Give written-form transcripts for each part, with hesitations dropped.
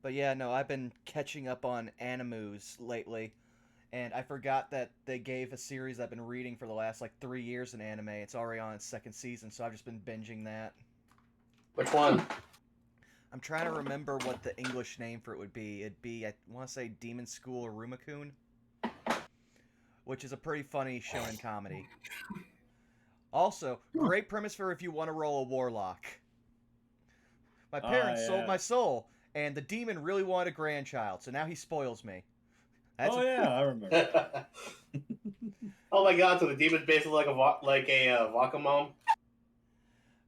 But yeah, no, I've been catching up on animus lately, and I forgot that they gave a series I've been reading for the last like 3 years in anime. It's already on its second season, so I've just been binging that. Which one? I'm trying to remember what the English name for it would be. It'd be, I want to say, Demon School or Rumakun, which is a pretty funny shonen comedy. Also, great premise for if you want to roll a warlock. My parents sold my Yeah. soul, and the demon really wanted a grandchild, so now he spoils me. That's Oh yeah, I remember. Oh my god! So the demon's basically like a Wakamon.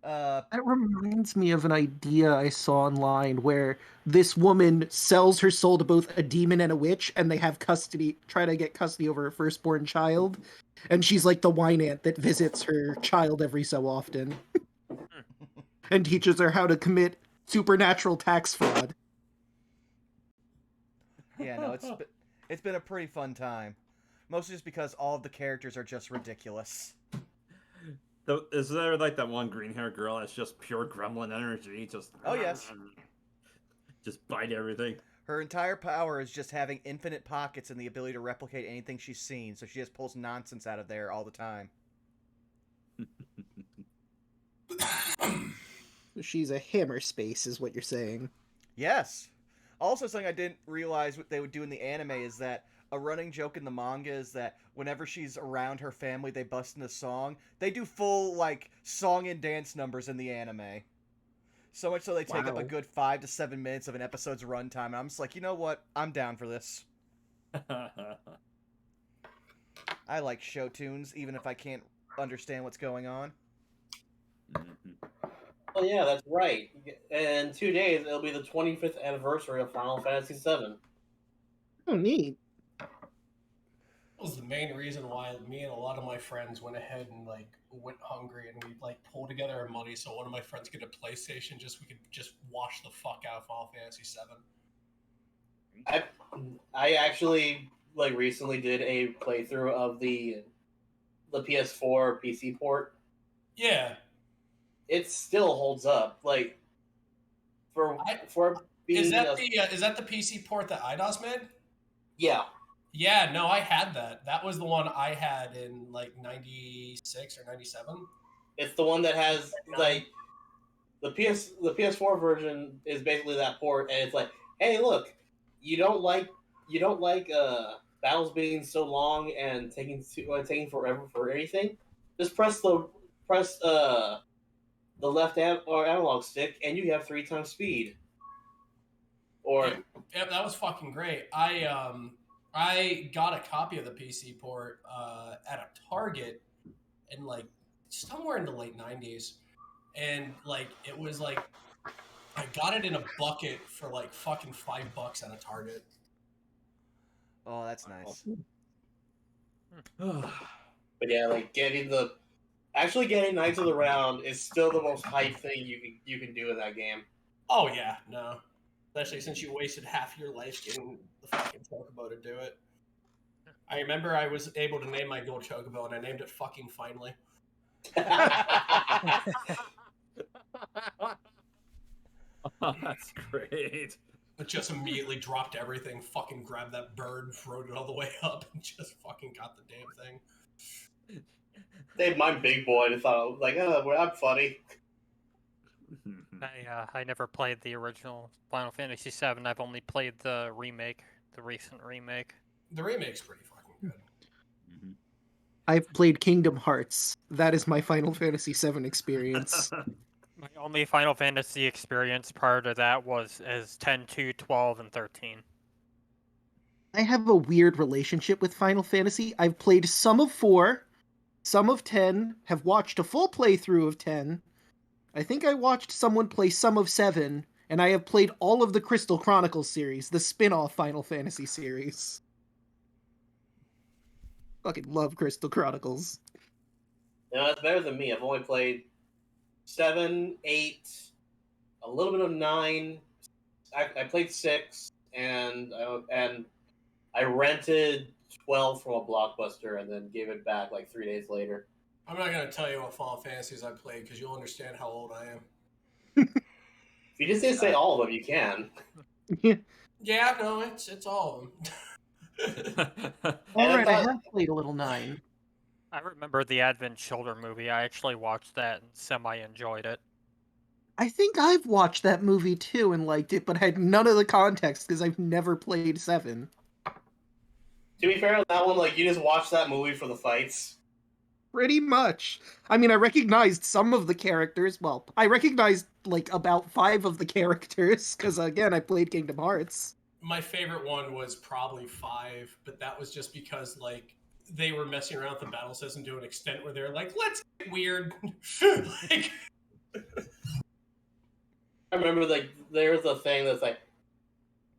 That reminds me of an idea I saw online where this woman sells her soul to both a demon and a witch, and they have custody, try to get custody over her firstborn child. And she's like the wine aunt that visits her child every so often and teaches her how to commit supernatural tax fraud. Yeah, no, it's been a pretty fun time. Mostly just because all of the characters are just ridiculous. Is there like that one green hair girl that's just pure gremlin energy? Just Oh yes. Just bite everything. Her entire power is just having infinite pockets and the ability to replicate anything she's seen, so she just pulls nonsense out of there all the time. She's a hammer space, is what you're saying. Yes. Also, something I didn't realize what they would do in the anime is that a running joke in the manga is that whenever she's around her family, they bust into song. They do full, like, song and dance numbers in the anime. So much so they take up a good 5 to 7 minutes of an episode's runtime, and I'm just like, you know what? I'm down for this. I like show tunes, even if I can't understand what's going on. Oh yeah, that's right. In 2 days, it'll be the 25th anniversary of Final Fantasy VII. Oh, neat. That was the main reason why me and a lot of my friends went ahead and like went hungry and we like pulled together our money so one of my friends could get a PlayStation we could just watch the fuck out of Final Fantasy VII. I actually like recently did a playthrough of the PS4 PC port. Yeah. It still holds up. Like for being is that the PC port that IDOS made? Yeah. Yeah, no, I had that. That was the one I had in like 96 or 97. It's the one that has like the PS4 version is basically that port, and it's like, hey, look, you don't like battles being so long and taking forever for anything. Just press the left or analog stick, and you have 3 times speed. Or yeah, that was fucking great. I got a copy of the PC port at a Target in like somewhere in the late 90s. And like it was like I got it in a bucket for like fucking $5 at a Target. Oh, that's nice. But yeah, like getting Knights of the Round is still the most hype thing you can do in that game. Oh yeah, no. Especially since you wasted half your life getting the fucking Chocobo to do it. I remember I was able to name my gold Chocobo, and I named it fucking Finally. That's great. It just immediately dropped everything, fucking grabbed that bird, rode it all the way up, and just fucking got the damn thing. Named mine Big Boy and thought, like, oh, I'm funny. I never played the original Final Fantasy VII. I've only played the remake, the recent remake. The remake's pretty fucking good. I've played Kingdom Hearts. That is my Final Fantasy VII experience. My only Final Fantasy experience prior to that was as 10, 2, 12, and 13. I have a weird relationship with Final Fantasy. I've played some of 4, some of 10, have watched a full playthrough of 10. I think I watched someone play some of 7, and I have played all of the Crystal Chronicles series, the spin-off Final Fantasy series. Fucking love Crystal Chronicles. No, that's better than me. I've only played 7, 8, a little bit of 9. I played 6, and I rented 12 from a Blockbuster and then gave it back like 3 days later. I'm not going to tell you what Final Fantasies I played because you'll understand how old I am. If you just didn't say all of them, you can. Yeah, no, it's all of them. Alright, I thought- have played a little 9. I remember the Advent Children movie. I actually watched that and semi-enjoyed it. I think I've watched that movie too and liked it, but had none of the context because I've never played 7. To be fair on that one, like, you just watch that movie for the fights. Pretty much. I mean, I recognized some of the characters. Well, I recognized, like, about 5 of the characters, because, again, I played Kingdom Hearts. My favorite one was probably 5, but that was just because, like, they were messing around with the battle system to an extent where they're like, let's get weird. Like, I remember, like, there's a thing that's like,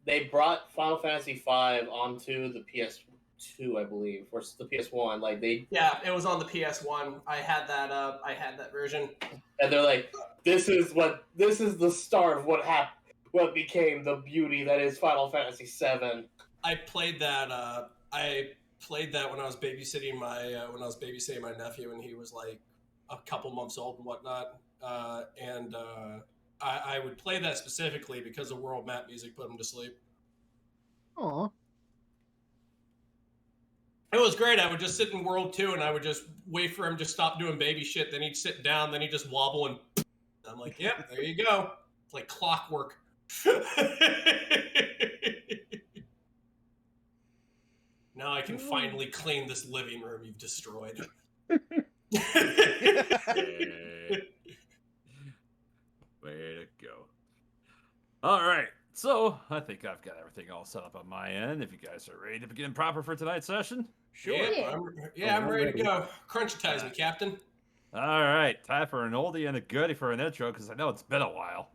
they brought Final Fantasy V onto the PS2, I believe, or the PS1. Like, yeah, it was on the PS1. I had that version. and they're like, this is the start of what became the beauty that is Final Fantasy VII. I played that when I was babysitting my nephew, and he was like a couple months old and whatnot. I would play that specifically because the world map music put him to sleep. Aw. It was great. I would just sit in World 2 and I would just wait for him to stop doing baby shit. Then he'd sit down. Then he'd just wobble and I'm like, yep, there you go. It's like clockwork. Now I can finally clean this living room you've destroyed. Way to go. All right. So, I think I've got everything all set up on my end. If you guys are ready to begin proper for tonight's session. Sure. I'm ready to go. Crunchitize me, Captain. All right. Time for an oldie and a goodie for an intro, because I know it's been a while.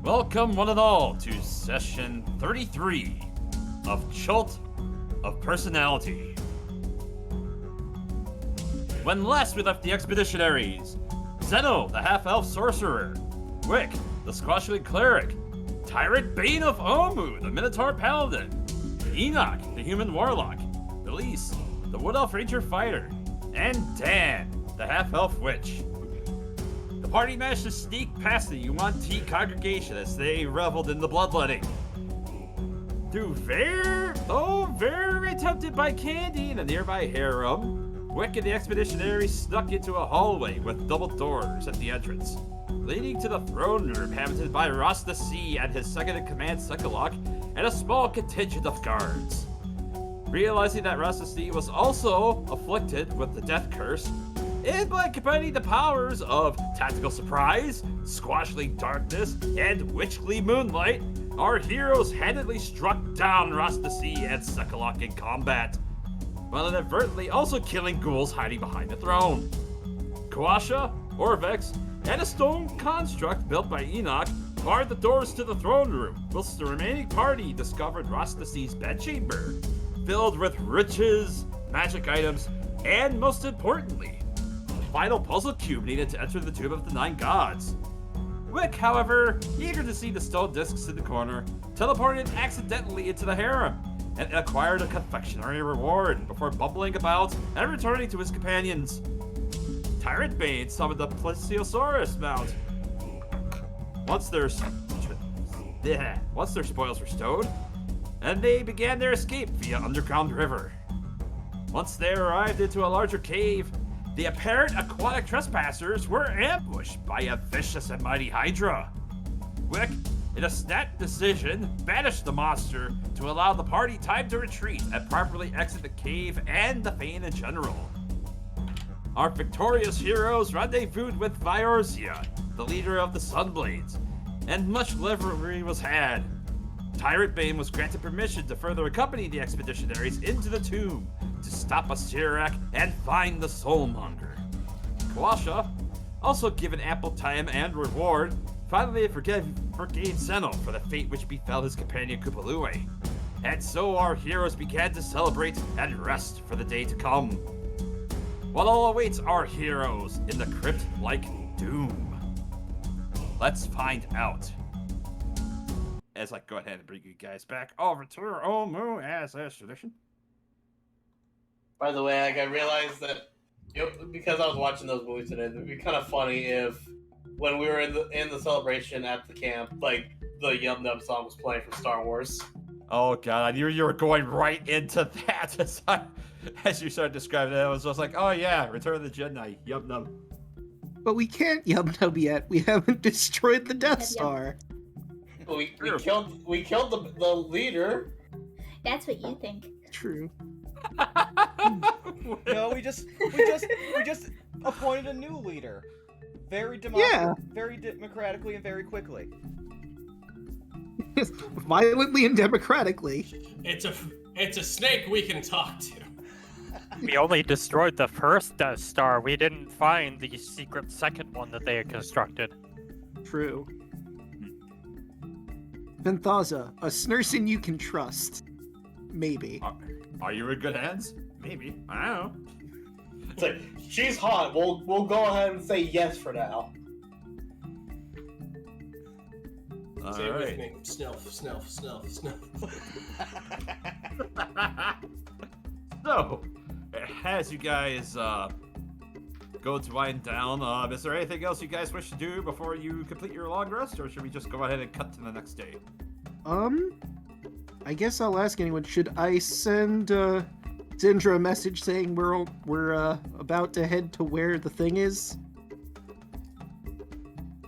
Welcome, one and all, to session 33 of Chult of Personality. When last we left the expeditionaries, Zeno, the half-elf sorcerer, Wick, the squashling cleric, Tyrant Bane of Omu, the Minotaur paladin, Enoch, the human warlock, Elise, the wood elf ranger fighter, and Dan, the half-elf witch. The party managed to sneak past the Yuan-Ti congregation as they reveled in the bloodletting. Though very tempted by candy in a nearby harem, Wick and the expeditionaries snuck into a hallway with double doors at the entrance, leading to the throne room inhabited by Rasta C and his second-in-command Sekalok and a small contingent of guards. Realizing that Rasta C was also afflicted with the death curse, and by combining the powers of Tactical Surprise, Squashling Darkness, and Witchly Moonlight, our heroes handedly struck down Rasta C and Sekalok in combat, while inadvertently also killing ghouls hiding behind the throne. Kawasha, Orvex, and a stone construct built by Enoch barred the doors to the throne room, whilst the remaining party discovered Rasta C's bedchamber, filled with riches, magic items, and most importantly, final puzzle cube needed to enter the Tomb of the Nine Gods. Wick, however, eager to see the stone discs in the corner, teleported accidentally into the harem and acquired a confectionery reward before bumbling about and returning to his companions. Tyrant Bane summoned the Plesiosaurus mount. Once their spoils were stowed, and they began their escape via underground river. Once they arrived into a larger cave, the apparent aquatic trespassers were ambushed by a vicious and mighty Hydra. Wick, in a snap decision, banished the monster to allow the party time to retreat and properly exit the cave and the Fane in general. Our victorious heroes rendezvoused with Viorzia, the leader of the Sunblades, and much livery was had. Tyrant Bane was granted permission to further accompany the expeditionaries into the tomb to stop a Sirak and find the Soulmonger. Kawasha, also given ample time and reward, finally forgave Zeno for the fate which befell his companion Kupalue. And so our heroes began to celebrate and rest for the day to come. What all awaits our heroes in the crypt-like doom? Let's find out. As I go ahead and bring you guys back over to our Omu as is tradition. By the way, like, I realized that because I was watching those movies today, it'd be kind of funny if when we were in the celebration at the camp, like the Yum Num song was playing from Star Wars. Oh god, I knew you were going right into that as you started describing it. I was just like, oh yeah, Return of the Jedi, Yum Num. But we can't Yum Num yet. We haven't destroyed the Death Star. We killed the leader. That's what you think. True. No, we just appointed a new leader. Very democratically and very quickly. Violently and democratically. It's a snake we can talk to. We only destroyed the first Death Star. We didn't find the secret second one that they had constructed. True. Venthaza, a Snurson you can trust. Maybe. Are you in good hands? Maybe. I don't know. It's like, she's hot. We'll go ahead and say yes for now. Say it with me. Snuff, snuff, snuff, snuff. So, as you guys go to wind down, is there anything else you guys wish to do before you complete your long rest, or should we just go ahead and cut to the next day? I guess I'll ask anyone. Should I send Zindra a message saying we're about to head to where the thing is?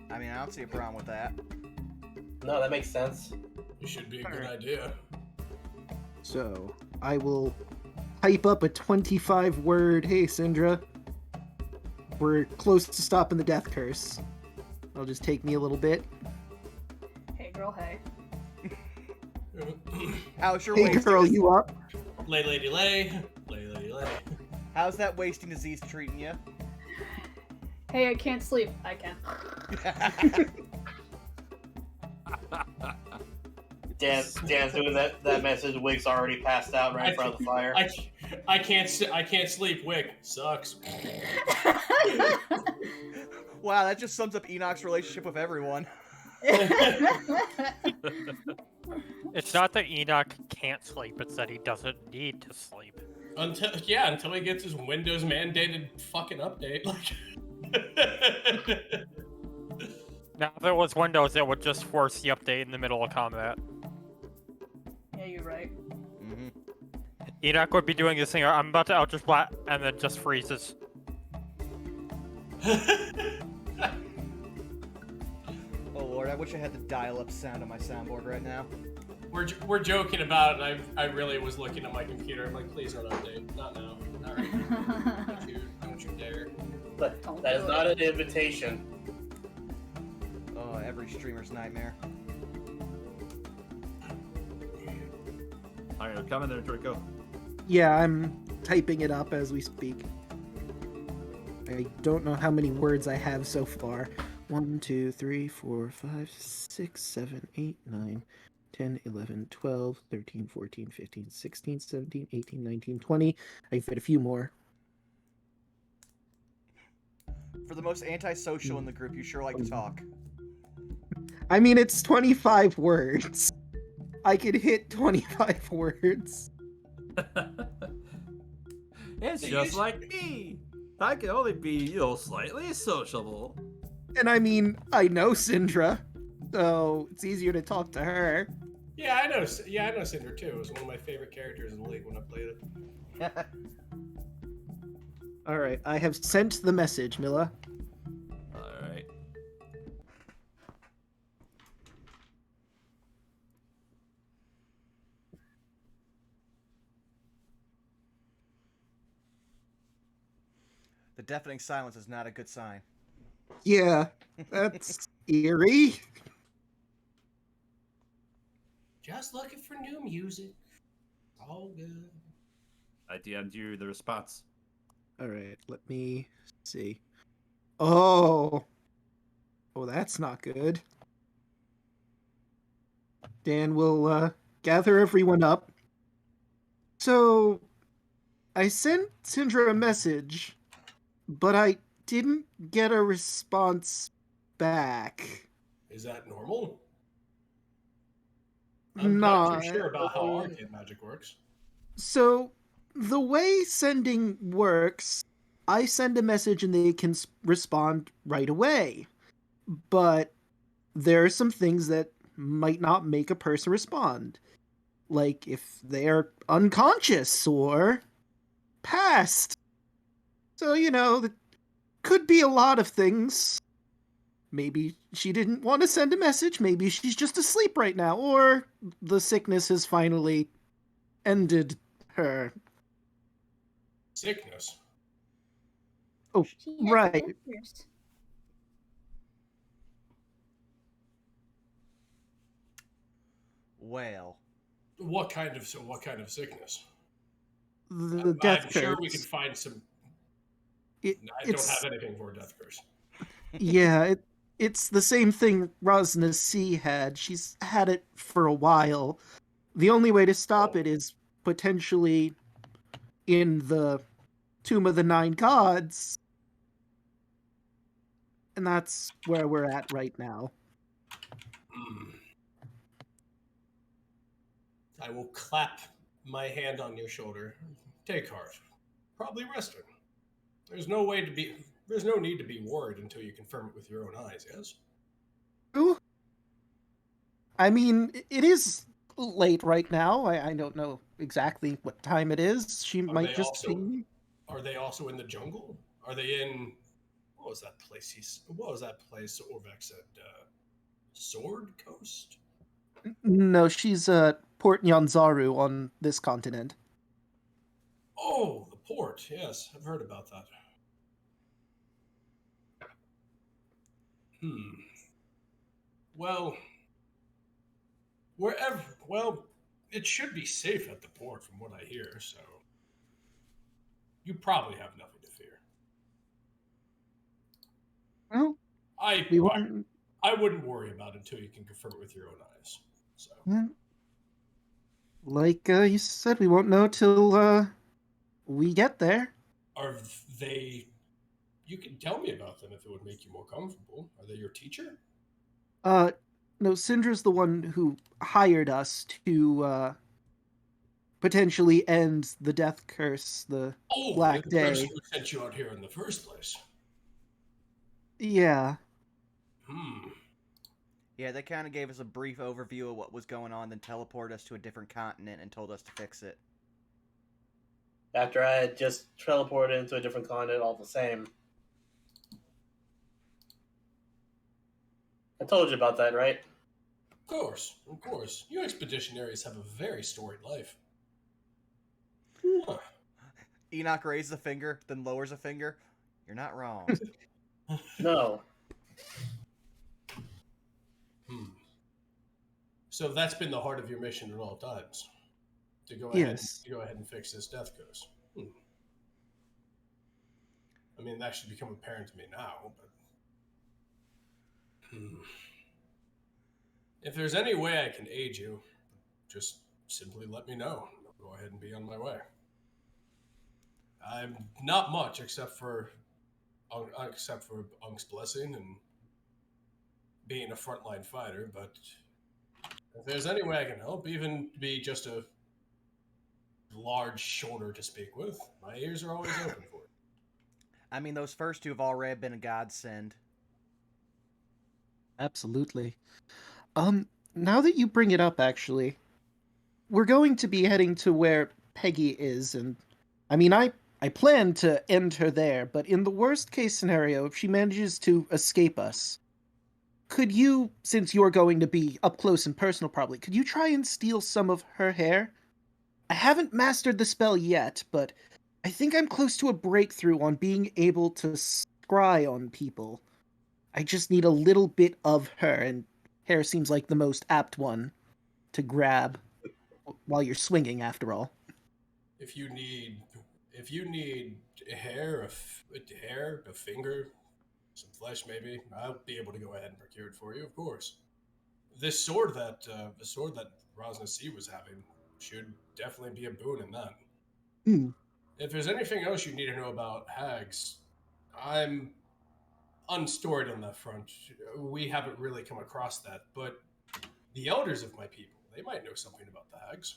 I mean, I don't see a problem with that. No, that makes sense. It should be a good idea. So, I will type up a 25-word, hey, Syndra, we're close to stopping the death curse. It'll just take me a little bit. Hey, girl, hey. How's your Hey, wasting girl, you up? Lay, lady, lay. Lay, lady, lay. How's that wasting disease treating you? Hey, I can't sleep. I can. Dan's doing that message. Wick's already passed out right in front of the fire. I can't sleep. Wick sucks. Wow, that just sums up Enoch's relationship with everyone. It's not that Enoch can't sleep, it's that he doesn't need to sleep. Until he gets his Windows mandated fucking update. Like, Now, if it was Windows, it would just force the update in the middle of combat. Yeah, you're right. Mm-hmm. Enoch would be doing this thing, I'm about to Ultra Splat, and then just freezes. Oh lord, I wish I had the dial-up sound on my soundboard right now. we're joking about it, and I really was looking at my computer. I'm like, please don't update. Not now. Not right now. Don't you dare. But that is not an invitation. Oh, every streamer's nightmare. Alright, come in there, Draco. Yeah, I'm typing it up as we speak. I don't know how many words I have so far. 1, 2, 3, 4, 5, 6, 7, 8, 9, 10, 11, 12, 13, 14, 15, 16, 17, 18, 19, 20. I fit a few more. For the most antisocial in the group, you sure like to talk. I mean, it's 25 words. I could hit 25 words. It's just like me. I can only be, slightly sociable. And I mean, I know Syndra, so it's easier to talk to her. Yeah, I know. Yeah, I know Cinder too. It was one of my favorite characters in the league when I played it. All right, I have sent the message, Milla. All right. The deafening silence is not a good sign. Yeah, that's eerie. Just looking for new music. All good. I DM'd you the response. All right, let me see. Oh, that's not good. Dan will gather everyone up. So, I sent Syndra a message, but I didn't get a response back. Is that normal? Not too sure about how arcade magic works. So, the way sending works, I send a message and they can respond right away. But there are some things that might not make a person respond. Like if they're unconscious or passed. So, that could be a lot of things. Maybe she didn't want to send a message. Maybe she's just asleep right now. Or the sickness has finally ended her. Sickness? Oh, She has right. whiskers. Well, What kind of sickness? The death I'm curse. sure we could find some. I don't have anything for a death curse. Yeah, it's the same thing Rosna C had. She's had it for a while. The only way to stop it is potentially in the Tomb of the Nine Gods. And that's where we're at right now. I will clap my hand on your shoulder. Take heart. Probably resting. There's no need to be worried until you confirm it with your own eyes, yes? Ooh. I mean, it is late right now. I don't know exactly what time it is. She might just be. Are they also in the jungle? Are they in what was that place Orvex said? Sword Coast? No, she's Port Nyanzaru on this continent. Oh, the port. Yes, I've heard about that. Well, it should be safe at the port from what I hear, so you probably have nothing to fear. Well, I wouldn't worry about it until you can confirm it with your own eyes. So, like you said, we won't know till we get there. Are they? You can tell me about them if it would make you more comfortable. Are they your teacher? No, Syndra's the one who hired us to potentially end the death curse, the Black the Day. person who sent you out here in the first place. Yeah. Yeah, they kind of gave us a brief overview of what was going on, then teleported us to a different continent and told us to fix it. After I had just teleported into a different continent all the same. I told you about that, right? Of course. You expeditionaries have a very storied life. Huh. Enoch raises a finger, then lowers a finger. You're not wrong. No. So that's been the heart of your mission at all times. To go ahead and fix this death curse. I mean, that should become apparent to me now, but if there's any way I can aid you, just simply let me know. I'll go ahead and be on my way. I'm not much except for Unk's blessing and being a frontline fighter, but if there's any way I can help, even be just a large shoulder to speak with, my ears are always open for it. I mean, those first two have already been a godsend. Absolutely. Now that you bring it up, actually, we're going to be heading to where Peggy is, and I mean, I plan to end her there, but in the worst case scenario, if she manages to escape us, could you, since you're going to be up close and personal probably, could you try and steal some of her hair? I haven't mastered the spell yet, but I think I'm close to a breakthrough on being able to scry on people. I just need a little bit of her, and hair seems like the most apt one to grab while you're swinging, after all. If you need hair, a finger, some flesh, maybe I'll be able to go ahead and procure it for you. Of course, the sword that Rosna C was having should definitely be a boon in that. If there's anything else you need to know about hags, I'm unstoried on that front. We haven't really come across that, but the elders of my people, they might know something about the hags.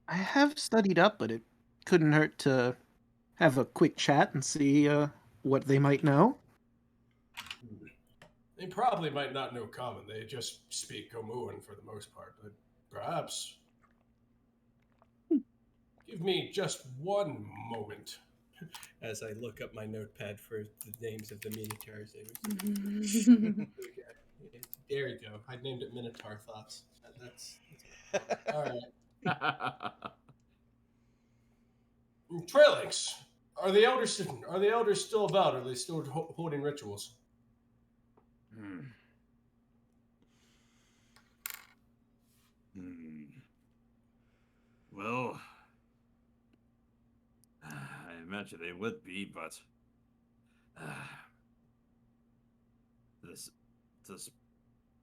I have studied up, but it couldn't hurt to have a quick chat and see what they might know. They probably might not know common. They just speak Gomuan for the most part, but perhaps. Give me just one moment as I look up my notepad for the names of the minotaurs. There you go. I named it Minotaur Thoughts. That's all right. Trailings. Are the elders still about? Are they still holding rituals? Well, I imagine they would be, but this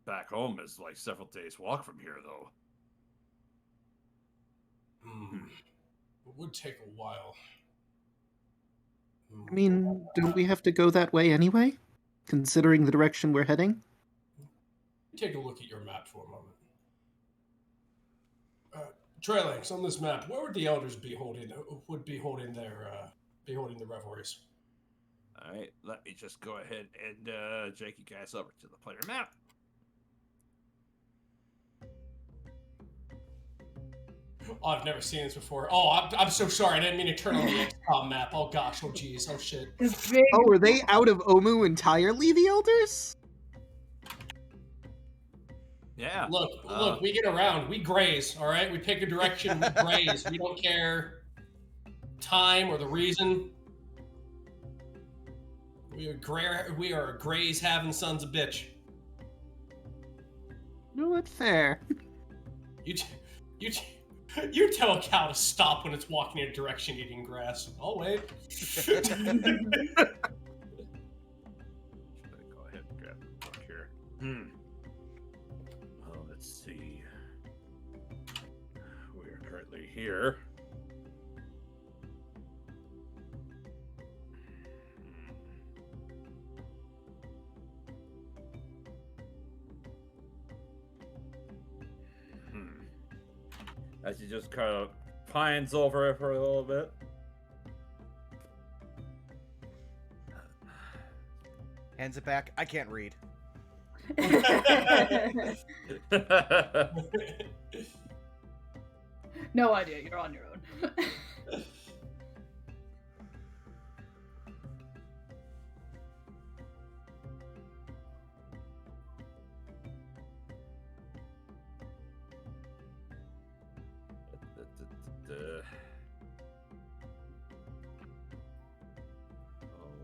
back home is like several days' walk from here, though. It would take a while. I mean, don't we have to go that way anyway, considering the direction we're heading? Take a look at your map for a moment. Trailings, on this map, where would the elders be holding the revelries? All right, let me just go ahead and take you guys over to the player map. Oh, I've never seen this before. Oh, I'm so sorry. I didn't mean to turn on the XCOM map. Oh gosh. Oh geez. Oh shit. Oh, are they out of Omu entirely, the elders? Yeah. Look, we get around. We graze, all right? We pick a direction, we graze. We don't care time or the reason. We are graze having sons of bitch. No, it's fair. You tell a cow to stop when it's walking in a direction eating grass. I'll wait. Go ahead and grab the book here. Well, let's see. We are currently here. As he just kind of pines over it for a little bit. Hands it back. I can't read. No idea. You're on your own.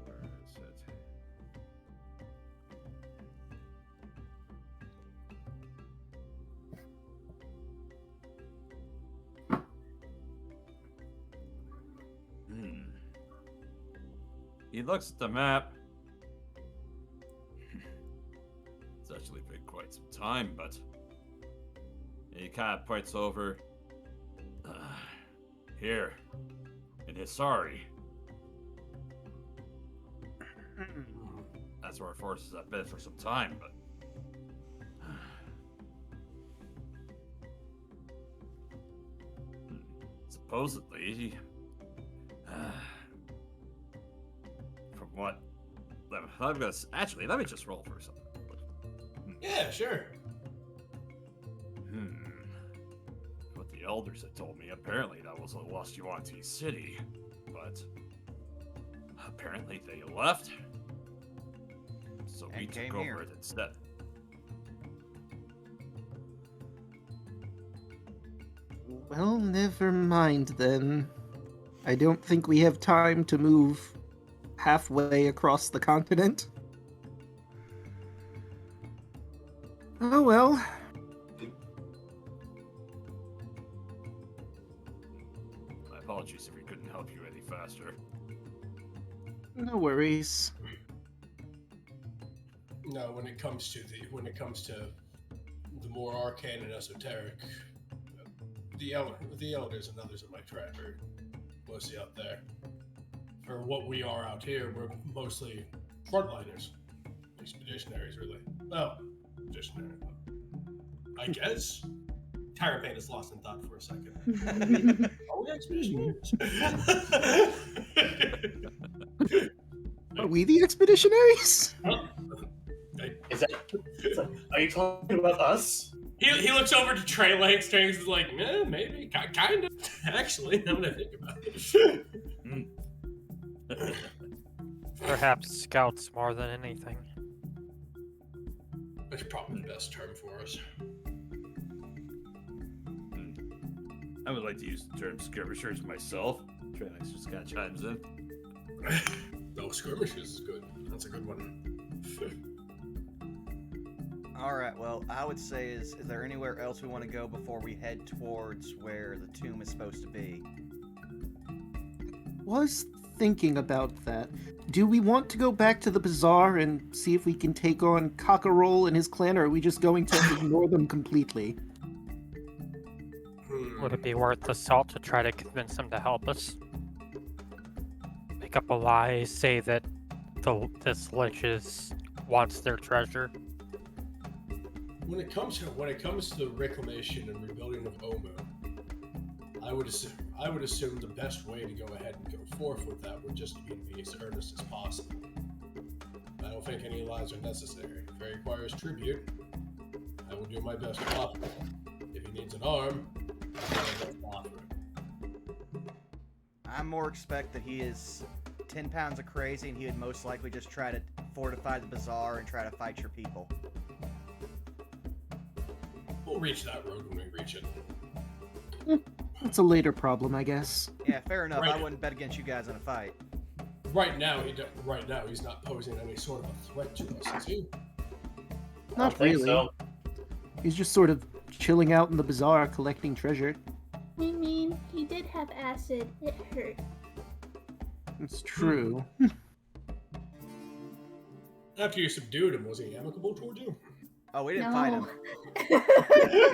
Where is it? He looks at the map. It's actually been quite some time, but he kind of points over. Here, in Hisari. That's where our forces have been for some time, but supposedly, from what? Let me just roll for something. Yeah, sure. What the elders had told me, apparently that was a lost Yuan-Ti city, but apparently they left, so we And took came over here. it instead. Well, never mind then. I don't think we have time to move halfway across the continent. Oh well. My apologies if we couldn't help you any faster. No worries. No, when it comes to the more arcane and esoteric, the elders and others in my tribe are mostly out there. For what we are out here, we're mostly frontliners, expeditionaries, really. Well, expeditionary, I guess. Tyrant is lost in thought for a second. Are we expeditionaries? Are we the expeditionaries? Is that? Are you talking about us? He looks over to Trey Langs. Trey Langs is like, maybe, kind of. Actually, now that I think about it. Perhaps scouts more than anything. That's probably the best term for us. I would like to use the term skirmishers myself. Tranax just kind of chimes in. No, skirmishers is good. That's a good one. All right. Well, I would say is there anywhere else we want to go before we head towards where the tomb is supposed to be? Was thinking about that. Do we want to go back to the bazaar and see if we can take on Cockerole and his clan, or are we just going to ignore them completely? Would it be worth the salt to try to convince them to help us? Make up a lie, say that this lich wants their treasure. When it comes to the reclamation and rebuilding of Omu, I would assume the best way to go ahead and go forth with that would just be as earnest as possible. I don't think any lies are necessary. If it requires tribute, I will do my best to offer it. If he needs an arm, I will do my best to offer it. I more expect that he is 10 pounds of crazy and he would most likely just try to fortify the bazaar and try to fight your people. We'll reach that road when we reach it. That's a later problem, I guess. Yeah, fair enough. Right. I wouldn't bet against you guys in a fight. Right now, he's not posing any sort of a threat to us, is he? Not I think really. so. He's just sort of chilling out in the bazaar, collecting treasure. I mean, he did have acid. It hurt. It's true. After you subdued him, was he amicable toward you? Oh, we didn't fight him.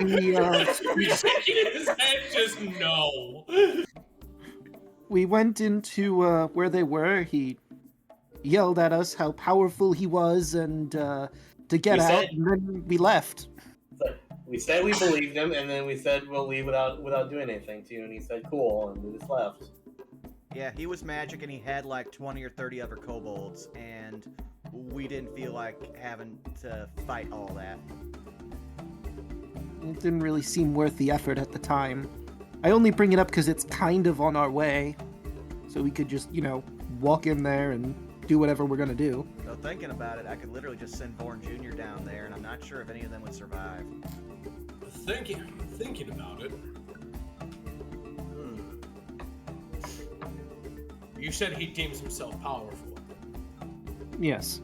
He's shaking his head, just no. We went into where they were. He yelled at us how powerful he was and to get out, and then we left. We said we believed him, and then we said we'll leave without doing anything to you, and he said cool, and we just left. Yeah, he was magic and he had like 20 or 30 other kobolds, and we didn't feel like having to fight all that. It didn't really seem worth the effort at the time. I only bring it up because it's kind of on our way. So we could just, walk in there and do whatever we're going to do. So thinking about it, I could literally just send Born Jr. down there, and I'm not sure if any of them would survive. Thinking about it. You said he deems himself powerful. Yes.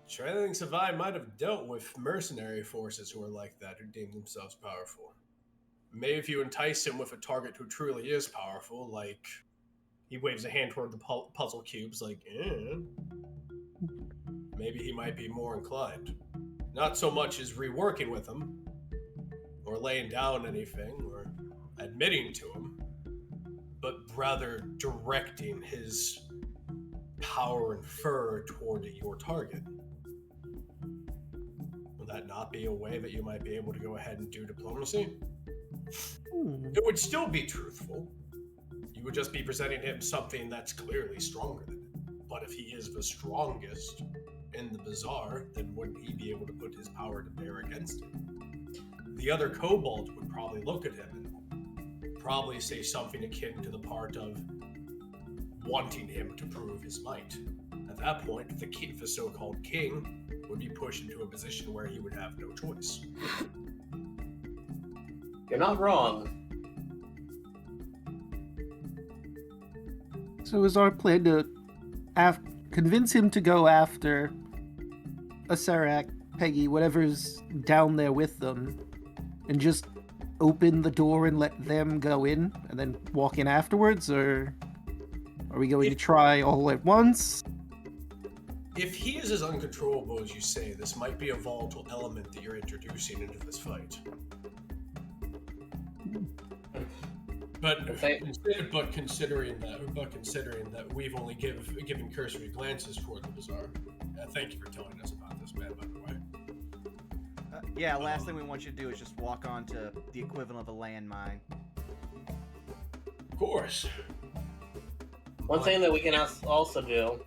Trailing Savai might have dealt with mercenary forces who are like that, who deem themselves powerful. Maybe if you entice him with a target who truly is powerful, like he waves a hand toward the puzzle cubes, like, maybe he might be more inclined. Not so much as reworking with him, or laying down anything, or admitting to him, but rather directing his power and fur toward your target. Would that not be a way that you might be able to go ahead and do diplomacy? It would still be truthful. You would just be presenting him something that's clearly stronger than him. But if he is the strongest in the bazaar, then wouldn't he be able to put his power to bear against him? The other kobold would probably look at him and probably say something akin to the part of wanting him to prove his might. At that point, the so-called king would be pushed into a position where he would have no choice. You're not wrong. So is our plan to convince him to go after Acerak, Peggy, whatever's down there with them, and just open the door and let them go in, and then walk in afterwards, or are we going to try all at once? If he is as uncontrollable as you say, this might be a volatile element that you're introducing into this fight. But considering that we've only given cursory glances toward the bazaar, Thank you for telling us about this, man, by the way. Yeah, last thing we want you to do is just walk onto the equivalent of a landmine. Of course. One thing that we can also do,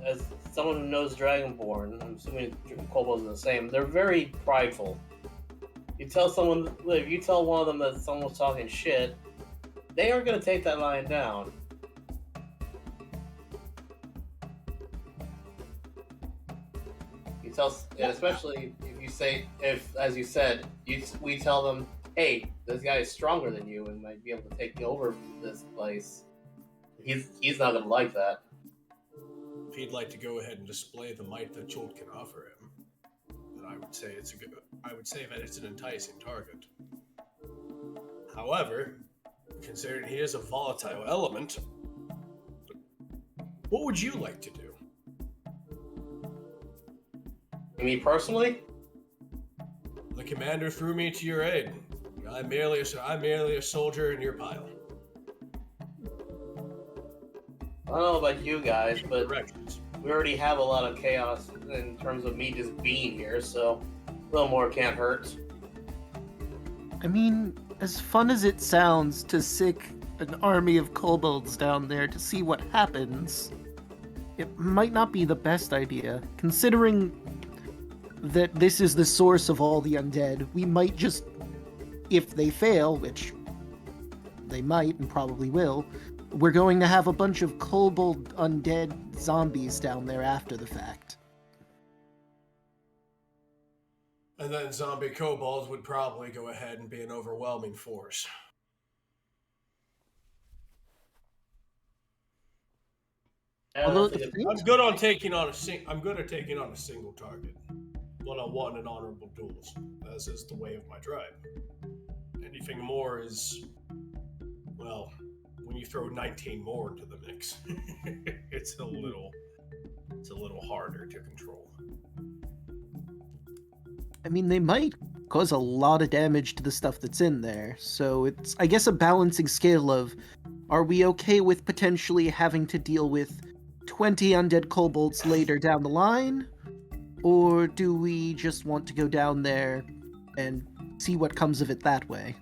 as someone who knows Dragonborn, I'm assuming Kobolds are the same, they're very prideful. If you tell one of them that someone's talking shit, they are going to take that line down. Especially if as you said, we tell them, hey, this guy is stronger than you and might be able to take over this place. He's not going to like that. If he'd like to go ahead and display the might that Chult can offer him, then I would say that it's an enticing target. However, considering he is a volatile element, what would you like to do? Me personally? The commander threw me to your aid. I'm merely a soldier in your pile. I don't know about you guys, but Directions. we already have a lot of chaos in terms of me just being here, so a little more can't hurt. I mean, as fun as it sounds to sick an army of kobolds down there to see what happens, it might not be the best idea. Considering that this is the source of all the undead, we might just, if they fail, which they might and probably will, we're going to have a bunch of kobold undead zombies down there after the fact. And then zombie kobolds would probably go ahead and be an overwhelming force. Although I'm good at taking on a single target. One-on-one and honorable duels, as is the way of my tribe. Anything more is, well, when you throw 19 more into the mix, it's a little harder to control. I mean, they might cause a lot of damage to the stuff that's in there, so it's, I guess, a balancing scale of, are we okay with potentially having to deal with 20 undead kobolds later down the line? Or do we just want to go down there and see what comes of it that way?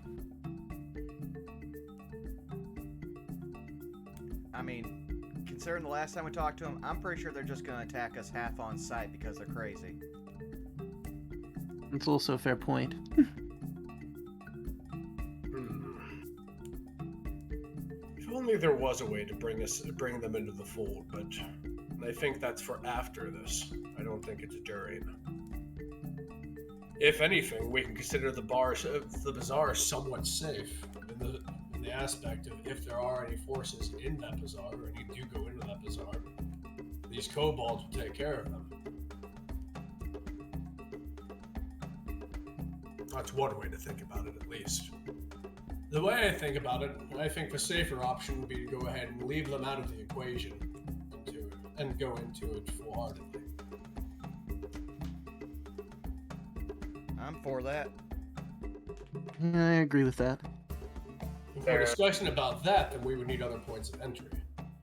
I mean, considering the last time we talked to them, I'm pretty sure they're just going to attack us half on sight because they're crazy. That's also a fair point. If only there was a way to bring them into the fold, but I think that's for after this. I don't think it's during. If anything, we can consider the bazaar somewhat safe in the aspect of if there are any forces in that bazaar, and you do go into that bazaar, these kobolds will take care of them. That's one way to think about it, at least. The way I think about it, I think the safer option would be to go ahead and leave them out of the equation and go into it full-heartedly. I'm for that. Yeah, I agree with that. For a discussion about that, then we would need other points of entry.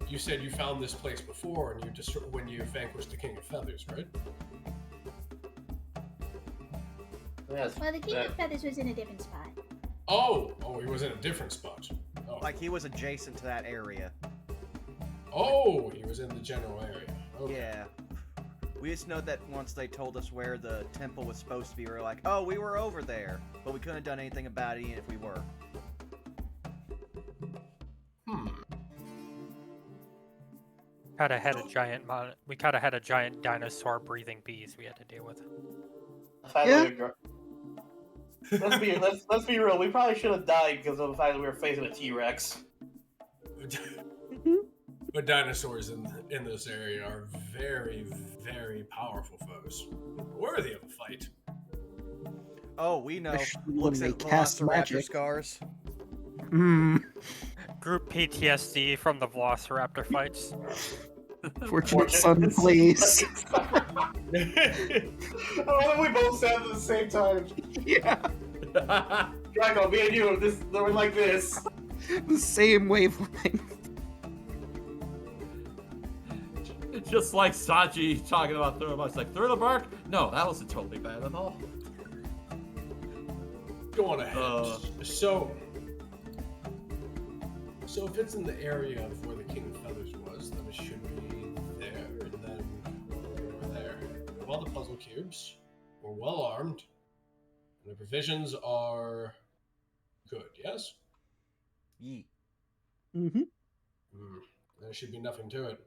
You said you found this place before, and when you vanquished the King of Feathers, right? Yes. Well, the King of Feathers was in a different spot. Oh, he was in a different spot. Oh. Like, he was adjacent to that area. Oh, he was in the general area. Okay. Yeah. We just know that once they told us where the temple was supposed to be, we were like, oh, we were over there. But we couldn't have done anything about it even if we were. We kinda had a giant dinosaur breathing bees we had to deal with. Yeah. Let's be real. We probably should have died because of the fact that we were facing a T-Rex. But dinosaurs in this area are very, very powerful foes. Worthy of a fight. Oh, we know. Especially Looks when at they cast Velociraptor magic. scars. Group PTSD from the Velociraptor fights. Fortunate son plays. I love that we both said it at the same time. Yeah. Draco, me and you, we're like this. The same wavelength. Just like Sanji talking about Thriller Bark. It's like, Thriller Bark? No, that wasn't totally bad at all. Go on ahead. So if it's in the area of where the King of Feathers was, then it should be there, and then over there. We have all the puzzle cubes. We're well armed. And the provisions are good, yes? Yee. Mm-hmm. There should be nothing to it.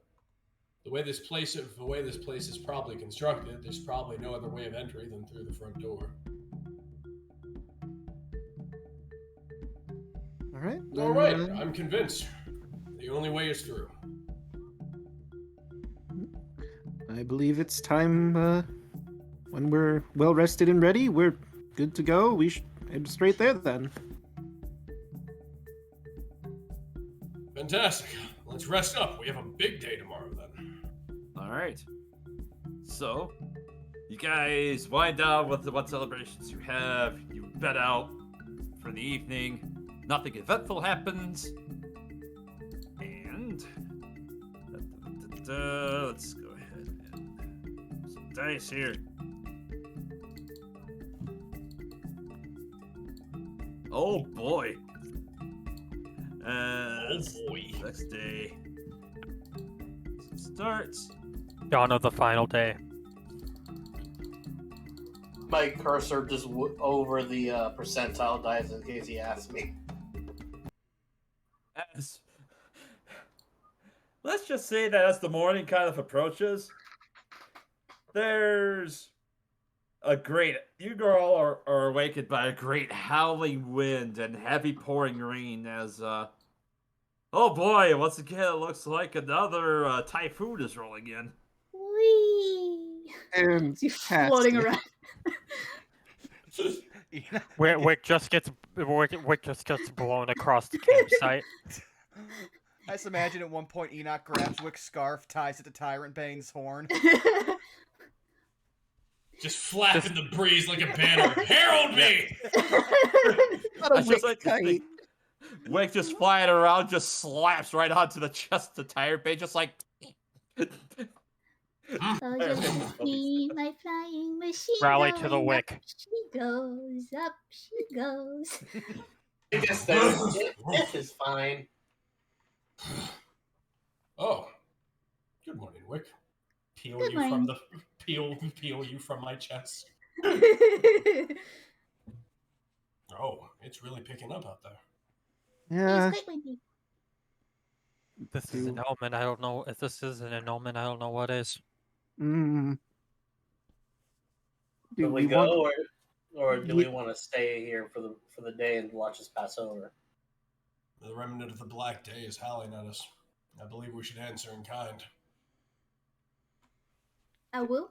The way this place is probably constructed, there's probably no other way of entry than through the front door. All right. All right, I'm convinced. The only way is through. I believe it's time. When we're well rested and ready, we're good to go. We should head straight there then. Fantastic. Let's rest up. We have a big day tomorrow then. Alright. So, you guys wind down with what celebrations you have. You bed out for the evening. Nothing eventful happens. And... let's go ahead and some dice here. Oh boy. Next day. Starts. Dawn of the final day. My cursor just over the percentile dice in case he asks me. Let's just say that as the morning kind of approaches, there's a great... You all are awakened by a great howling wind and heavy pouring rain as... oh boy, once again it looks like another typhoon is rolling in. Whee! And He's floating around. Wick just gets blown across the campsite. I just imagine at one point Enoch grabs Wick's scarf, ties it to Tyrant Bane's horn. Just flap in the breeze like a banner. Herald me! Not a Just Wick kite. Wick just flying around, just slaps right onto the chest of Tyrant Bane, just like... Oh, just see my flying machine. Rally to the going Wick. Up she goes, up she goes. He just says, this is fine. Oh. Good morning, Wick. Peel Good you morning. from the peel you from my chest. Oh, it's really picking up out there. Yeah. It's quite windy. This is an omen. I don't know if this isn't an omen. I don't know what is. Mm. Do we go, or do we want to stay here for the day and watch us pass over? The remnant of the Black Day is howling at us. I believe we should answer in kind. I will.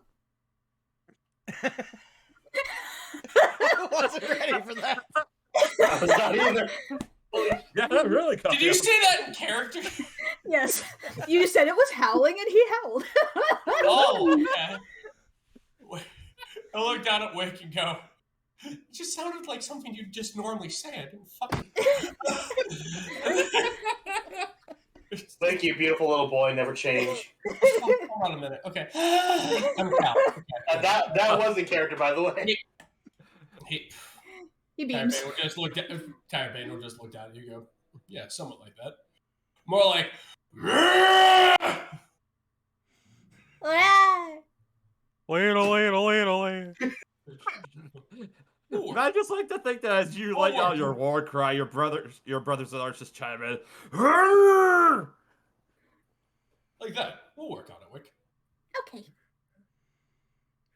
I wasn't ready for that. I was not either. Yeah, that really caught Did me you off. say that in character? Yes. You said it was howling and he howled. Oh, okay. I look down at Wick and go, it just sounded like something you'd just normally say. I didn't fucking... Thank you, beautiful little boy. Never change. Hold on a minute. Okay. I'm out. Okay. That was the character, by the way. He beams. Tyrant Bane will just look down at you and go, yeah, somewhat like that. More like, I just like to think that as you let out your war cry, your brothers and ours just chime in. like that. We'll work on it, Wick. Okay.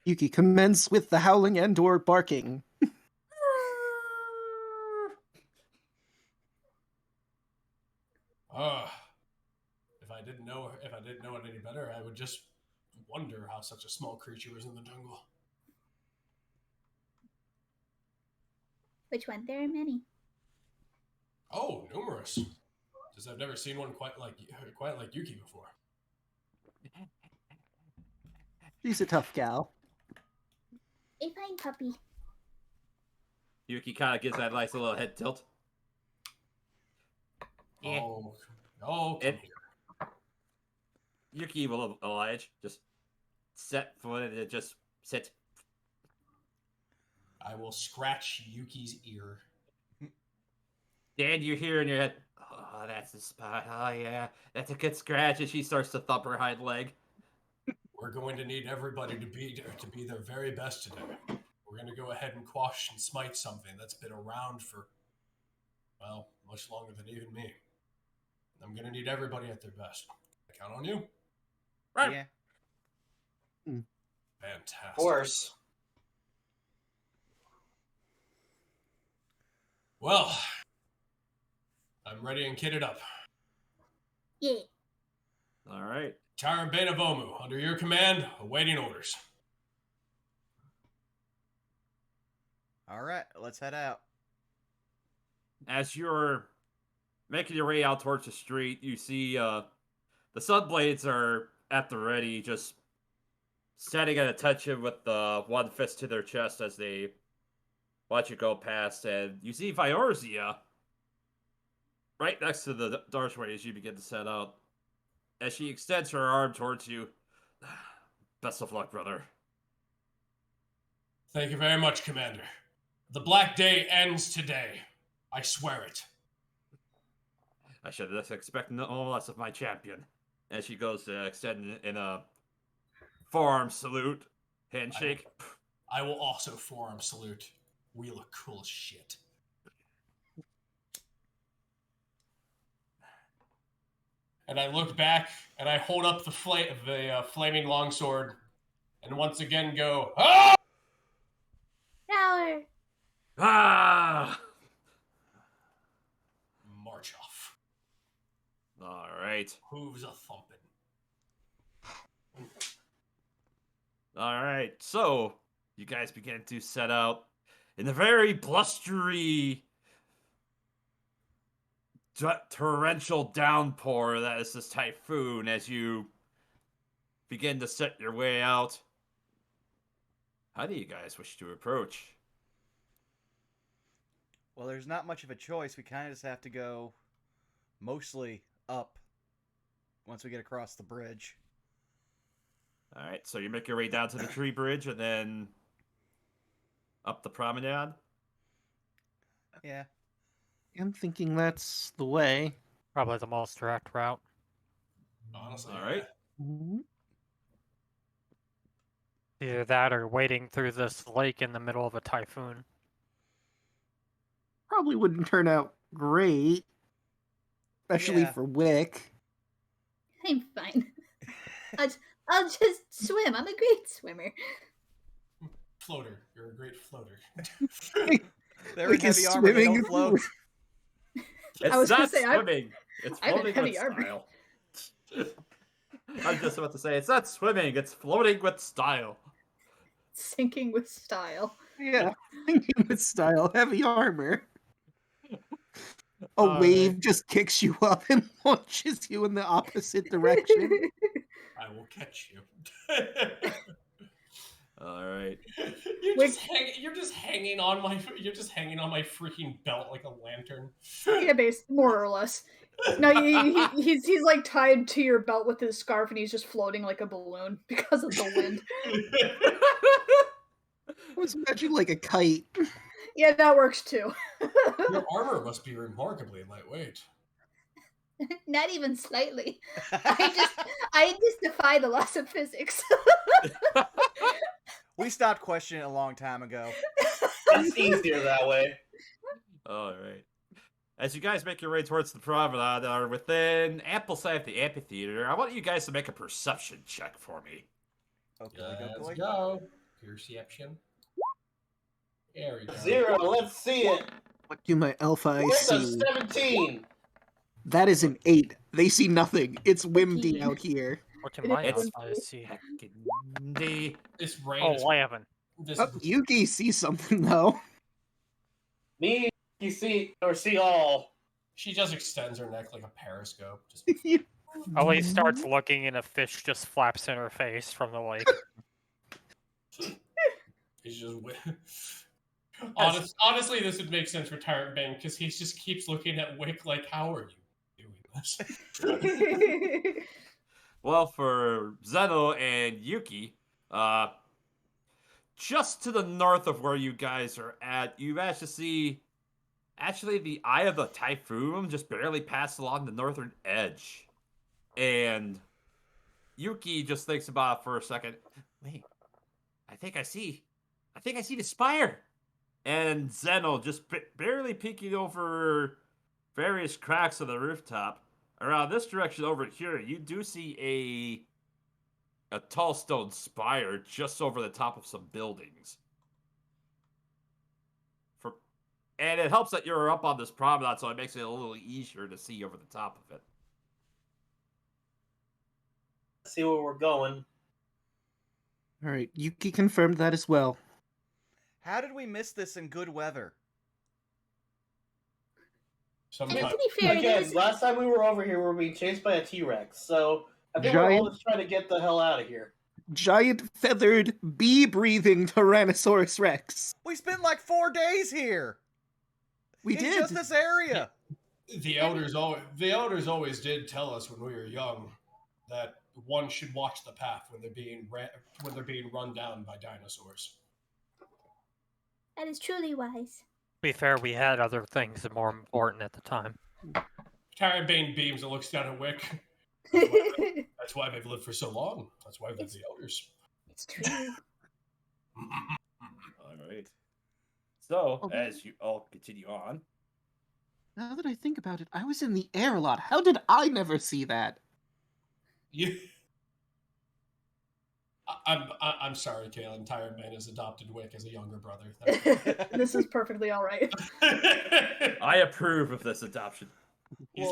Yuki, commence with the howling and or barking. If I didn't know it any better, I would just wonder how such a small creature was in the jungle. Which one? There are many. Oh, numerous. Just I've never seen one quite like Yuki before. She's a tough gal. A fine puppy. Yuki kind of gives that nice little head tilt. Yeah. Oh, come here. Yuki will oblige. Just set foot and just sit. I will scratch Yuki's ear. Dan, you hear in your head, oh, that's the spot. Oh, yeah, that's a good scratch. And she starts to thump her hind leg. We're going to need everybody to be their very best today. We're going to go ahead and quash and smite something that's been around for, well, much longer than even me. I'm going to need everybody at their best. I count on you. Right. Yeah. Fantastic. Of course. Well, I'm ready and kitted up. Yeah. All right. Tyrant Bane of Omu, under your command, awaiting orders. All right, let's head out. As you're making your way out towards the street, you see the Sunblades are at the ready, just standing at attention with the one fist to their chest as they watch you go past. And you see Viorzia right next to the doorway as you begin to set out. As she extends her arm towards you. Best of luck, brother. Thank you very much, Commander. The Black Day ends today. I swear it. I should expect no less of my champion. As she goes to extend in a forearm salute, handshake. I will also forearm salute. We look cool as shit. And I look back and I hold up the flaming longsword, and once again go, ah! Tower. Ah! March off. All right. Hooves a thumping. All right. So, you guys begin to set out in the very blustery, torrential downpour that is this typhoon as you begin to set your way out. How do you guys wish to approach? Well, there's not much of a choice. We kind of just have to go mostly up once we get across the bridge. All right, so you make your way down to the tree bridge and then up the promenade? Yeah. I'm thinking that's the way. Probably the most direct route. Honestly. All right. Mhm. Either that or wading through this lake in the middle of a typhoon. Probably wouldn't turn out great, especially Yeah. for Wick. I'm fine. I'll just swim. I'm a great swimmer. Floater. You're a great floater. They're Wick in is heavy armor. They swimming don't float. It's was gonna not say, swimming. It's I'm in floating heavy with armor. style. I'm just about to say, it's not swimming, it's floating with style. Sinking with style. Yeah, thinking with style, heavy armor. A All wave right. just kicks you up and launches you in the opposite direction. I will catch you. All right. You're just hanging on my freaking belt like a lantern. Yeah, more or less. No, he's like tied to your belt with his scarf, and he's just floating like a balloon because of the wind. I was imagining like a kite. Yeah, that works too. Your armor must be remarkably lightweight. Not even slightly. I just defy the laws of physics. We stopped questioning it a long time ago. It's easier that way. All right. As you guys make your way towards the promenade, or within ample sight of the amphitheater, I want you guys to make a perception check for me. Let's go. Perception. There we go. 0. Let's see it. What do my alpha eyes Where's a see? 17? That is an 8. They see nothing. It's Wimdy 14. out here. What do my It's- eyes see? Heckin' This rain Oh, is 11. this Oh, Yuki sees something though. Me, you see, or see all. She just extends her neck like a periscope. Just Ellie starts looking and a fish just flaps in her face from the lake. he's just honestly, this would make sense for Tyrant Bane because he just keeps looking at Wick like, "How are you doing this?" Well, for Zeno and Yuki, just to the north of where you guys are at, you managed to see actually the eye of the typhoon just barely passed along the northern edge. And Yuki just thinks about it for a second. Wait, I think I see the spire. And Zeno just barely peeking over various cracks of the rooftop. Around this direction over here, you do see a tall stone spire just over the top of some buildings. And it helps that you're up on this promenade, so it makes it a little easier to see over the top of it. See where we're going. All right, Yuki confirmed that as well. How did we miss this in good weather? And to be fair, Again, last time we were over here, we were being chased by a T-Rex, so I think we're all just trying to get the hell out of here. Giant feathered bee-breathing Tyrannosaurus Rex. We spent like 4 days here. We in did. Just this area. The elders always did tell us when we were young that one should watch the path when they're being run down by dinosaurs. That is truly wise. To be fair, we had other things more important at the time. Carabane beams and looks down at Wick. That's why they've lived for so long. That's why they're the elders. It's true. All right. So, as you all continue on. Now that I think about it, I was in the air a lot. How did I never see that? I'm sorry, Kalen. Tired Man has adopted Wick as a younger brother. This is perfectly all right. I approve of this adoption. He's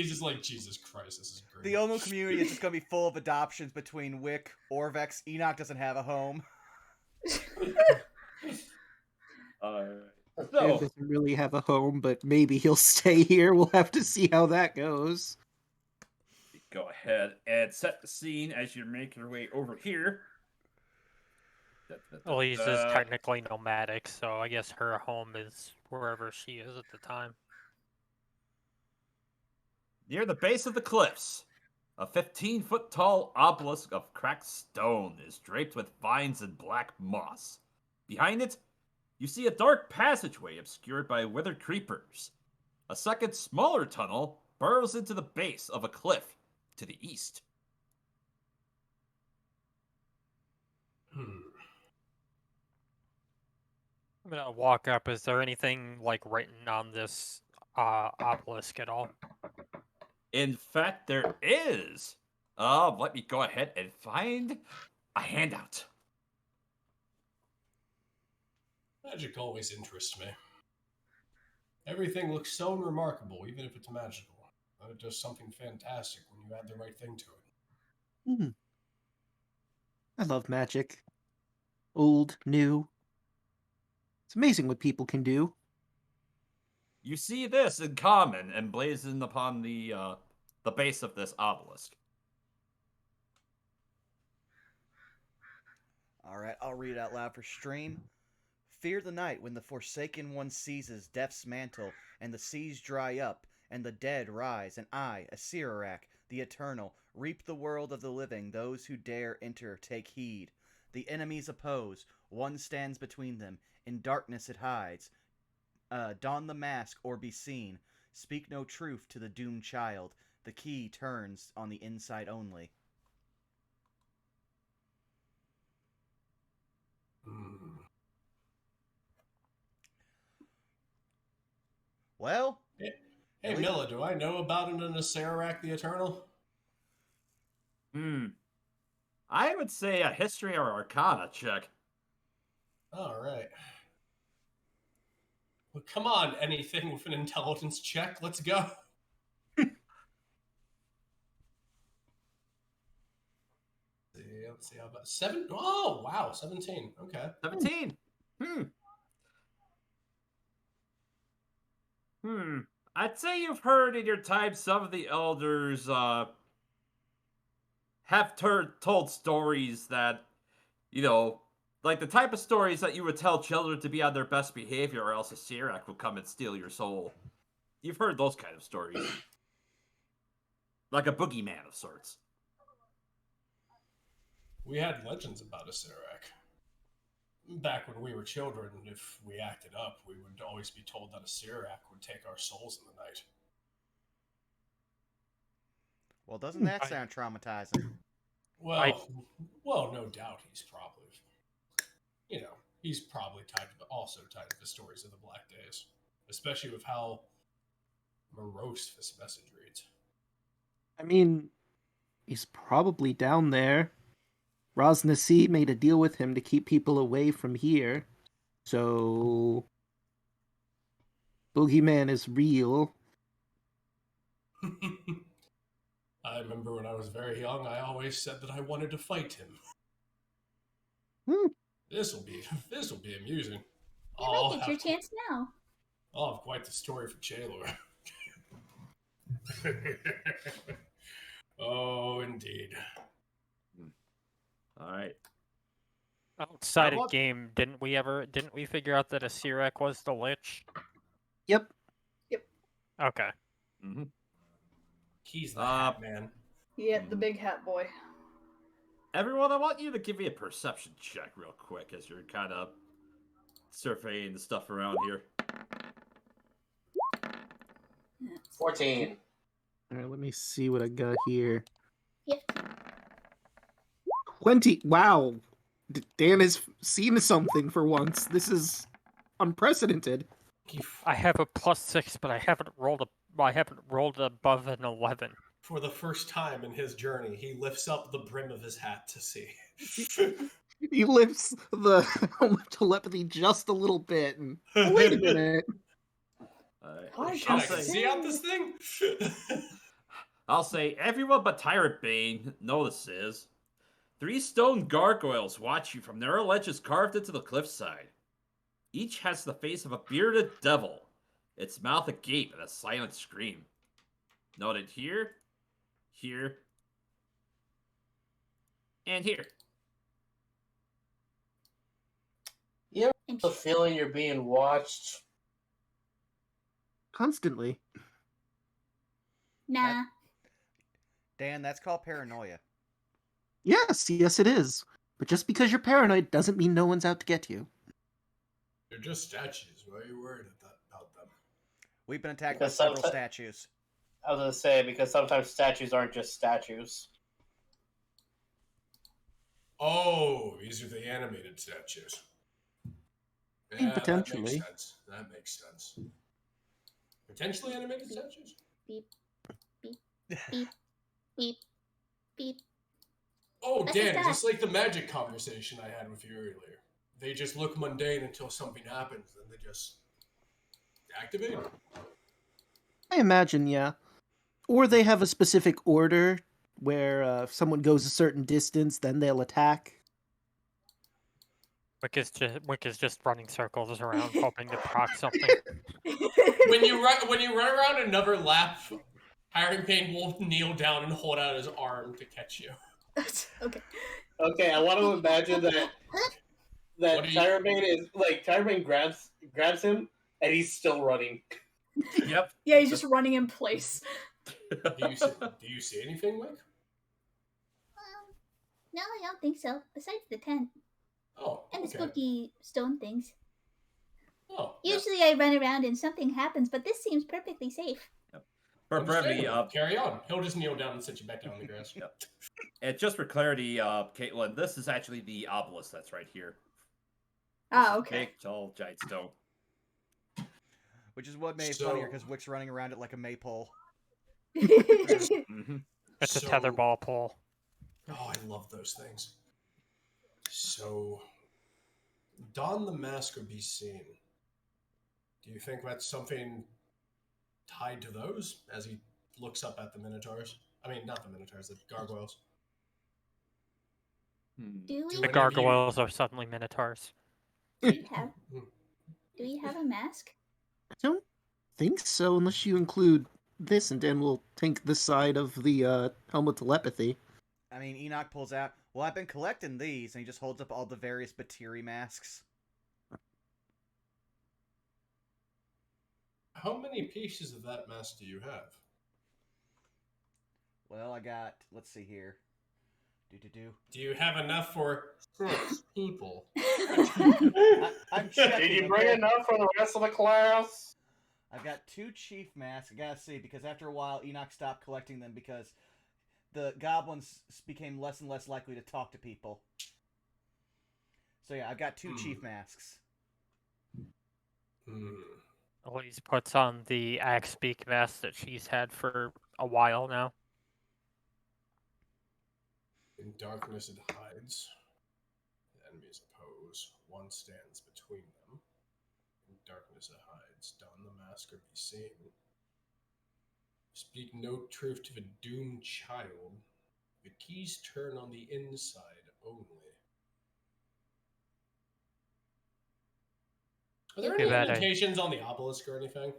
just like, Jesus Christ, this is great. The Omu community is just going to be full of adoptions between Wick, Orvex. Enoch doesn't have a home. He doesn't really have a home, but maybe he'll stay here. We'll have to see how that goes. Go ahead and set the scene as you make your way over here. Elise is technically nomadic, so I guess her home is wherever she is at the time. Near the base of the cliffs, a 15-foot tall obelisk of cracked stone is draped with vines and black moss. Behind it, you see a dark passageway obscured by withered creepers. A second, smaller tunnel burrows into the base of a cliff to the east. I'm gonna walk up. Is there anything like written on this obelisk at all? In fact, there is. Let me go ahead and find a handout. Magic always interests me. Everything looks so remarkable, even if it's magical. It does something fantastic when you add the right thing to it. I love magic. Old, new. It's amazing what people can do. You see this in common emblazoned upon the base of this obelisk. All right, I'll read it out loud for stream. Fear the night when the Forsaken One seizes Death's mantle, and the seas dry up, and the dead rise, and I, Asirarak, the Eternal, reap the world of the living. Those who dare enter take heed. The enemies oppose, one stands between them. In darkness it hides. Don the mask or be seen. Speak no truth to the doomed child. The key turns on the inside only. Well... Hey, Milla, do I know about an Asirarak the Eternal? I would say a history or arcana check. All right. Well, come on, anything with an intelligence check. Let's go. Let's see how about 7. Oh, wow, 17. Okay. 17. I'd say you've heard in your time some of the elders have told stories that, you know, like the type of stories that you would tell children to be on their best behavior or else a Sirak will come and steal your soul. You've heard those kind of stories. Like a boogeyman of sorts. We had legends about a Sirak. Back when we were children, if we acted up, we would always be told that a Sirak would take our souls in the night. Well, doesn't that sound traumatizing? Well, no doubt he's probably also tied to the stories of the Black Days, especially with how morose this message reads. I mean, he's probably down there. Rosnasi made a deal with him to keep people away from here. So, Boogeyman is real. I remember when I was very young, I always said that I wanted to fight him. This will be amusing. You might get your chance now. I'll have quite the story for Chaylor. Oh, indeed. All right. Outside of game, didn't we figure out that a Sirak was the Lich? Yep. Okay. Mm-hmm. He's the hat man. Yeah, the big hat boy. Everyone, I want you to give me a perception check real quick as you're kind of surveying the stuff around here. 14. All right, let me see what I got here. Yep. 20. Wow. Dan has seen something for once. This is unprecedented. I have a +6, but I haven't rolled above an 11. For the first time in his journey, he lifts up the brim of his hat to see. He lifts the helmet telepathy just a little bit. And, oh, wait a minute. Oh shit, I can see out this thing? I'll say everyone but Tyrant Bane notices 3 stone gargoyles watch you from narrow ledges carved into the cliffside. Each has the face of a bearded devil, its mouth agape and a silent scream. Noted here, here, and here. You have the feeling you're being watched? Constantly. Nah. Dan, that's called paranoia. Yes, it is. But just because you're paranoid doesn't mean no one's out to get you. They're just statues. Why are you worried about them? We've been attacked by several statues. I was going to say, because sometimes statues aren't just statues. Oh, these are the animated statues. Yeah, potentially. That makes sense. Potentially animated statues? Beep, beep, beep, beep, beep. Oh, Dan, just like the magic conversation I had with you earlier. They just look mundane until something happens, and they just activate. I imagine, yeah. Or they have a specific order where if someone goes a certain distance, then they'll attack. Wick is just running circles around, hoping to proc something. When you run around another lap, Hiring Pain will kneel down and hold out his arm to catch you. Okay. Okay, I want to imagine that Tyrabane is like Tyrabane grabs him and he's still running. Yep. Yeah, he's just running in place. Do you see anything, Wick? No, I don't think so. Besides the tent. Oh, and the okay. spooky stone things. Oh. Usually I run around and something happens, but this seems perfectly safe. Yep. For brevity, carry on. He'll just kneel down and sit you back down on the grass. Yep. And just for clarity, Caitlin, this is actually the obelisk that's right here. Ah, okay. Big, tall, giant stone. Which is what made it funnier because Wick's running around it like a maypole. Mm-hmm. It's a tetherball pole. Oh, I love those things. So, Don the Mask would be seen. Do you think that's something tied to those as he looks up at the Minotaurs? I mean, not the Minotaurs, the gargoyles. The gargoyles are suddenly Minotaurs. Do you have a mask? I don't think so, unless you include this, and then we'll take the side of the helmet telepathy. I mean, Enoch pulls out, well, I've been collecting these, and he just holds up all the various Batiri masks. How many pieces of that mask do you have? Well, I got, let's see here, Do you have enough for 6 people? I'm checking. Did you bring okay? enough for the rest of the class? I've got 2 chief masks. I gotta see, because after a while, Enoch stopped collecting them because the goblins became less and less likely to talk to people. So yeah, I've got 2 chief masks. Elise puts on the axe beak mask that she's had for a while now. In darkness it hides. The enemies oppose. One stands between them. In darkness it hides. Don the mask or be seen. Speak no truth to the doomed child. The keys turn on the inside only. Are there any indentations on the obelisk or anything?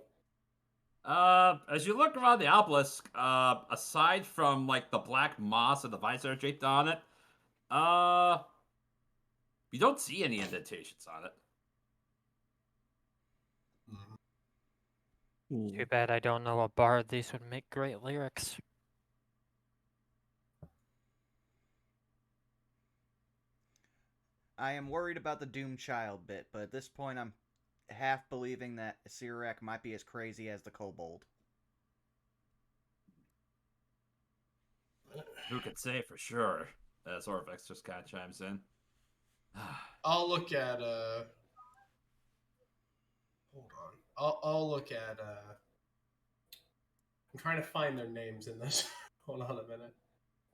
As you look around the obelisk, aside from like the black moss and the vines that are draped on it, you don't see any indentations on it. Too bad I don't know a bard. These would make great lyrics. I am worried about the doomed child bit, but at this point I'm half believing that Sirak might be as crazy as the Kobold. Who could say for sure? As Orvex just kind of chimes in. I'll look at hold on. I'll look at I'm trying to find their names in this. Hold on a minute.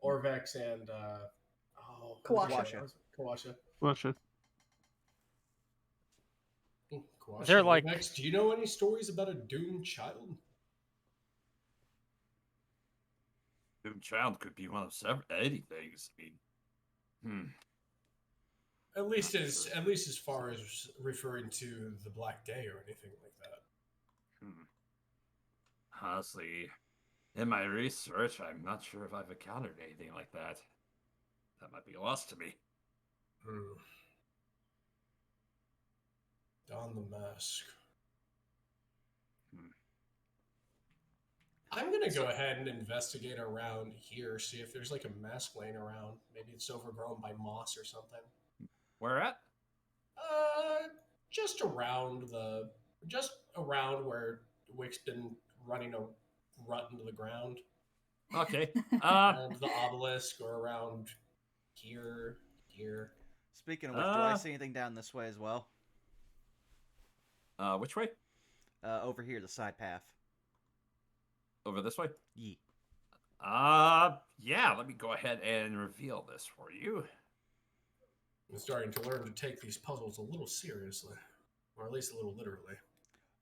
Orvex and Kawasha. Kawasha. Kawasha. They're like- Orvex, do you know any stories about a doomed child? Doomed child could be one of any things. I mean, At least as far as referring to the Black Day or anything like that. Honestly, in my research, I'm not sure if I've encountered anything like that. That might be lost to me. Don the mask. I'm gonna go ahead and investigate around here, see if there's like a mask laying around. Maybe it's overgrown by moss or something. Where at? Just around where Wick's been running a rut into the ground. Okay. Around the obelisk or around here. Speaking of which, do I see anything down this way as well? Which way? Over here, the side path. Over this way? Yeet. Yeah, let me go ahead and reveal this for you. I'm starting to learn to take these puzzles a little seriously. Or at least a little literally.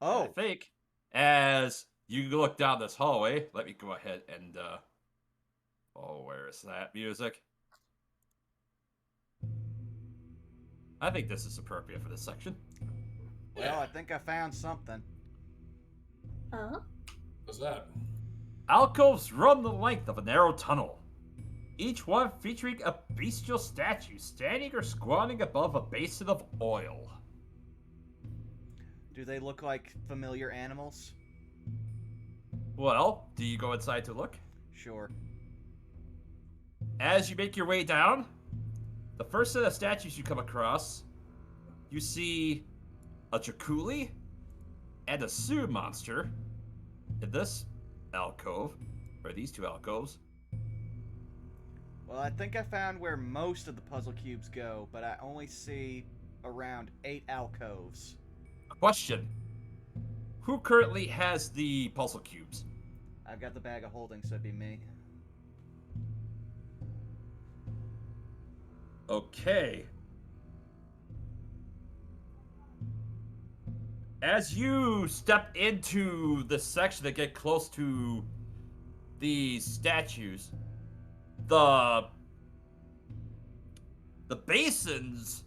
Oh! I think as you look down this hallway, let me go ahead and, where is that music? I think this is appropriate for this section. Well, I think I found something. What's that? Alcoves run the length of a narrow tunnel, each one featuring a bestial statue standing or squatting above a basin of oil. Do they look like familiar animals? Well, do you go inside to look? Sure. As you make your way down, the first set of statues you come across, you see a Draculi and a Sioux monster in this alcove, or these 2 alcoves. Well, I think I found where most of the puzzle cubes go, but I only see around 8 alcoves. Question. Who currently has the puzzle cubes? I've got the bag of holding, so it'd be me. Okay. As you step into the section that get close to the statues, the basins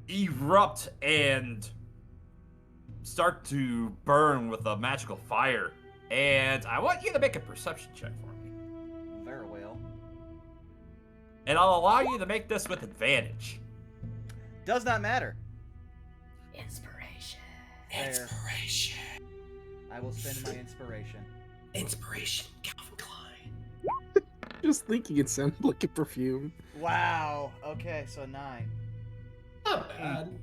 erupt and start to burn with a magical fire. And I want you to make a perception check for me. Very well. And I'll allow you to make this with advantage. Does not matter. Inspiration. There. Inspiration. I will spend my inspiration. Inspiration, Calvin Klein. just thinking it sounded like a perfume. Wow. Okay, so 9. Not bad.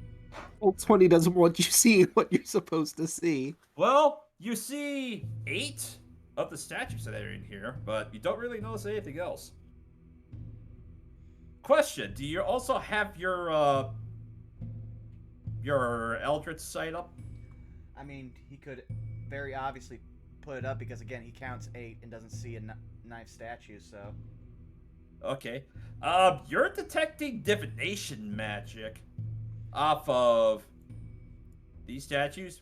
Well, 20 doesn't want you seeing what you're supposed to see. Well, you see 8 of the statues that are in here, but you don't really notice anything else. Question: do you also have your Eldritch sight up? I mean, he could very obviously put it up because, again, he counts 8 and doesn't see a knife statue, so... Okay. You're detecting divination magic off of these statues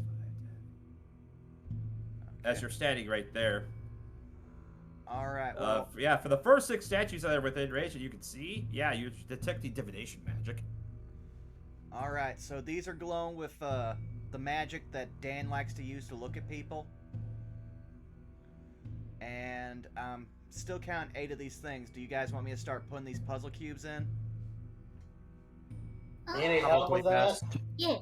as you're standing right there. Alright, well... Yeah, for the first 6 statues that are within range that you can see, yeah, you're detecting divination magic. Alright, so these are glowing with the magic that Dan likes to use to look at people. And still count 8 of these things. Do you guys want me to start putting these puzzle cubes in? Any help with that? Yeah.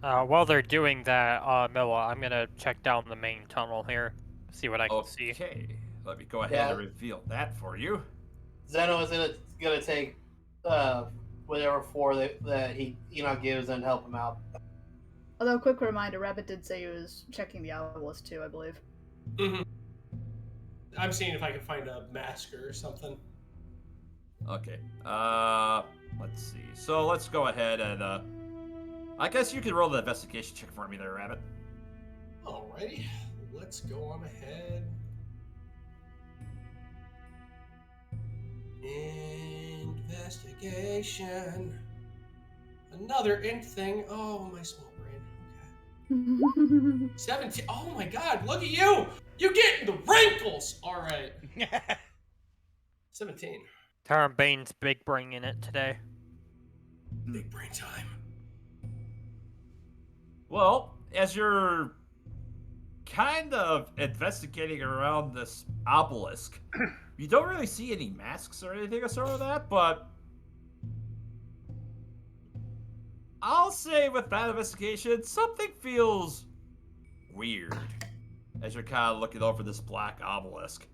While they're doing that, Milla, I'm gonna check down the main tunnel here, see what I can see. Okay, let me go ahead and reveal that for you. Zeno is gonna take whatever 4 that Enoch gives and help him out. Although, quick reminder, Rabbit did say he was checking the obelisk too, I believe. Mm-hmm. I'm seeing if I can find a masker or something. Okay, let's see. So let's go ahead and, I guess you can roll the investigation check for me there, Rabbit. Alrighty, let's go on ahead. Investigation. Another int thing. Oh, my small brain. Okay. 17. Oh my god, look at you! You getting the wrinkles! Alright. 17. Taran Bane's big brain in it today. Big brain time. Well, as you're kind of investigating around this obelisk, you don't really see any masks or anything of sort of that, but I'll say with that investigation, something feels weird as you're kind of looking over this black obelisk.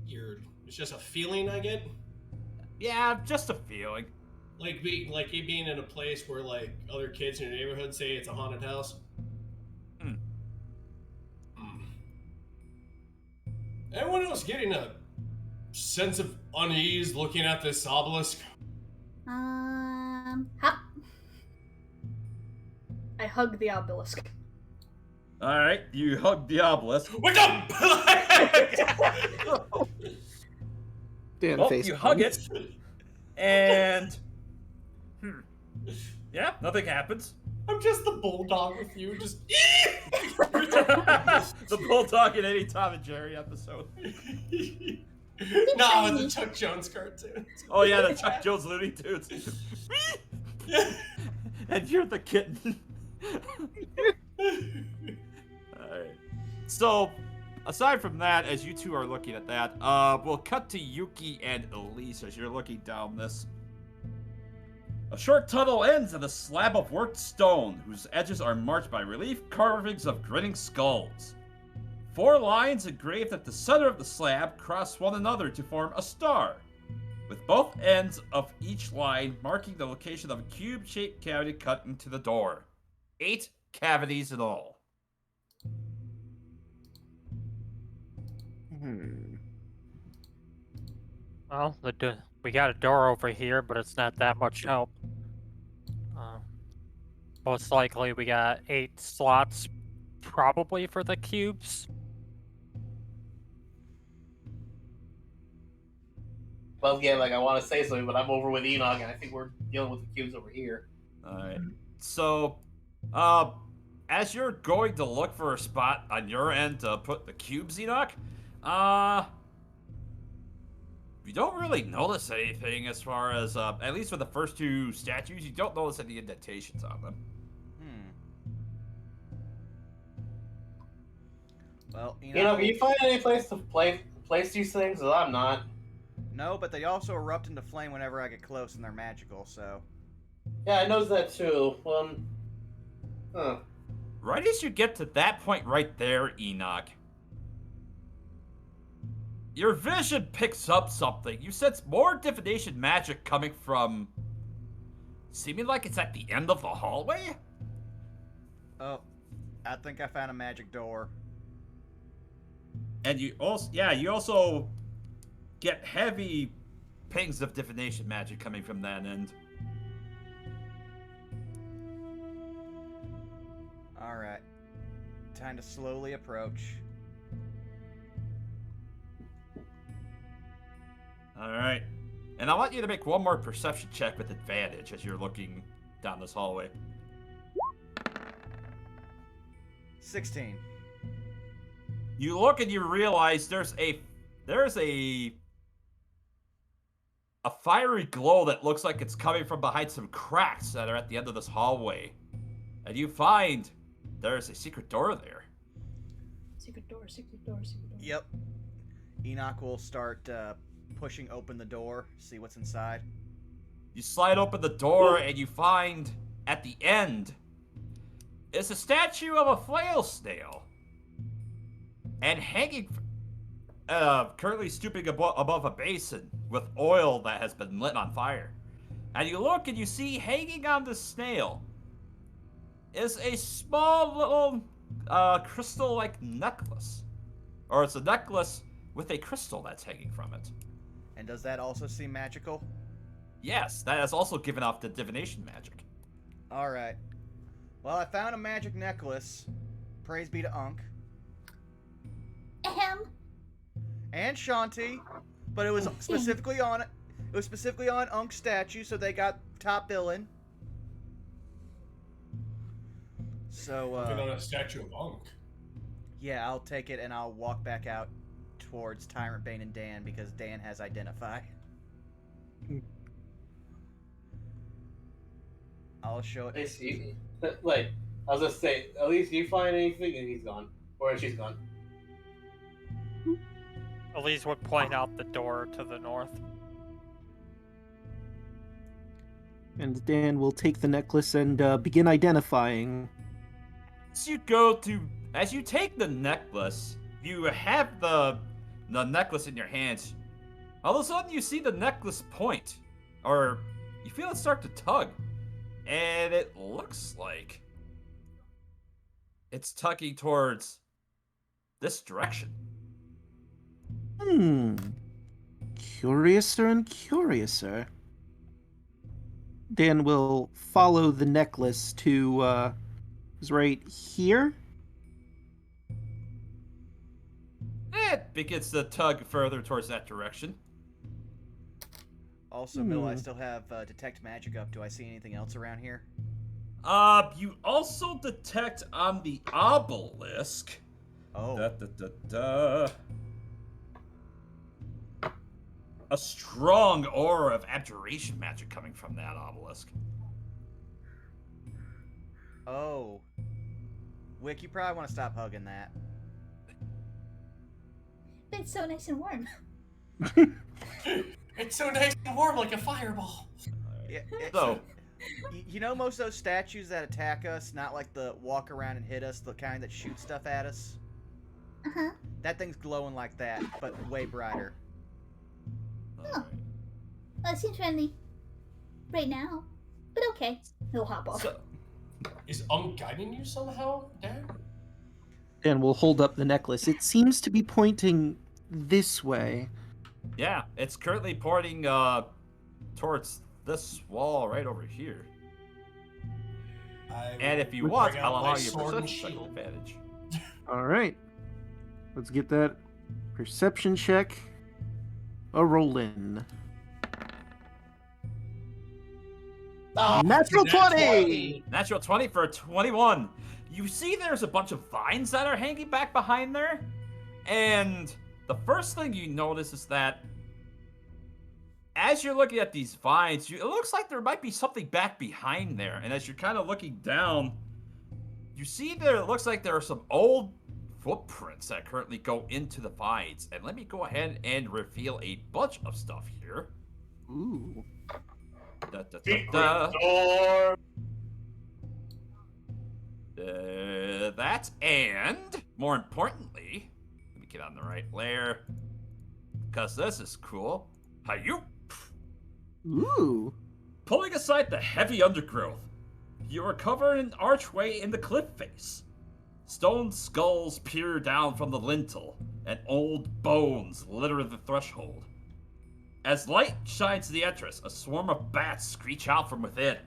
Weird. It's just a feeling I get. Yeah, just a feeling. Like you being in a place where like other kids in your neighborhood say it's a haunted house. Anyone else getting a sense of unease looking at this obelisk? Ha! I hug the obelisk. Alright, you hug the obelisk. Wake up! Dan Well, face you hug it, and... Yeah, nothing happens. I'm just the bulldog with you, just... The bulldog in any Tom and Jerry episode. No, in the Chuck Jones cartoon. Oh yeah, the Chuck Jones Looney Tunes. And you're the kitten. Alright. So, aside from that, as you two are looking at that, we'll cut to Yuki and Elise as you're looking down this. A short tunnel ends at a slab of worked stone, whose edges are marked by relief carvings of grinning skulls. 4 lines engraved at the center of the slab cross one another to form a star, with both ends of each line marking the location of a cube-shaped cavity cut into the door. 8 cavities in all. Well, we got a door over here, but it's not that much help. Most likely we got 8 slots, probably for the cubes. Well, again, like I want to say something, but I'm over with Enoch, and I think we're dealing with the cubes over here. Alright. So, as you're going to look for a spot on your end to put the cubes, Enoch, you don't really notice anything as far as, at least for the first 2 statues, you don't notice any indentations on them. Well, Can you find any place to place these things? 'Cause I'm not. No, but they also erupt into flame whenever I get close, and they're magical, so... Yeah, I noticed that too. Right as you get to that point right there, Enoch, your vision picks up something. You sense more divination magic coming from... seeming like it's at the end of the hallway? Oh, I think I found a magic door. And you also get heavy pings of divination magic coming from that end. Alright. Time to slowly approach. Alright. And I want you to make one more perception check with advantage as you're looking down this hallway. 16. You look and you realize there's a fiery glow that looks like it's coming from behind some cracks that are at the end of this hallway. And you find there's a secret door there. Secret door, secret door, secret door. Yep. Enoch will start pushing open the door, see what's inside. You slide open the door and you find at the end is a statue of a flail snail. And hanging, currently stooping above a basin with oil that has been lit on fire. And you look and you see hanging on the snail is a small little crystal-like necklace. Or it's a necklace with a crystal that's hanging from it. And does that also seem magical? Yes, that has also given off the divination magic. Alright. Well, I found a magic necklace. Praise be to Unk. Ahem. And Shanti. But it was specifically on Unk's statue, so they got top billing. So, Looking on a statue of Unk. yeah, I'll take it and I'll walk back out towards Tyrant Bane and Dan because Dan has identify. I'll show it. It's easy. Like, I was just saying, at least you find anything and he's gone. Or she's gone. Elise would point out the door to the north. And Dan will take the necklace and begin identifying. As you take the necklace, you have the necklace in your hands. All of a sudden, you see the necklace point, or you feel it start to tug, and it looks like it's tugging towards this direction. Curiouser and curiouser. Dan will follow the necklace to, is right here? It begins to tug further towards that direction. Also, Bill, I still have detect magic up. Do I see anything else around here? You also detect on the obelisk. Oh. A strong aura of abjuration magic coming from that obelisk. Oh. Wick, you probably want to stop hugging that. It's so nice and warm. It's so nice and warm like a fireball. Yeah, So, you know most of those statues that attack us, not like the walk around and hit us, the kind that shoot stuff at us? Uh-huh. That thing's glowing like that, but way brighter. Oh. Well, it seems friendly. Right now. But okay. He'll hop off. so Is Unk guiding you somehow, Dad? Dan will hold up the necklace. It seems to be pointing this way. yeah, it's currently pointing towards this wall right over here. And if you want, I'll allow you a perception check advantage. All right. Let's get that perception check. A roll in. Oh, Natural 20! Natural 20 for a 21. You see there's a bunch of vines that are hanging back behind there. And the first thing you notice is that as you're looking at these vines, it looks like there might be something back behind there. And as you're kind of looking down, you see it looks like there are some old footprints that currently go into the vines. And let me go ahead and reveal a bunch of stuff here. Ooh. Door. That, and more importantly, let me get on the right layer. because this is cool. Hayoo! Ooh. Pulling aside the heavy undergrowth, you uncover an archway in the cliff face. Stone skulls peer down from the lintel, and old bones litter the threshold. As light shines to the entrance, a swarm of bats screech out from within.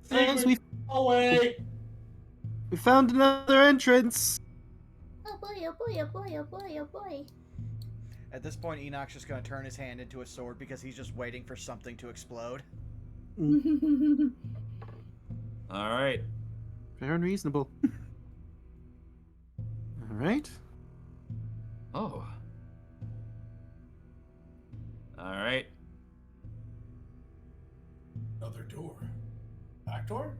Thanks, Away! we found another entrance. Oh boy, oh boy, oh boy, oh boy, oh boy. At this point, Enoch's just going to turn his hand into a sword because he's just waiting for something to explode. Alright. Fair and reasonable. All right. Oh. Alright. Another door. Back door?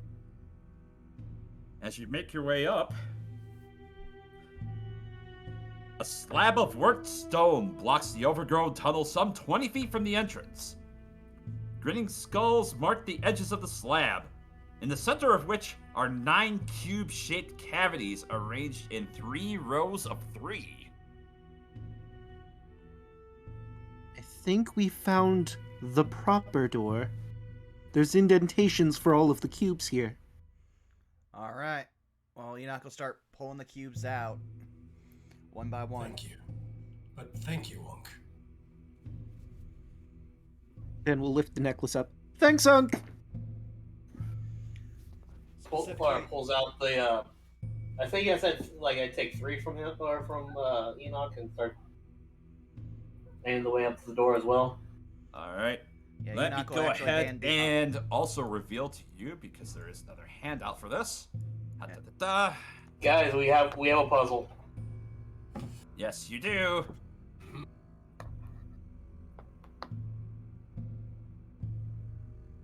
As you make your way up, a slab of worked stone blocks the overgrown tunnel some 20 feet from the entrance. Grinning skulls mark the edges of the slab, in the center of which are 9 cube-shaped cavities arranged in 3 rows of 3. I think we found the proper door. There's indentations for all of the cubes here. All right. Well, Enoch will start pulling the cubes out one by one. Thank you. But thank you, Unk. Then we'll lift the necklace up. Thanks, Unk! Pulls out the. I think I said like I take 3 from him or from Enoch and start making the way up to the door as well. All right. Yeah, Let me Enoch will go actually ahead hand the- and also reveal to you, because there is another handout for this. Da-da-da-da. Guys, we have a puzzle. Yes, you do.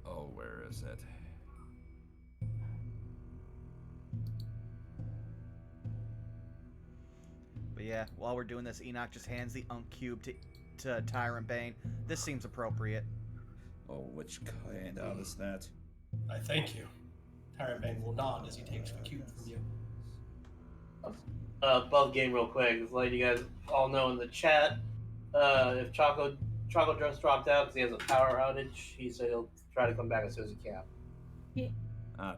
Oh, where is it? But yeah, while we're doing this, Enoch just hands the Unk cube to Tyrant Bane. This seems appropriate. Oh, which handout is that? I thank you. Tyrant Bane will nod as he takes the cube from you. Above game real quick. Just letting you guys all know in the chat, if Choco just dropped out because he has a power outage, he said he'll try to come back as soon as he can.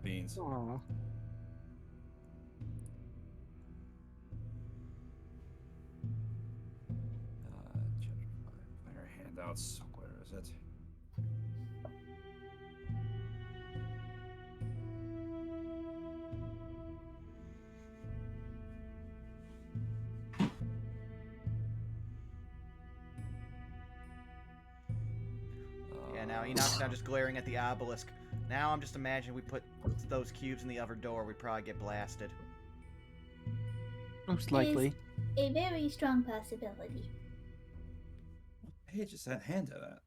Beans. Aww. Chapter 5. Player handouts. Where is it? Yeah, now Enoch's now just glaring at the obelisk. Now I'm just imagining we put those cubes in the other door, we'd probably get blasted. Most likely. A very strong possibility. What page is that handout at?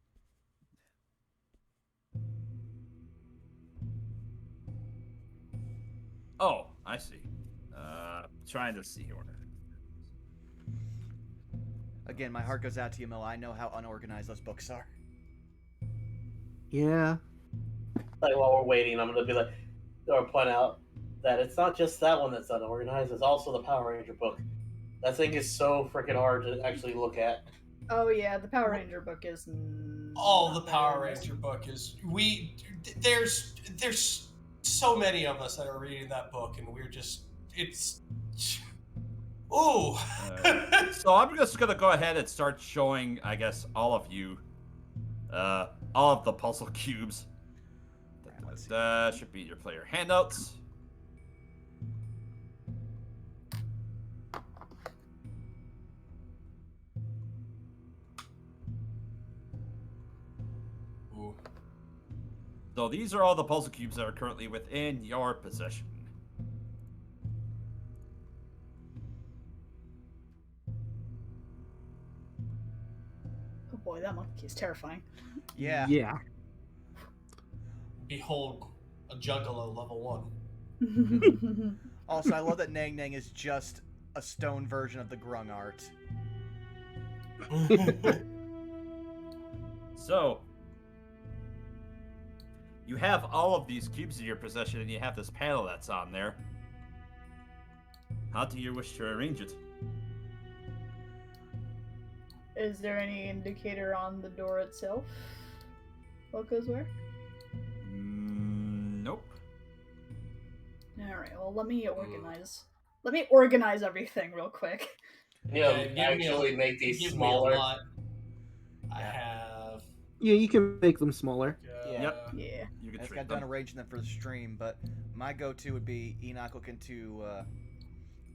Oh, I see. Trying to see where. Again, my heart goes out to you, Milla. I know how unorganized those books are. Yeah. Like while we're waiting, I'm gonna be like, or point out that it's not just that one that's unorganized. It's also the Power Ranger book. That thing is so freaking hard to actually look at. Oh yeah, the Power Ranger book is. All the Power Ranger book is there's so many of us that are reading that book, and we're just it's. Ooh. So I'm just gonna go ahead and start showing, I guess, all of you, all of the puzzle cubes. That should be your player handouts. Ooh. So these are all the puzzle cubes that are currently within your possession. Oh boy, that monkey is terrifying. Yeah. Yeah. Behold, a Juggalo level 1. Also, I love that Nang Nang is just a stone version of the Grung art. So, you have all of these cubes in your possession, and you have this panel that's on there. How do you wish to arrange it? Is there any indicator on the door itself? What goes where? Nope. Alright, well let me organize. Let me organize everything real quick. You know, actually make these give smaller. Me a lot. I Yeah. have. Yeah, you can make them smaller. Yep. Yeah. You I can just trade got done them. arranging them for the stream, but my go-to would be Enoch looking to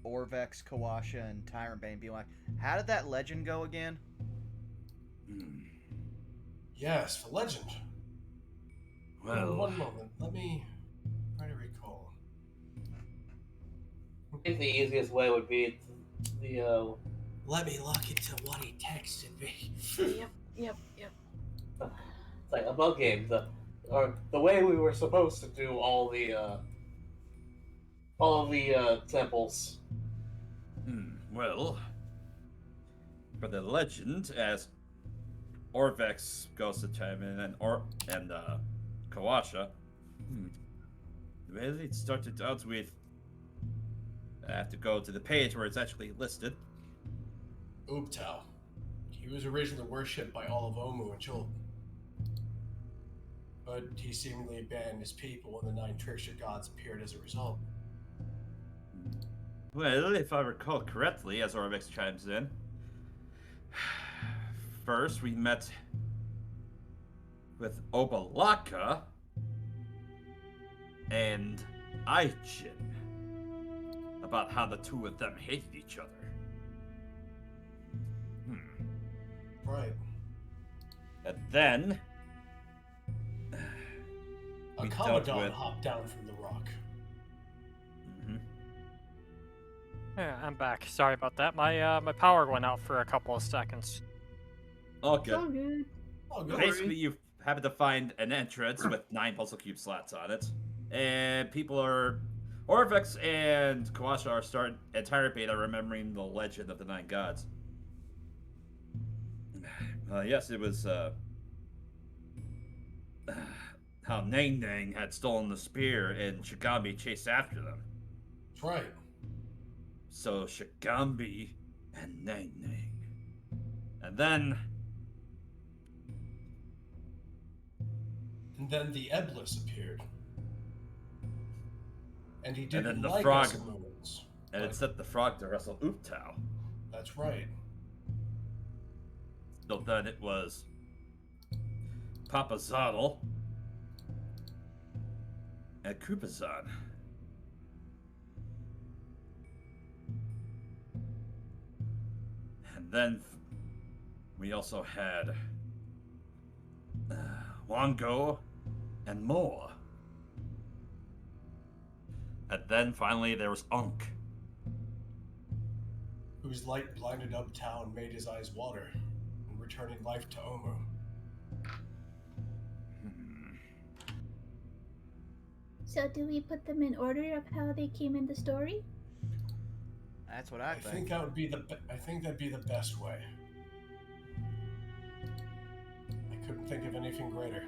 Orvex, Kawasha, and Tyrant Bane being like, how did that legend go again? Yes, for legend. Well, One moment. Let me try to recall. I think the easiest way would be the Let me look into what he texted me. Yep. it's like above game, or the way we were supposed to do all the temples. Well, for the legend, as Orvex goes to chime in and Kawasha, well, it started out with. I have to go to the page where it's actually listed. Ubtao. He was originally worshipped by all of Omu and Chult. But he seemingly abandoned his people when the 9 trickster gods appeared as a result. Well, if I recall correctly, as Orvex chimes in, first we met with Obalaka and Aichin about how the two of them hated each other. Right. And then A we dealt Commandant with- hopped down from the rock. Yeah, I'm back. Sorry about that. My power went out for a couple of seconds. All It's all good. good. Oh, good. Basically, you happen to find an entrance with 9 puzzle cube slots on it, and people are Orvex and Kawasha are starting, and Tyrant Bane are remembering the legend of the 9 gods. Yes, it was how Nang Nang had stolen the spear and Shigambi chased after them. That's right. So Shigambi and Nang Nang. And then the Eblis appeared. And he And didn't then the like frog- us Moons. and it set the frog to wrestle Ubtao. That's right. So then it was Papa Zadal and Kupazan. And then we also had Wango and Moa. And then finally there was Unk. Whose light blinded Ubtao and made his eyes water, and returning life to Omu. So do we put them in order of how they came in the story? That's what I I think that would be I think that'd be the best way. I couldn't think of anything greater.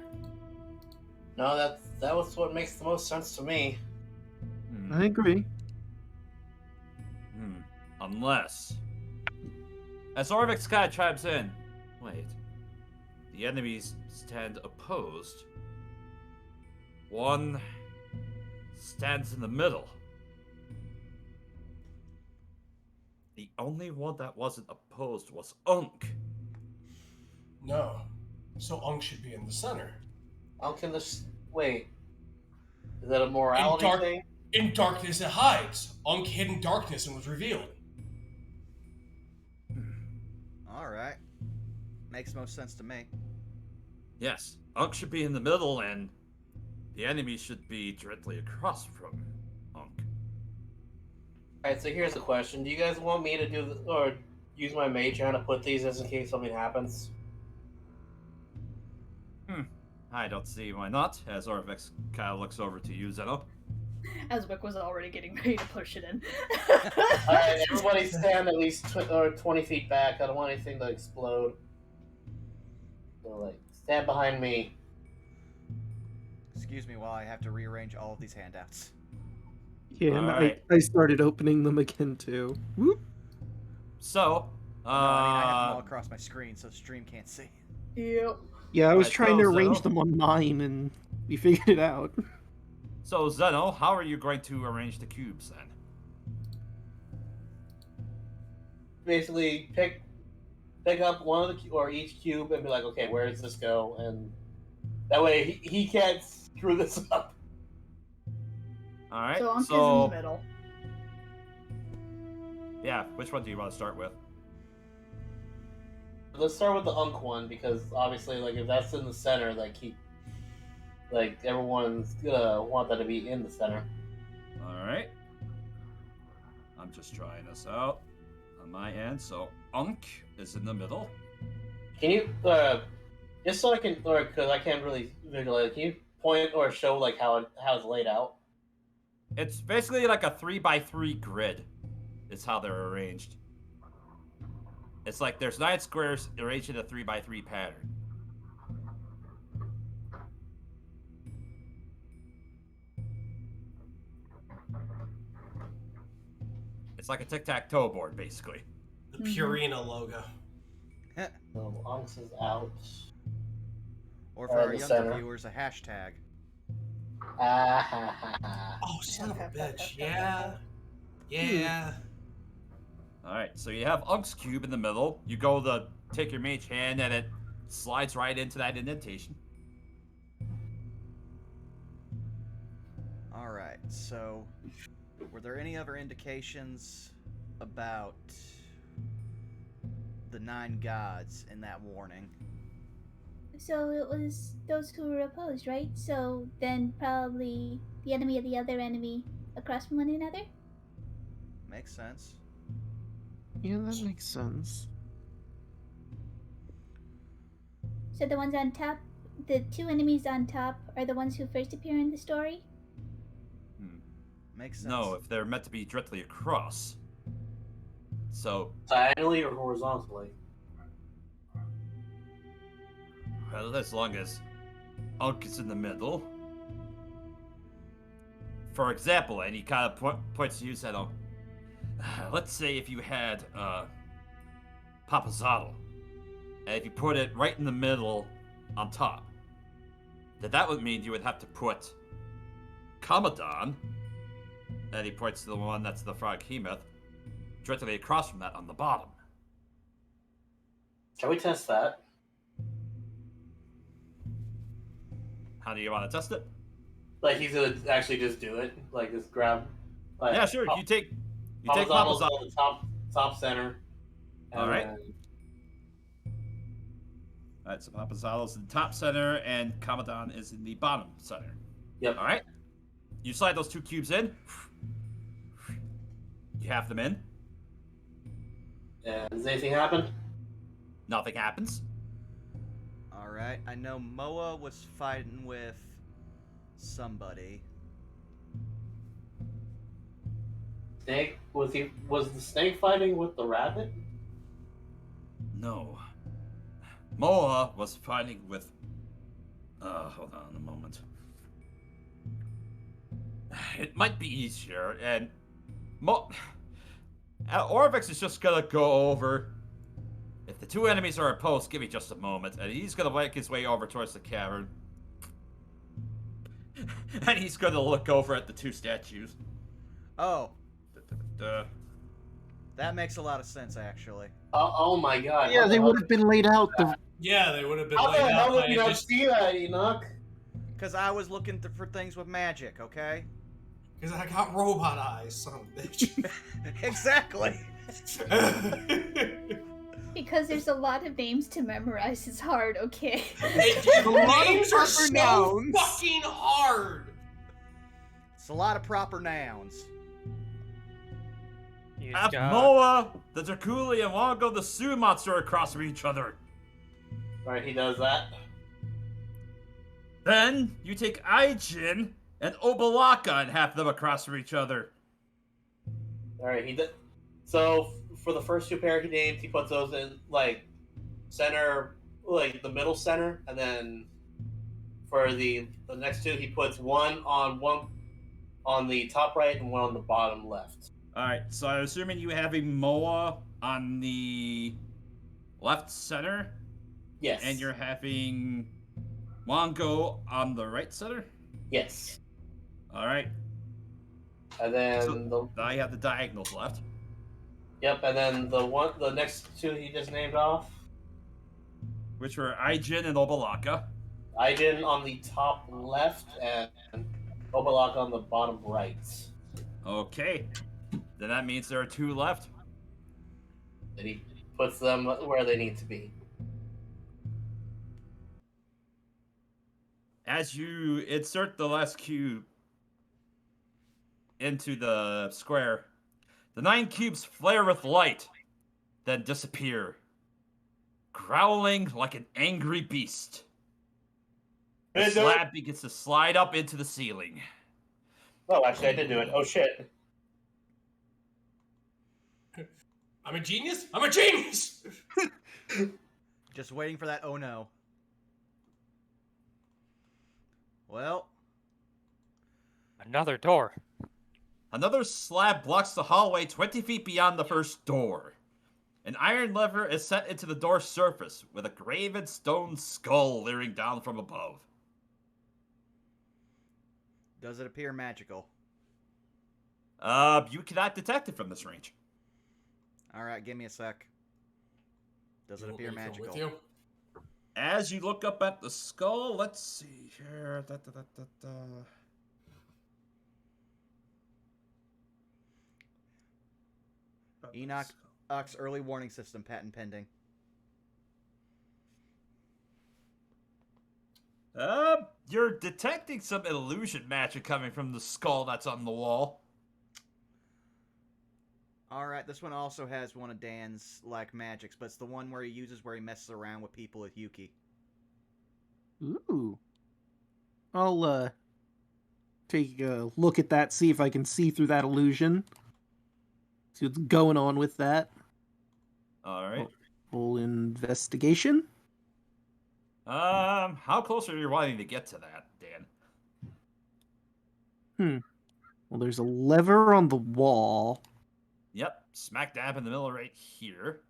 No, that was what makes the most sense to me. I agree. Unless, as Orvex Sky chimes in, wait, the enemies stand opposed. One stands in the middle. The only one that wasn't opposed was Unk. No. So Unk should be in the center. Unk in the wait. Is that a morality thing? In darkness it hides. Unk hid in darkness and was revealed. All right. Makes most sense to me. Yes, Unk should be in the middle, and the enemy should be directly across from Unk. Alright, so here's the question. Do you guys want me to do or use my mage hand to put these just in case something happens? I don't see why not, as Orvex kind of looks over to you, Zeno. As Wick was already getting ready to push it in. Alright, everybody stand at least 20 feet back. I don't want anything to explode. So, stand behind me. Excuse me while I have to rearrange all of these handouts. Yeah, and Alright. I started opening them again too. Whoop. So, No, I mean, I have them all across my screen, so stream can't see. Yep. Yeah, I was Alright, trying so, to arrange Zeno? them on mine, and we figured it out. So, Zeno, how are you going to arrange the cubes then? Basically, pick up one of the or each cube and be like, okay, where does this go? And that way he can't screw this up. Alright, So Ankh is in so the middle. yeah, which one do you want to start with? Let's start with the Unk one because obviously, like, if that's in the center, like everyone's gonna want that to be in the center. Alright. I'm just trying this out on my end. So, Unk is in the middle. Can you, just so I can, or because I can't really visualize, can you point or show like how it's laid out? It's basically like a 3x3 grid. Is how they're arranged. It's like there's 9 squares arranged in a 3x3 pattern. It's like a tic-tac-toe board, basically. The Purina logo. So Unks is out. Or for our younger viewers, a hashtag. Oh, son of a bitch. Yeah. Yeah. Alright, so you have Unk's cube in the middle. You go to take your mage hand and it slides right into that indentation. Alright, so were there any other indications about the 9 gods in that warning? So it was those who were opposed, right? So then probably the enemy of the other enemy across from one another? Makes sense. Yeah, that makes sense. So the ones on top, the 2 enemies on top, are the ones who first appear in the story? Makes sense. No, if they're meant to be directly across. So, diagonally or horizontally? well, as long as Unk is in the middle. For example, and he kind of points to you, Zeno. Let's say if you had Papazotl, and if you put it right in the middle on top, then that would mean you would have to put Commodon, and he points to the one that's the Frog Hemoth, directly across from that on the bottom. Can we test that? How do you want to test it? Like he's gonna actually just do it, like just grab. Like, Yeah, sure. You take Papazatl's Papazotl. on the top center. All right. Alright, so Papazatl's in the top center, and Commodon is in the bottom center. Yep. Alright. You slide those 2 cubes in. You have them in. And does anything happen? Nothing happens. Alright, I know Moa was fighting with somebody. Snake? Was the snake fighting with the rabbit? No. Moa was fighting with... hold on a moment. It might be easier, and... Orvix is just gonna go over... If the 2 enemies are opposed, give me just a moment, and he's gonna make his way over towards the cavern. And he's gonna look over at the 2 statues. Oh. That makes a lot of sense, actually. Oh my god. Yeah, they would have been laid out. Yeah, they would have been How laid the hell out. did you not see that, Enoch? Because I was looking for things with magic, okay? Because I got robot eyes, son of a bitch. Exactly. Because there's a lot of names to memorize. It's hard, okay? The names are so nouns. fucking hard. It's a lot of proper nouns. Have Moa, the Draculi, and Wongo the Sioux monster across from each other. Alright, he does that. Then you take Aijin and Obalaka and have them across from each other. Alright, he did. So for the first 2 pair he named, he puts those in like center, like the middle center, and then for the next 2 he puts one on on the top right and one on the bottom left. Alright, so I'm assuming you have a Moa on the left center? Yes. And you're having Mongo on the right center? Yes. Alright. And then So now you have the diagonals left. Yep, and then the next two he just named off. Which were Aijin and Obalaka. Aijin on the top left and Obalak on the bottom right. Okay. Then that means there are 2 left. And he puts them where they need to be. As you insert the last cube into the square, the 9 cubes flare with light, then disappear, growling like an angry beast. The slab begins to slide up into the ceiling. Oh, actually, I did do it. Oh, shit. I'm a genius? I'm a genius! Just waiting for that oh no. Well. Another door. Another slab blocks the hallway 20 feet beyond the first door. An iron lever is set into the door's surface, with a graven stone skull leering down from above. Does it appear magical? You cannot detect it from this range. Alright, give me a sec. Does it appear magical? With you? As you look up at the skull, let's see here. Enoch's early warning system, patent pending. You're detecting some illusion magic coming from the skull that's on the wall. Alright, this one also has one of Dan's, magics, but it's the one where he uses where he messes around with people with Yuki. Ooh. I'll, take a look at that, see if I can see through that illusion. See what's going on with that. Alright. Full investigation. How close are you wanting to get to that, Dan? Well, there's a lever on the wall. Yep, smack dab in the middle right here.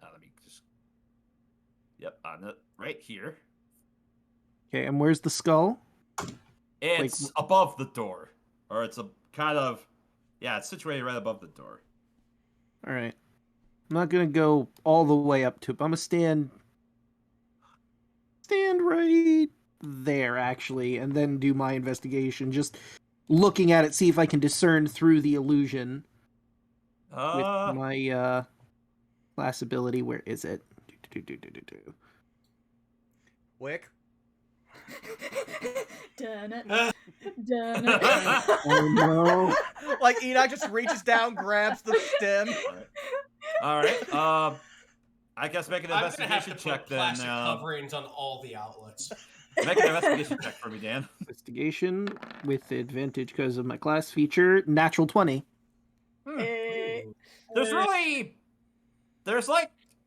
Let me just... Yep, on it, right here. Okay, and where's the skull? It's above the door. Or it's a kind of... Yeah, it's situated right above the door. Alright. I'm not gonna go all the way up to it, but I'm gonna stand right there, actually, and then do my investigation. Just looking at it, see if I can discern through the illusion. With my class ability. Where is it? Wick? Dun it. Dun it. Oh no. Enoch just reaches down, grabs the stem. Alright, I guess make an I'm gonna have investigation to check put then. plastic coverings on all the outlets. Make an investigation check for me, Dan. Investigation with advantage because of my class feature. Natural 20. There's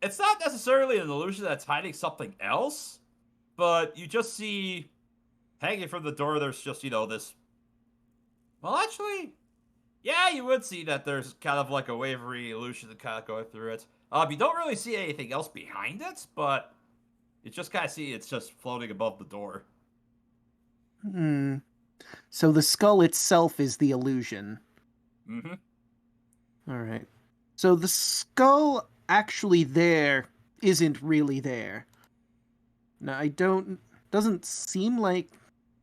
it's not necessarily an illusion that's hiding something else, but you just see, hanging from the door, there's just, this, well, actually, yeah, you would see that there's kind of like a wavery illusion that kind of going through it. You don't really see anything else behind it, but you just kind of see it's just floating above the door. So the skull itself is the illusion. Mm-hmm. Alright. So the skull actually there isn't really there. Now, doesn't seem like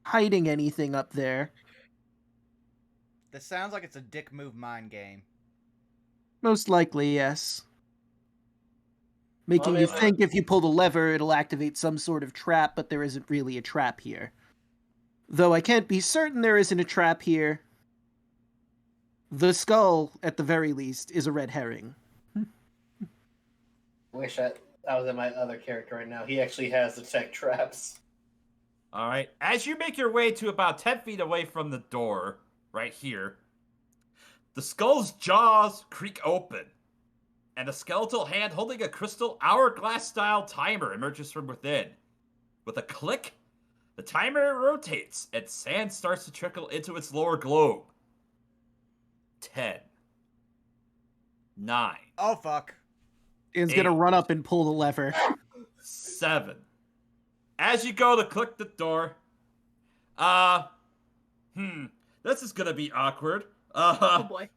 hiding anything up there. This sounds like it's a dick move mind game. Most likely, yes. Making you think if you pull the lever, it'll activate some sort of trap, but there isn't really a trap here. Though I can't be certain there isn't a trap here. The skull, at the very least, is a red herring. Wish I was in my other character right now. He actually has detect traps. Alright, as you make your way to about 10 feet away from the door, right here, the skull's jaws creak open, and a skeletal hand holding a crystal hourglass-style timer emerges from within. With a click, The timer rotates, and sand starts to trickle into its lower globe. 10. 9. Oh fuck. Dan's gonna 8. run up and pull the lever. 7. As you go to click the door, this is gonna be awkward. Oh boy.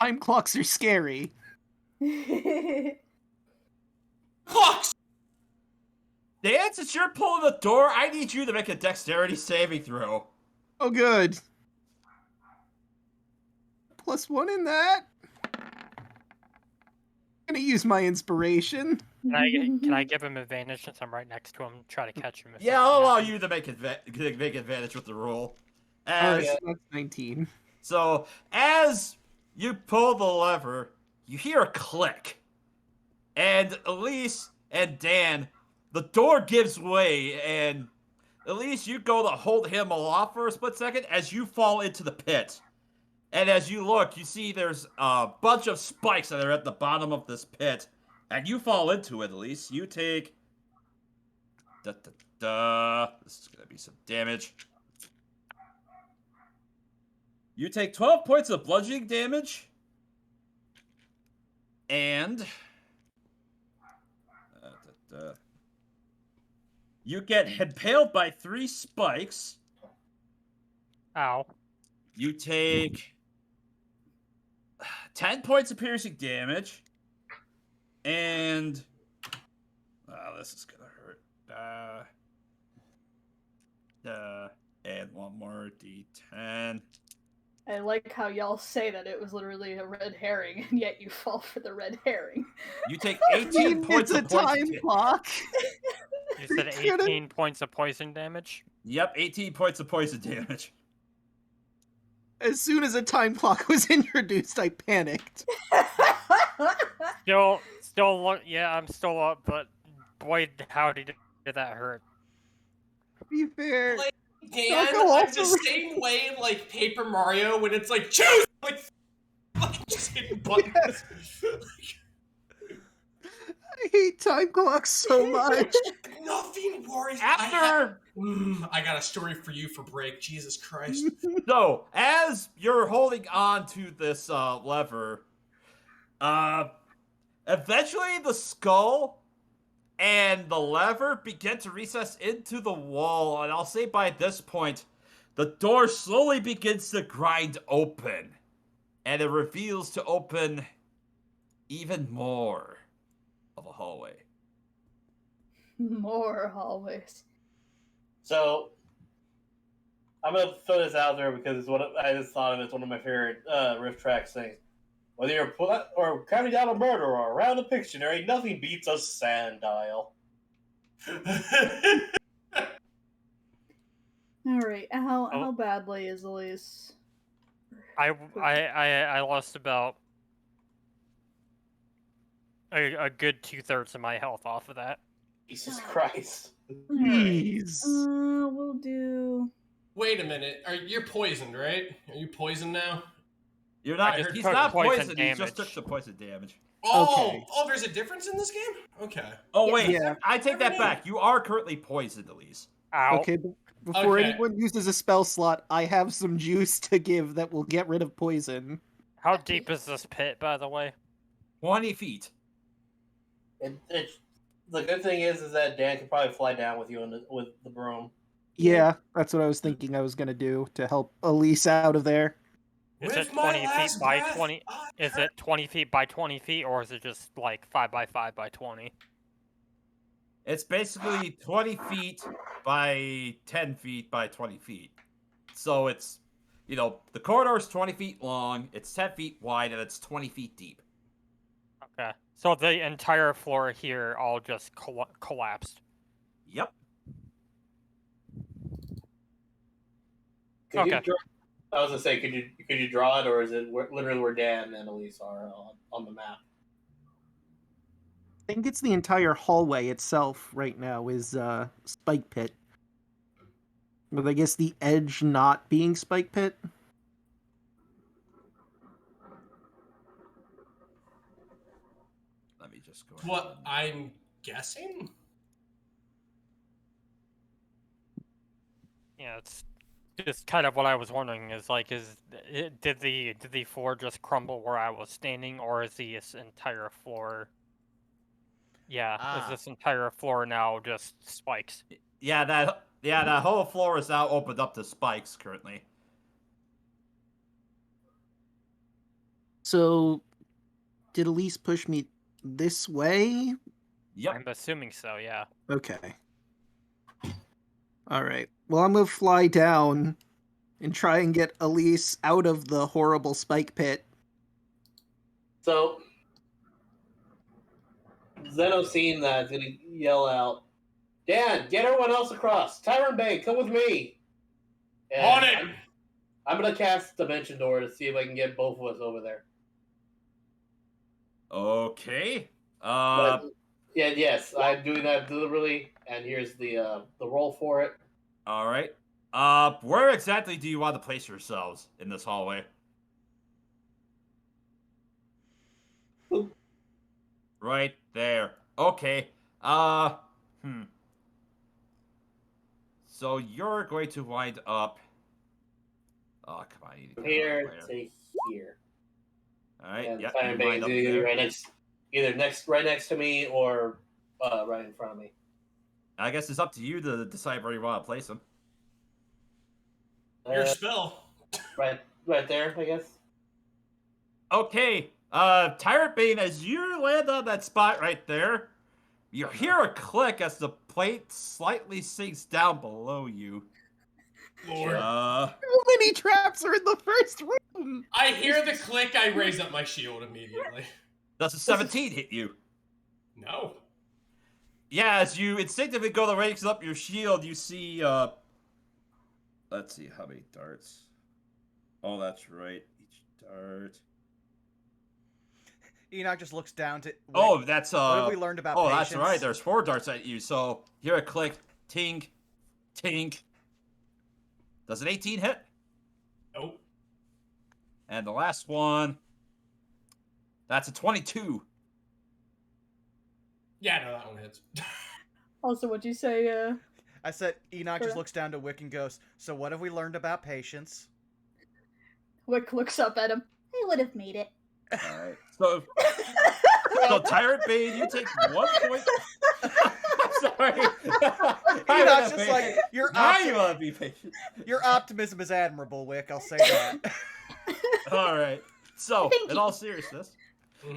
Time clocks are scary. Clocks! Dan, since you're pulling the door, I need you to make a dexterity saving throw. Oh, good. +1 in that. Gonna use my inspiration. Can I give him advantage since I'm right next to him? Try to catch him. If Yeah, something I'll allow happens? you to make advantage with the roll. Alright, so that's 19. So, as you pull the lever, you hear a click. And Elise and Dan, the door gives way, and Elise, you go to hold him aloft for a split second as you fall into the pit. And as you look, you see there's a bunch of spikes that are at the bottom of this pit. And you fall into it, Elise. You take... This is going to be some damage. You take 12 points of bludgeoning damage. And... You get impaled by 3 spikes. Ow. You take 10 points of piercing damage. And... Oh, this is gonna hurt. And one more d10. I like how y'all say that it was literally a red herring, and yet you fall for the red herring. You take 18 points It's a of poison time damage. clock. You said 18 points of poison damage? Yep, 18 points of poison damage. As soon as a time clock was introduced, I panicked. Yeah, I'm still up, but boy, how did that hurt? To be fair, Like, Dan, Taco I'm also- the same way like Paper Mario when it's like, choose! Like, just hitting buttons. I hate time clocks so much. Nothing worries. After... I got a story for you for break. Jesus Christ. So, as you're holding on to this lever, eventually the skull and the lever begin to recess into the wall, and I'll say by this point, the door slowly begins to grind open, and it reveals to open even more of a hallway. More hallways. So, I'm gonna throw this out there because it's I just thought of it. It's one of my favorite riff tracks things. Whether you're or counting down a murder or around a Pictionary, nothing beats a sand dial. All right, how badly is Elise? I lost about a good 2/3 of my health off of that. Jesus Christ. Jeez. We'll do. Wait a minute. You're poisoned, right? Are you poisoned now? You're not. I heard He's took not poison poisoned. He just damage. took the poison damage. Oh, Okay. there's a difference in this game? Okay. Oh Yeah. wait, Yeah. I take that back. You are currently poisoned, Elise. Ow. Okay, before Okay. anyone uses a spell slot, I have some juice to give that will get rid of poison. How deep is this pit, by the way? 20 feet. The good thing is that Dan can probably fly down with you with the broom. Yeah, that's what I was thinking I was gonna do to help Elise out of there. Is With it my 20 feet last by breath, 20? I Is it 20 feet by 20 feet, or is it just like 5 by 5 by 20? It's basically 20 feet by 10 feet by 20 feet. So it's, the corridor is 20 feet long, it's 10 feet wide, and it's 20 feet deep. Okay. So the entire floor here all just collapsed. Yep. Could you Okay. I was gonna say, could you draw it, or is it literally where Dan and Elise are on the map? I think it's the entire hallway itself right now is Spike Pit. With I guess the edge not being Spike Pit. Let me just go. What I'm guessing. Yeah, it's just kind of what I was wondering. Did the floor just crumble where I was standing, or is this entire floor? Yeah, is this entire floor now just spikes? Yeah, that whole floor is now opened up to spikes currently. So, did Elise push me this way? Yep. I'm assuming so. Yeah. Okay. All right. Well, I'm gonna fly down and try and get Elise out of the horrible spike pit. So, Zeno seeing that is going to yell out, Dan, get everyone else across. Tyrant Bay, come with me. And On it! I'm going to cast Dimension Door to see if I can get both of us over there. Okay. Yes, I'm doing that deliberately, and here's the roll for it. All right. Where exactly do you want to place yourselves in this hallway? Right there. Okay. So you're going to wind up. Oh, come on. You need to Here to here. All right. And Yeah. Tyrant Bay is either right next to me or right in front of me. I guess it's up to you to decide where you want to place them. Your spell. Right there, I guess. Okay. Tyrant Bane, as you land on that spot right there, you hear a click as the plate slightly sinks down below you. Lord. How many traps are in the first room? I hear the click, I raise up my shield immediately. Does a 17 hit you? No. Yeah, as you instinctively go to raise up your shield, you see, let's see, how many darts? Oh, that's right. Each dart. Enoch just looks down to. Oh, that's, What have we learned about patience? That's right. There's 4 darts at you, so hear a click. Tink. Tink. Does an 18 hit? Nope. And the last one, that's a 22. Yeah, no, that one hits. Also, what'd you say? I said Enoch just looks down to Wick and goes, so what have we learned about patience? Wick looks up at him. I would have made it. Alright. So Tyrant Bane, you take 1 point. Sorry. Enoch's just like, you want to be patient. Your optimism is admirable, Wick, I'll say that. Alright. So, Thank in you. all seriousness.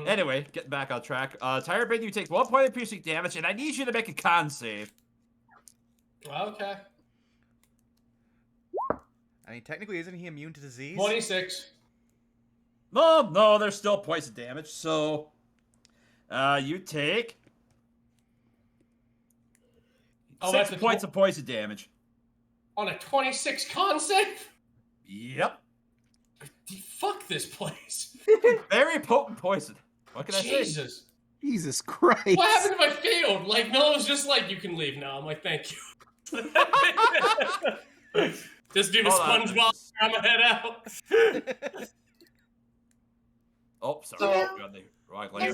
Anyway, getting back on track. Tyrant Bane, you take 1 point of piercing damage, and I need you to make a con save. Okay. I mean, technically, isn't he immune to disease? 26. No, there's still poison damage, so you take 6 points of poison damage. On a 26 con save? Yep. Fuck this place. Very potent poison. What can I say? Jesus. Jesus Christ. What happened if I failed? Like, no, it was just like, you can leave now. I'm like, thank you. Just do the Hold on. SpongeBob, I'm gonna head out. Oh, sorry. So- Got the wrong I'm layer.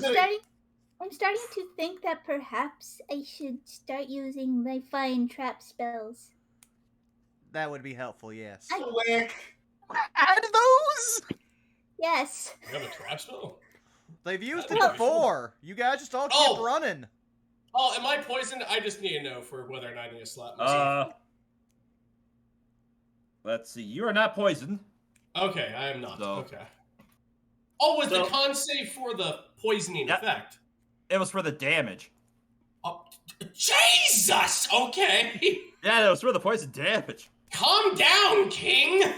starting to think that perhaps I should start using my fine trap spells. That would be helpful, yes. Add those? Yes. You have a trap spell? They've used That'd it be before. You guys just all keep running. Oh, am I poisoned? I just need to know for whether or not I need to slap myself. Let's see. You are not poisoned. Okay, I am not. So- Okay. Oh, was the So- con save for the poisoning Yep. effect? It was for the damage. Oh, Jesus! Okay. Yeah, it was for the poison damage. Calm down, King!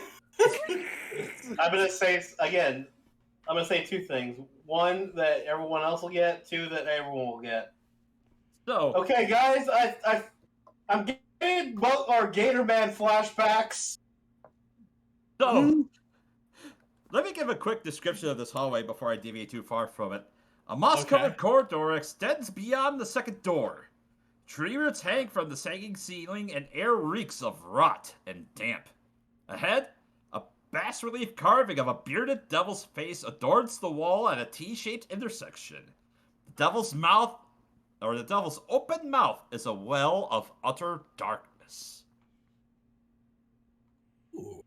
I'm gonna say again. I'm gonna say 2 things. 1 that everyone else will get. 2 that everyone will get. So, Okay, guys, I'm getting both our Gatorman flashbacks. so let me give a quick description of this hallway before I deviate too far from it. A moss-covered Okay. corridor extends beyond the second door. Tree roots hang from the sagging ceiling, and air reeks of rot and damp. Ahead, a bas-relief carving of a bearded devil's face adorns the wall at a T-shaped intersection. The devil's mouth or the devil's open mouth is a well of utter darkness. Ooh.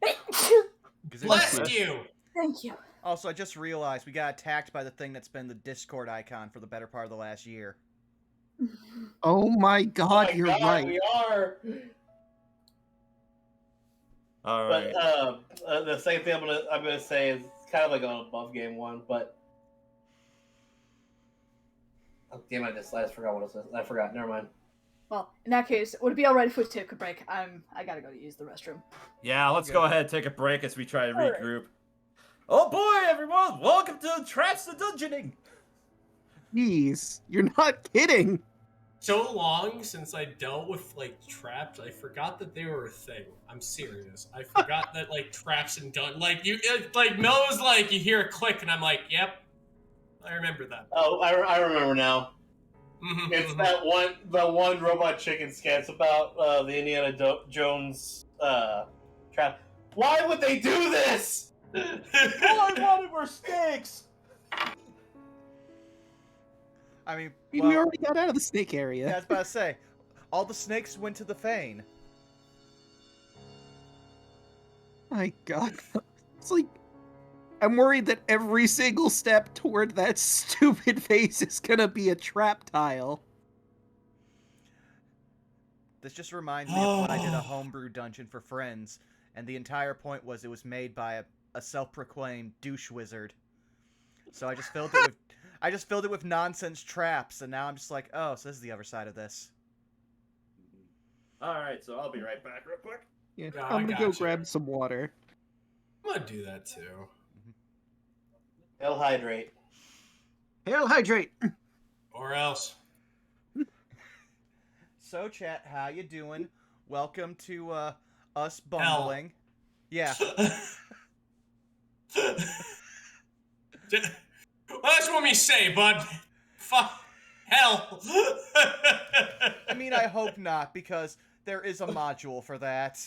'Cause Bless it's- you. Thank you. Also, I just realized we got attacked by the thing that's been the Discord icon for the better part of the last year. Oh my god, Oh my you're God, right. We are. All right. But the same thing I'm gonna say is kind of like an above game one, but oh, damn! I forgot what it says. I forgot. Never mind. Well, in that case, would it be alright if we take a break? I gotta go use the restroom. Yeah, let's go ahead and take a break as we try to All right. regroup. Oh boy, everyone! Welcome to Traps the Dungeoning! Jeez, you're not kidding. So long since I dealt with like traps, I forgot that they were a thing. I'm serious. I forgot that like traps and like knows like you hear a click and I'm like, yep, I remember that. Oh, I remember now. Mhm, It's mhm. the one robot chicken sketch about the Indiana Jones trap. Why would they do this? All I wanted were steaks! I mean, We well, already got out of the snake area. yeah, I was about to say, all the snakes went to the Fane. My god. It's like, I'm worried that every single step toward that stupid face is gonna be a trap tile. This just reminds me of when I did a homebrew dungeon for friends, and the entire point was it was made by a self-proclaimed douche wizard. So I just filled it with nonsense traps, and now I'm just like, oh, so this is the other side of this. Alright, so I'll be right back real quick. Yeah, Yeah, I'm I gonna go gotcha. grab some water. I'm gonna do that too. They'll hydrate. Hail hydrate! Or else. So, chat, how you doing? Welcome to us bumbling. Yeah. Well, that's what we say, bud. Fuck. Hell. I mean, I hope not, because there is a module for that.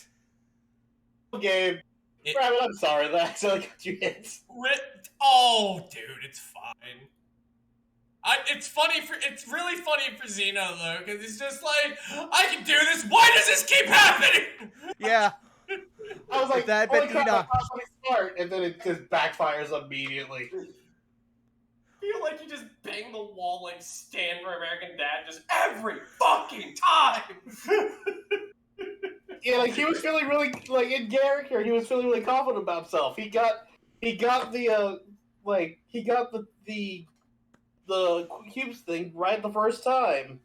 Gabe, Rabbit, I'm sorry that I accidentally got you hit. Oh, dude, it's fine. It's really funny for Xeno though, because it's just like, I can do this. Why does this keep happening? Yeah. I was like, If that had holy been crap, I Enoch. thought something smart, and then it just backfires immediately. Feel like you just bang the wall like Stan from American Dad just every fucking time. Yeah, like he was feeling really like in character. He was feeling really confident about himself. He got the cubes thing right the first time.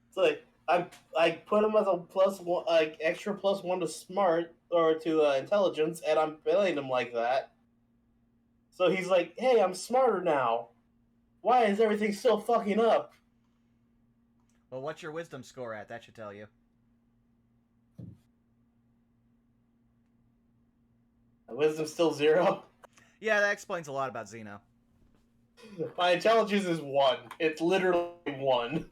It's like I put him as a +1, like extra +1 to smart or to intelligence, and I'm billing him like that. So he's like, "Hey, I'm smarter now. Why is everything still fucking up?" Well, what's your wisdom score at? That should tell you. Wisdom's still 0. Yeah, that explains a lot about Xeno. My intelligence is 1. It's literally 1.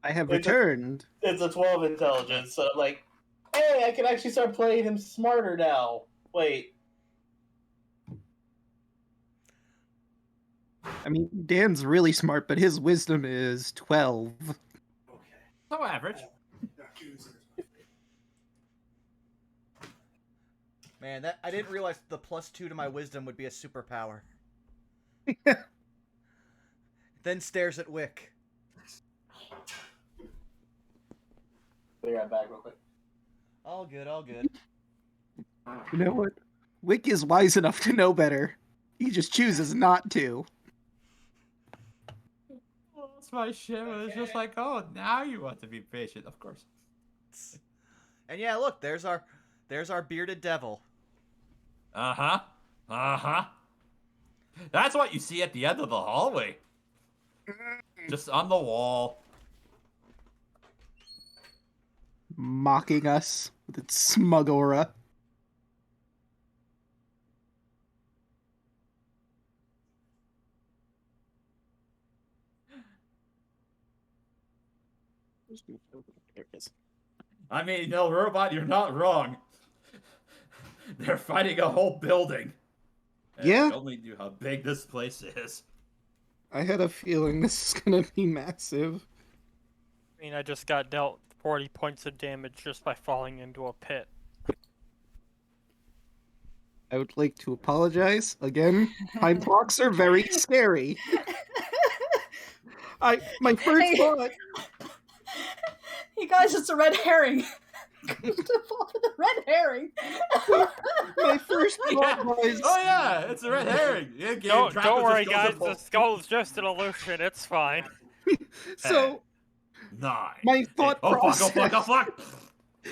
I have It's returned. It's a 12 intelligence, so like, hey, I can actually start playing him smarter now. Wait. I mean, Dan's really smart, but his wisdom is 12. So average. Man, that I didn't realize the +2 to my wisdom would be a superpower. Then stares at Wick. Be right back real quick. All good, all good. You know what? Wick is wise enough to know better. He just chooses not to. Well, that's my shit. It's just like, oh, now you want to be patient, of course. And yeah, look, there's our bearded devil. Uh-huh. Uh-huh. That's what you see at the end of the hallway. Just on the wall. Mocking us with its smug aura. I mean, no, robot, you're not wrong. They're fighting a whole building. Yeah. If you only knew how big this place is. I had a feeling this is gonna be massive. I mean, I just got dealt 40 points of damage just by falling into a pit. I would like to apologize again. Time clocks are very scary. My first thought. Hey guys, it's a red herring. To fall for the red herring. My first thought was. Oh yeah, it's a red herring. Don't worry, guys. The skull's just an illusion. It's fine. So. 9. My thought process. Oh fuck!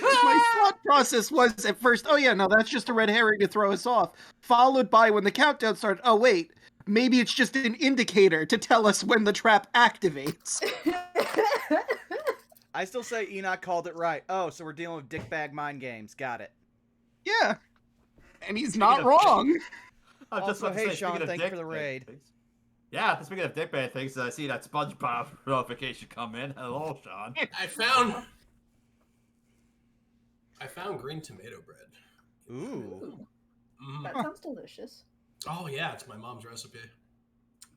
My thought process was at first, oh yeah, no, that's just a red herring to throw us off. Followed by when the countdown started, oh wait, maybe it's just an indicator to tell us when the trap activates. I still say Enoch called it right. Oh, so we're dealing with dickbag mind games. Got it. Yeah. And he's not wrong. Also, hey Sean, thank you for the raid. Yeah, speaking of dickbag things, I see that SpongeBob notification come in. Hello, Sean. I found green tomato bread. Ooh. That sounds delicious. Oh yeah, it's my mom's recipe.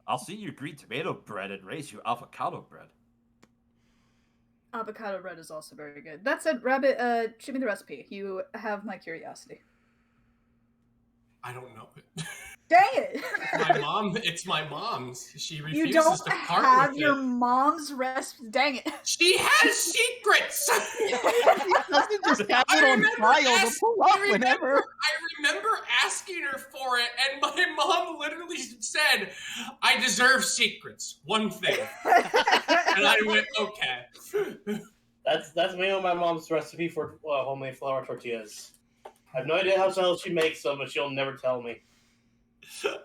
I'll see you green tomato bread and raise you avocado bread. Avocado bread is also very good. That said, Rabbit, shoot me the recipe. You have my curiosity. I don't know it. Dang it! It's my mom's. She refuses You don't to part have with your it. mom's recipe. Dang it! She has secrets. He doesn't just have it on trial to pull up whenever. I remember asking her for it, and my mom literally said, "I deserve secrets. One thing." And I went, "Okay." That's me on my mom's recipe for homemade flour tortillas. I have no idea how the hell she makes them, but she'll never tell me.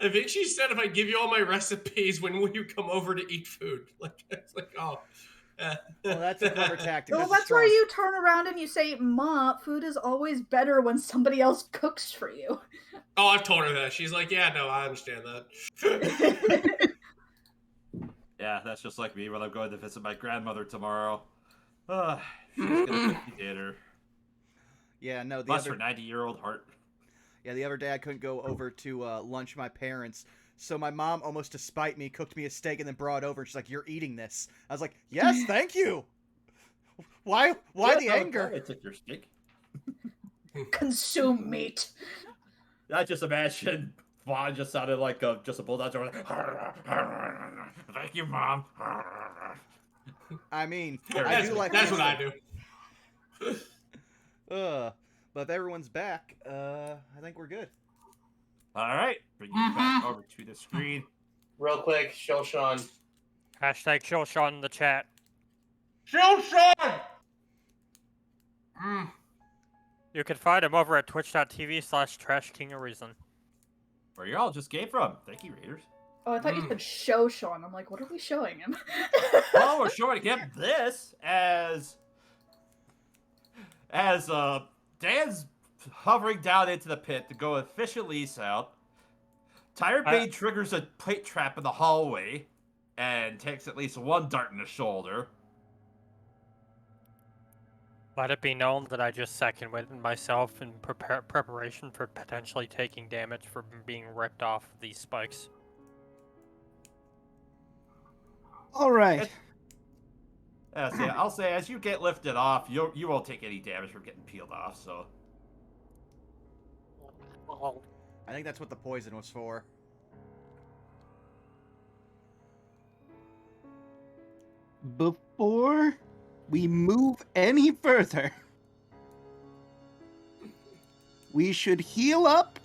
I think she said, "If I give you all my recipes, when will you come over to eat food?" Like it's like, oh. Well, that's a clever tactic. Well, that's where you turn around and you say, "Ma, food is always better when somebody else cooks for you." Oh, I've told her that. She's like, "Yeah, no, I understand that." Yeah, that's just like me when I'm going to visit my grandmother tomorrow. She's gonna cook me dinner. Yeah, no. Bless her 90-year-old heart. Yeah, the other day I couldn't go over to lunch with my parents, so my mom, almost to spite me, cooked me a steak and then brought it over. And she's like, "You're eating this." I was like, "Yes, thank you." Why the anger? I took your steak. Consume meat. I just imagine Vaughn just sounded like just a bulldozer. Thank you, Mom. I mean, That's what I do. But if everyone's back, I think we're good. All right, bring you back over to the screen. Real quick, show Sean. Hashtag show Sean in the chat. Show Sean! You can find him over at twitch.tv/TrashKingOfReason. Where you all just came from. Thank you, Raiders. Oh, I thought you said show Sean. I'm like, what are we showing him? Well, we're showing him this as Dan's hovering down into the pit to go and fish Elise out. Tyrant Bane triggers a plate trap in the hallway and takes at least one dart in the shoulder. Let it be known that I just second-witted myself in preparation for potentially taking damage from being ripped off these spikes. All right. I'll say as you get lifted off, you won't take any damage from getting peeled off. So I think that's what the poison was for. Before we move any further, we should heal up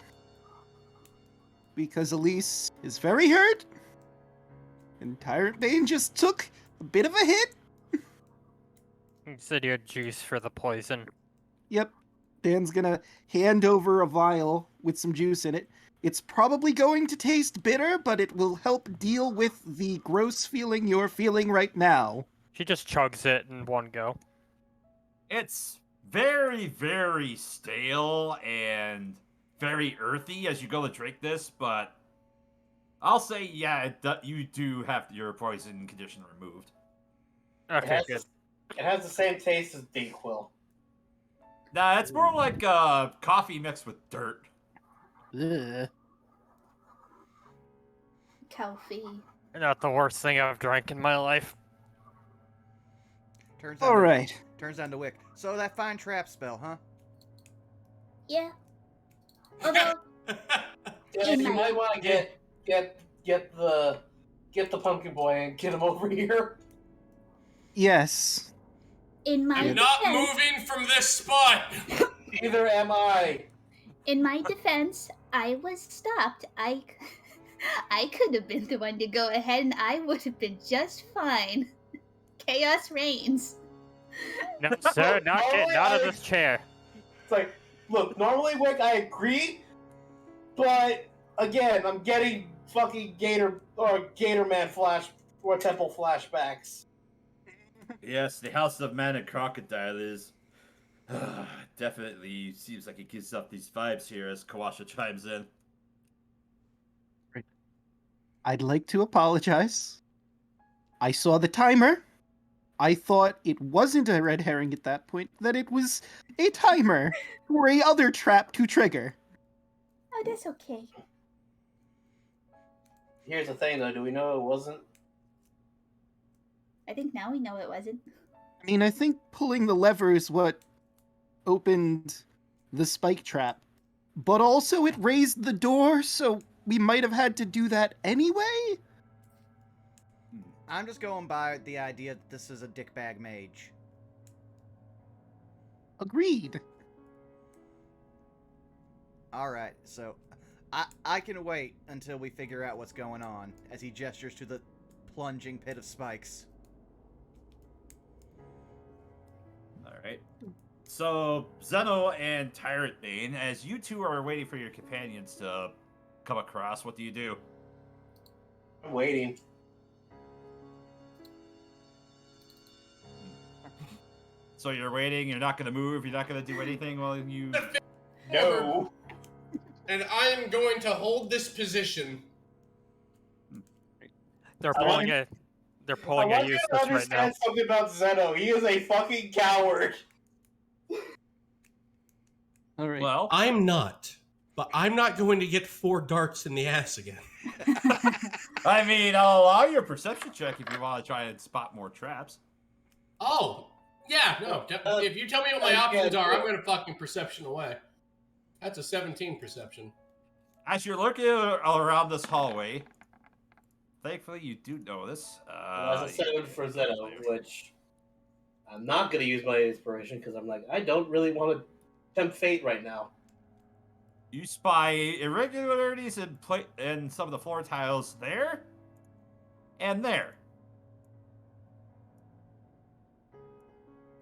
because Elise is very hurt and Tyrant Bane just took a bit of a hit. Consider juice for the poison. Yep. Dan's gonna hand over a vial with some juice in it. It's probably going to taste bitter, but it will help deal with the gross feeling you're feeling right now. She just chugs it in one go. it's very, very stale and very earthy as you go to drink this, but I'll say, yeah, you do have your poison condition removed. Okay, good. It has the same taste as Dayquil. Nah, it's more like coffee mixed with dirt. Ugh. Kelfie. Not the worst thing I've drank in my life. All right. Turns down to Wick. So that fine trap spell, huh? Yeah. Although, Yeah, you might want to get the pumpkin boy and get him over here. Yes. in my I'm not defense, moving from this spot. Neither am I. in my defense, I was stopped. I could have been the one to go ahead, and I would have been just fine. Chaos reigns. No, sir, not getting out of this chair. It's like, look, normally, Wick, I agree, but again, I'm getting fucking Gator Man temple flashbacks. Yes, the House of Man and Crocodile is definitely seems like it gives off these vibes here as Kawasha chimes in. I'd like to apologize. I saw the timer. I thought it wasn't a red herring at that point, that it was a timer for a other trap to trigger. Oh, that's okay. Here's the thing, though. Do we know it wasn't? I think now we know it wasn't. I mean, I think pulling the lever is what opened the spike trap. But also it raised the door, so we might have had to do that anyway? I'm just going by the idea that this is a dickbag mage. Agreed. Alright, so I can wait until we figure out what's going on, as he gestures to the plunging pit of spikes. Alright. So, Zeno and Tyrant Bane, as you two are waiting for your companions to come across, what do you do? I'm waiting. So you're waiting, you're not going to move, you're not going to do anything while you... No. And I'm going to hold this position. They're pulling a useless right now. Understand something about Zeno. He is a fucking coward. All right. Well, I'm not. But I'm not going to get 4 darts in the ass again. I mean, I'll allow your perception check if you want to try and spot more traps. Oh, yeah, no. If you tell me what my options are, I'm going to fucking perception away. That's a 17 perception. As you're looking around this hallway, thankfully you do know this. That's a 7 for Zeno, which I'm not going to use my inspiration because I'm like, I don't really want to tempt fate right now. You spy irregularities in some of the floor tiles there and there.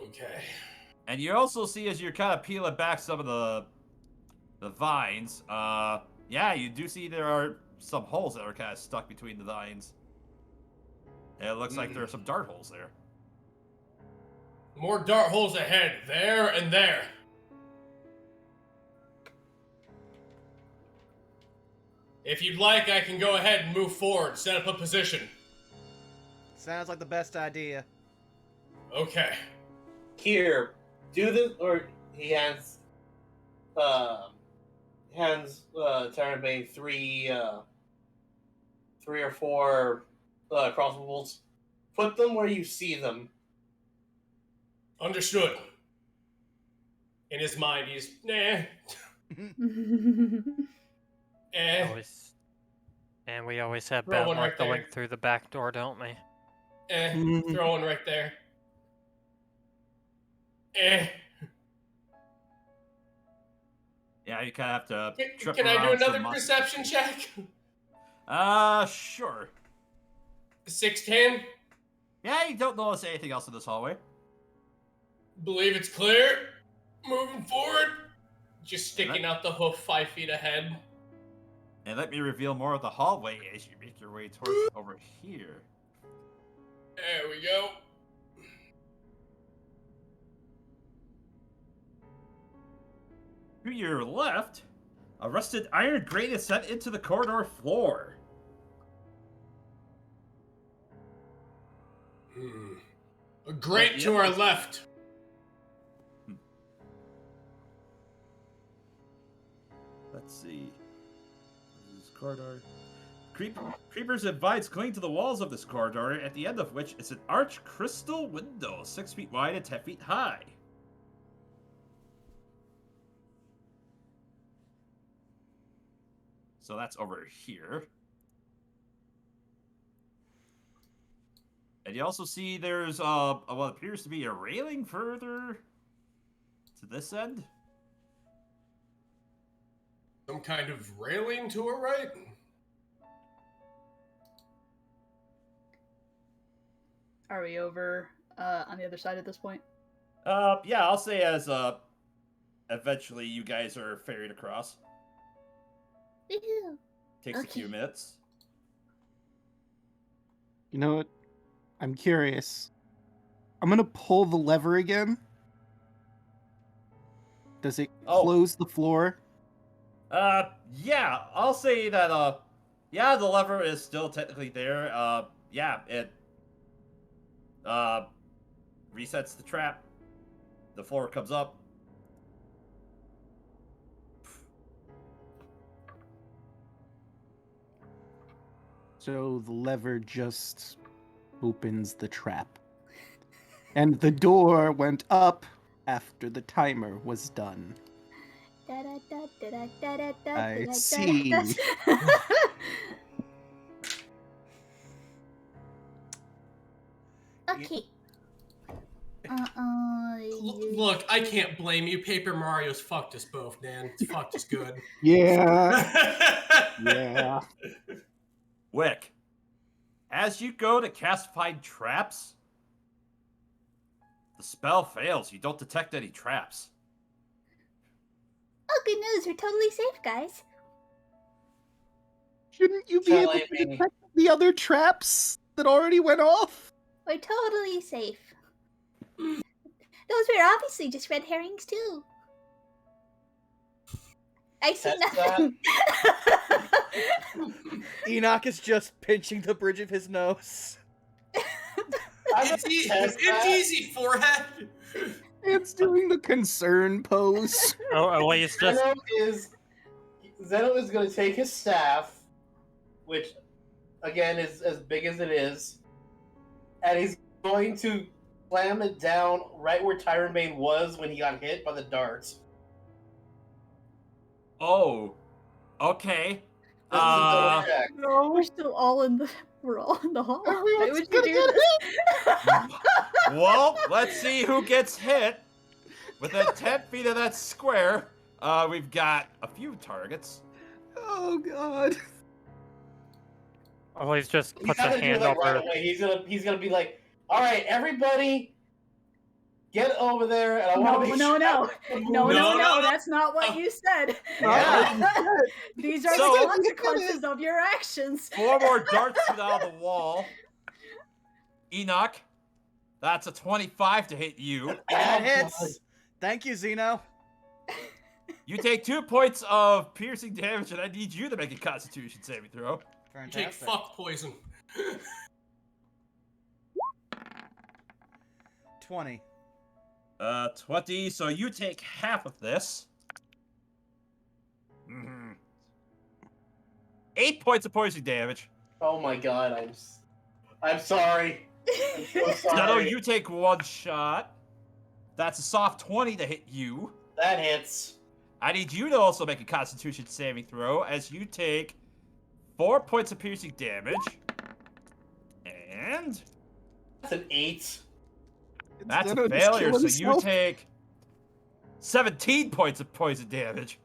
Okay. And you also see as you're kind of peeling back some of the vines, yeah, you do see there are some holes that are kind of stuck between the vines. And it looks like there are some dart holes there. More dart holes ahead. There and there. If you'd like, I can go ahead and move forward, set up a position. Sounds like the best idea. Okay. Here, do this, or he hands Tyrant Bane 3 or 4 crossbows. Put them where you see them. Understood. In his mind, he's, nah. And we always have Throw bad one luck right there. going through the back door, don't we? Throw one right there. Yeah, you kind of have to trip Can I around do some another muscles. perception check? Sure. 610. Yeah, you don't notice anything else in this hallway. Believe it's clear. Moving forward. Just sticking out the hoof 5 feet ahead. And let me reveal more of the hallway as you make your way towards over here. There we go. To your left, a rusted iron grate is set into the corridor floor. A grate to our left. Let's see. This is corridor. Creepers and vines cling to the walls of this corridor, at the end of which is an arched crystal window, 6 feet wide and 10 feet high. So that's over here. And you also see there's what appears to be a railing further to this end. Some kind of railing to her right? Are we over on the other side at this point? Yeah, I'll say as eventually you guys are ferried across. Woohoo. Takes a Okay. few minutes. You know what? I'm curious. I'm gonna pull the lever again. Does it close the floor? Yeah, I'll say that, yeah, the lever is still technically there. Yeah, it, resets the trap. The floor comes up. So the lever just opens the trap. And the door went up after the timer was done. I see. Okay. Look, I can't blame you. Paper Mario's fucked us both, man. It's fucked us good. Yeah. Yeah. Wick, as you go to cast Find Traps, the spell fails. You don't detect any traps. Oh, good news. We're totally safe, guys. Shouldn't you be able to detect the other traps that already went off? We're totally safe. Those were obviously just red herrings, too. I see nothing. Enoch is just pinching the bridge of his nose. It's easy, forehead. It's doing the concern pose. Oh, at least just... Zeno is going to take his staff, which, again, is as big as it is, and he's going to slam it down right where Tyronbane was when he got hit by the darts. Oh, okay. This is a double check. No, we're still all in the hall. Why would you gonna do get this? Well, let's see who gets hit. Within 10 feet of that square, we've got a few targets. Oh, God. At least just He's puts not a gonna do it hand like over... right away. He's gonna be like, "All right, everybody, get over there." And I want to make sure No, that's not what you said. Yeah. These are So- the consequences of your actions. 4 more darts shoot out of the wall. Enoch, that's a 25 to hit you. That hits. Thank you, Zeno. You take 2 points of piercing damage, and I need you to make a Constitution saving throw. You take fuck poison. 20. 20, so you take half of this. 8 points of poison damage. Oh my god, I'm sorry. I'm so sorry. Shadow, you take 1 shot. That's a soft 20 to hit you. That hits. I need you to also make a Constitution saving throw, as you take 4 points of piercing damage. And That's an 8. that's Zeno a just failure, killed so you himself. take 17 points of poison damage.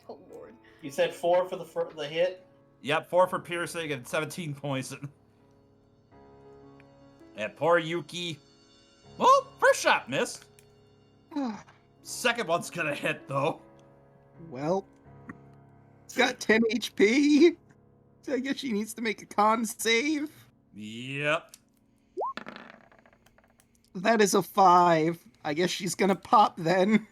Oh lord. You said 4 for the hit. Yep, 4 for piercing and 17 poison. And poor Yuki. Well, first shot missed. Second one's gonna hit, though. Well, it's got 10 HP. So I guess she needs to make a con save. Yep. That is a 5. I guess she's gonna pop then.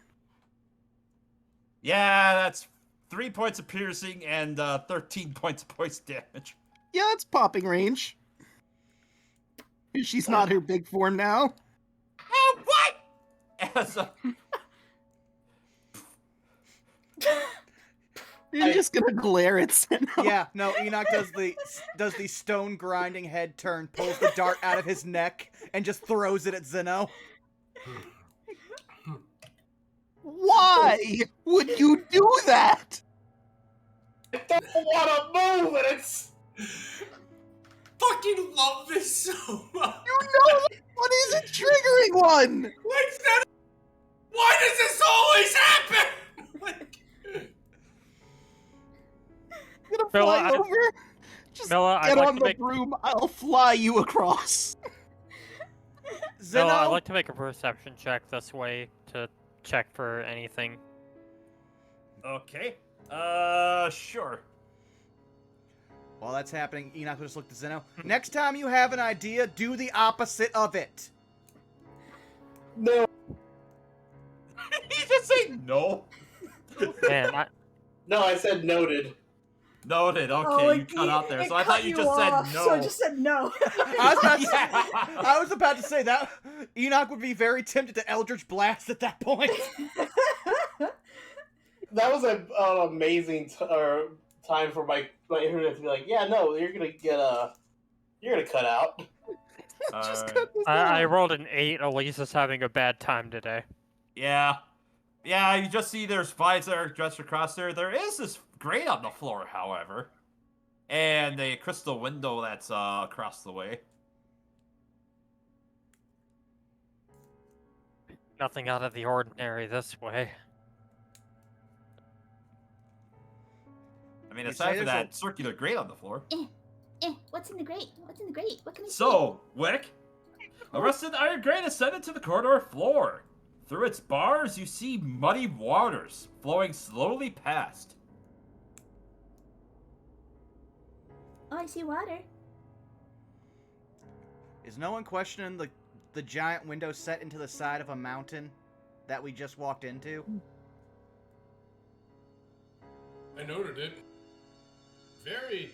Yeah, that's 3 points of piercing and 13 points of poison damage. Yeah, that's popping range. She's not her big form now. Oh, what? As You're just gonna glare at Zeno. Yeah, no, Enoch does the stone grinding head turn, pulls the dart out of his neck, and just throws it at Zeno. Why would you do that? I don't want to move, and it's Fucking love this so much. You know what is a triggering one? Like, Zeno, why does this always happen? Like, I'm gonna Milla, fly over. Just Milla, I'd get like on to the make- broom. I'll fly you across. Zeno, I'd like to make a perception check this way to check for anything. Okay. Sure. while that's happening, Enoch will just look to Zeno. Next time you have an idea, do the opposite of it. no. He just say no. Man, No, I said noted. Noted. Okay, you cut out there. So I thought you just said no. So I just said no. I was about to say that Enoch would be very tempted to Eldritch Blast at that point. That was an amazing time for my internet to be like, yeah, no, you're gonna cut out. Just Alright. cut this I out. rolled an 8. Elisa's having a bad time today. Yeah. Yeah, you just see there's vines that are stretched across there. There is this grate on the floor, however. And a crystal window that's across the way. Nothing out of the ordinary this way. I mean, You aside say from there's that circular grate on the floor. What's in the grate? What's in the grate? What can I see? So, Wick, a rusted iron grate ascended to the corridor floor. Through its bars, you see muddy waters flowing slowly past. Oh, I see water. Is no one questioning the giant window set into the side of a mountain that we just walked into? I noted it. Very,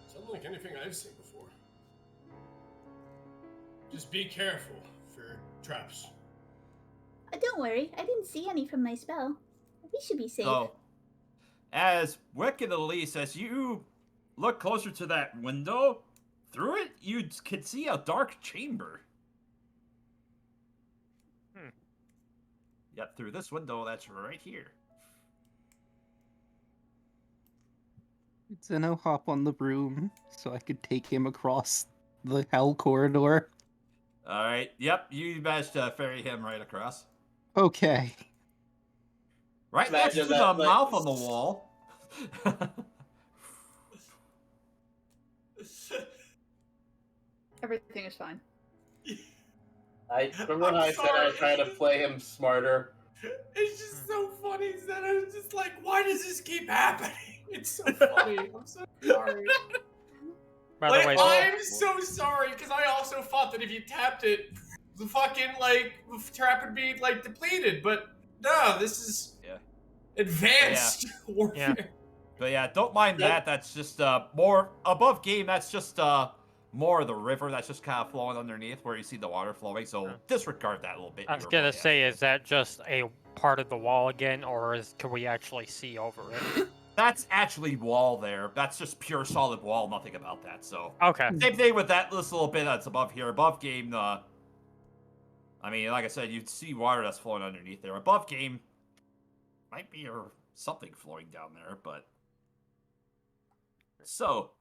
it's unlike anything I've seen before. Just be careful for traps. Don't worry, I didn't see any from my spell. We should be safe. So, as Wick and Elise, as you look closer to that window, through it, you can see a dark chamber. Yep, through this window, that's right here. Zeno hop on the broom so I could take him across the hell corridor. Alright, yep, you managed to ferry him right across. Okay. Right next to Imagine the that, like- mouth on the wall. Everything is fine. I remember how I said I was trying to play him smarter. It's just so funny that I was just like, why does this keep happening? It's so funny. I'm so sorry. By the way, I'm so sorry because I also thought that if you tapped it, the fucking trap would be depleted. But no, this is advanced warfare. Yeah. But yeah, don't mind that. That's just more above game. That's just more of the river that's just kind of flowing underneath where you see the water flowing. So disregard that a little bit. I was gonna say, is that just a part of the wall again, or can we actually see over it? That's actually wall there. That's just pure solid wall. Nothing about that. So Okay. same thing with that this little bit that's above here. Above game, I mean, like I said, you'd see water that's flowing underneath there. Above game, might be something flowing down there, but so.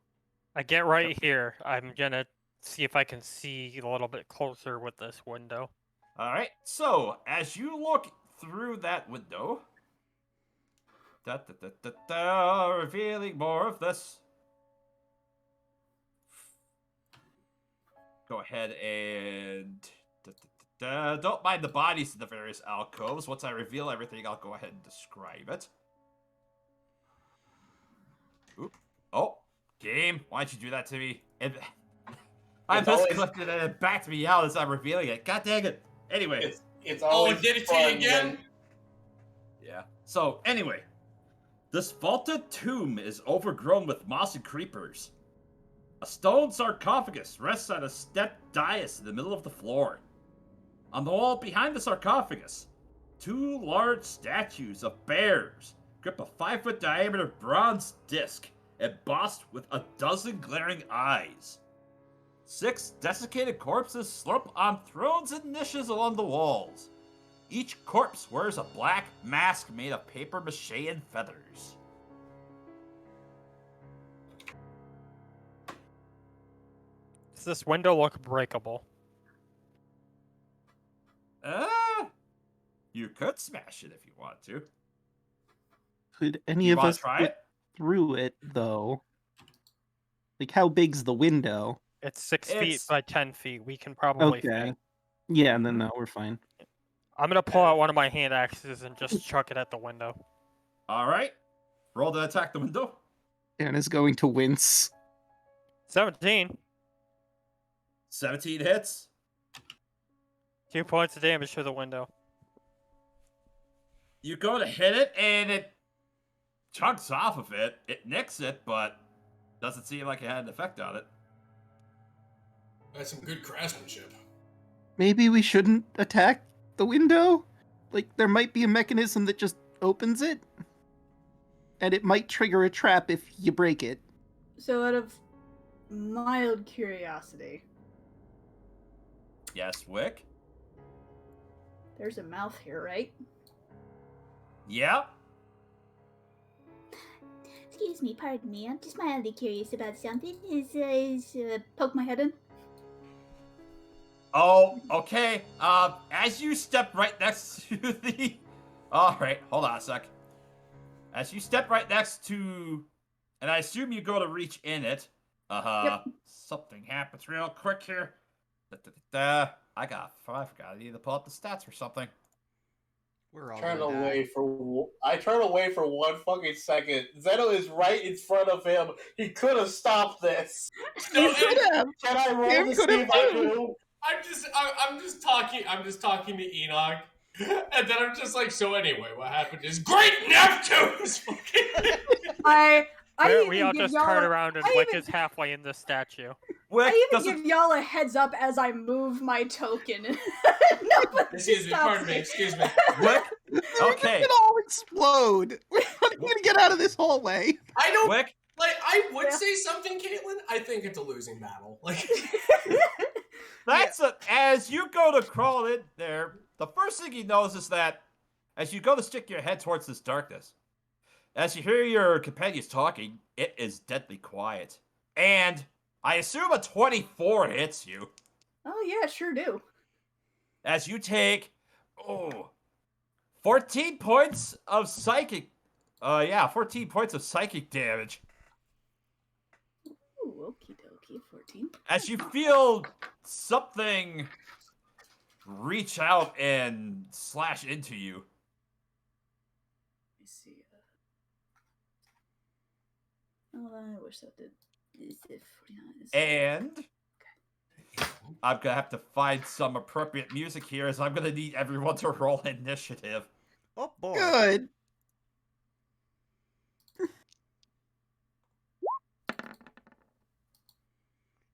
I get right here. I'm gonna see if I can see a little bit closer with this window. All right. So as you look through that window, revealing more of this. Go ahead and don't mind the bodies in the various alcoves. Once I reveal everything, I'll go ahead and describe it. Oop. Oh, game. Why'd you do that to me? I It's just always- clicked it and it backed me out as I'm revealing it. God dang it. Anyway. It's Oh, always it did it to fun you again? when- Yeah. So, anyway. This vaulted tomb is overgrown with moss and creepers. A stone sarcophagus rests on a stepped dais in the middle of the floor. On the wall behind the sarcophagus, two large statues of bears grip a 5-foot diameter bronze disc embossed with a dozen glaring eyes. 6 desiccated corpses slurp on thrones and niches along the walls. Each corpse wears a black mask made of paper mache and feathers. Does this window look breakable? You could smash it if you want to. Could any You of wanna us try get it? through it, though? Like, how big's the window? It's 6 feet It's- by 10 feet. We can probably Okay. fit. Yeah, and then no, we're fine. I'm gonna pull out one of my hand axes and just chuck it at the window. Alright. Roll to attack the window. Dan is going to wince. 17. 17 hits. 2 points of damage to the window. You go to hit it, and it chunks off of it. It nicks it, but doesn't seem like it had an effect on it. That's some good craftsmanship. Maybe we shouldn't attack the window? Like, there might be a mechanism that just opens it? And it might trigger a trap if you break it. So, out of mild curiosity, Yes, Wick? there's a mouth here, right? Yeah? Excuse me, pardon me. I'm just mildly curious about something. Poke my head in. Oh, okay. As you step right next to the... Alright, hold on a sec. As you step right next to... And I assume you go to reach in it. Something happens real quick here. I forgot. I need to pull up the stats for something. We're all Turn gonna die. away for I turn away for 1 fucking second. Zeno is right in front of him. He could have stopped this. You could have! Can I roll Him to see could have if I too. do? I'm just talking to Enoch, and then I'm just like, so anyway, what happened is great Neptune's fucking. I We even all give just y'all turn a- around and I Wick even- is halfway in the statue. Wick I even doesn't... give y'all a heads up as I move my token. Nobody Excuse me, stops pardon me, excuse me. Wick? They're Okay. gonna all explode! We're not gonna get out of this hallway! I don't Wick? like. I would Yeah. say something, Caitlin. I think it's a losing battle. Like, That's as you go to crawl in there, the first thing you notice is that as you go to stick your head towards this darkness, as you hear your companions talking, it is deadly quiet. And I assume a 24 hits you. Oh yeah, sure do. As you take 14 points of psychic 14 points of psychic damage. Ooh, okie dokie, 14. As you feel something reach out and slash into you. Let me see. Oh, I wish that did. Is it 49? And I'm gonna have to find some appropriate music here, as I'm gonna need everyone to roll initiative. Oh boy. Good!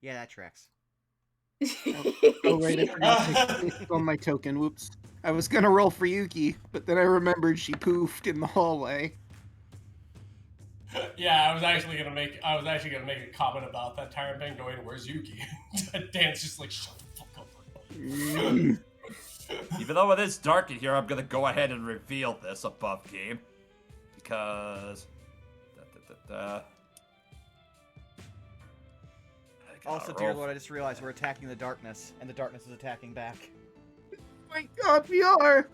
Yeah, that tracks. Oh, right, I forgot to click on my token. Whoops. I was gonna roll for Yuki, but then I remembered she poofed in the hallway. yeah, I was actually gonna make a comment about that tyrant thing going, "Where's Yuki?" Dan's just like, "Shut the fuck up." Even though it is dark in here, I'm gonna go ahead and reveal this above game. Because... Also, dear Lord, I just realized we're attacking the darkness, and the darkness is attacking back. My god, we are!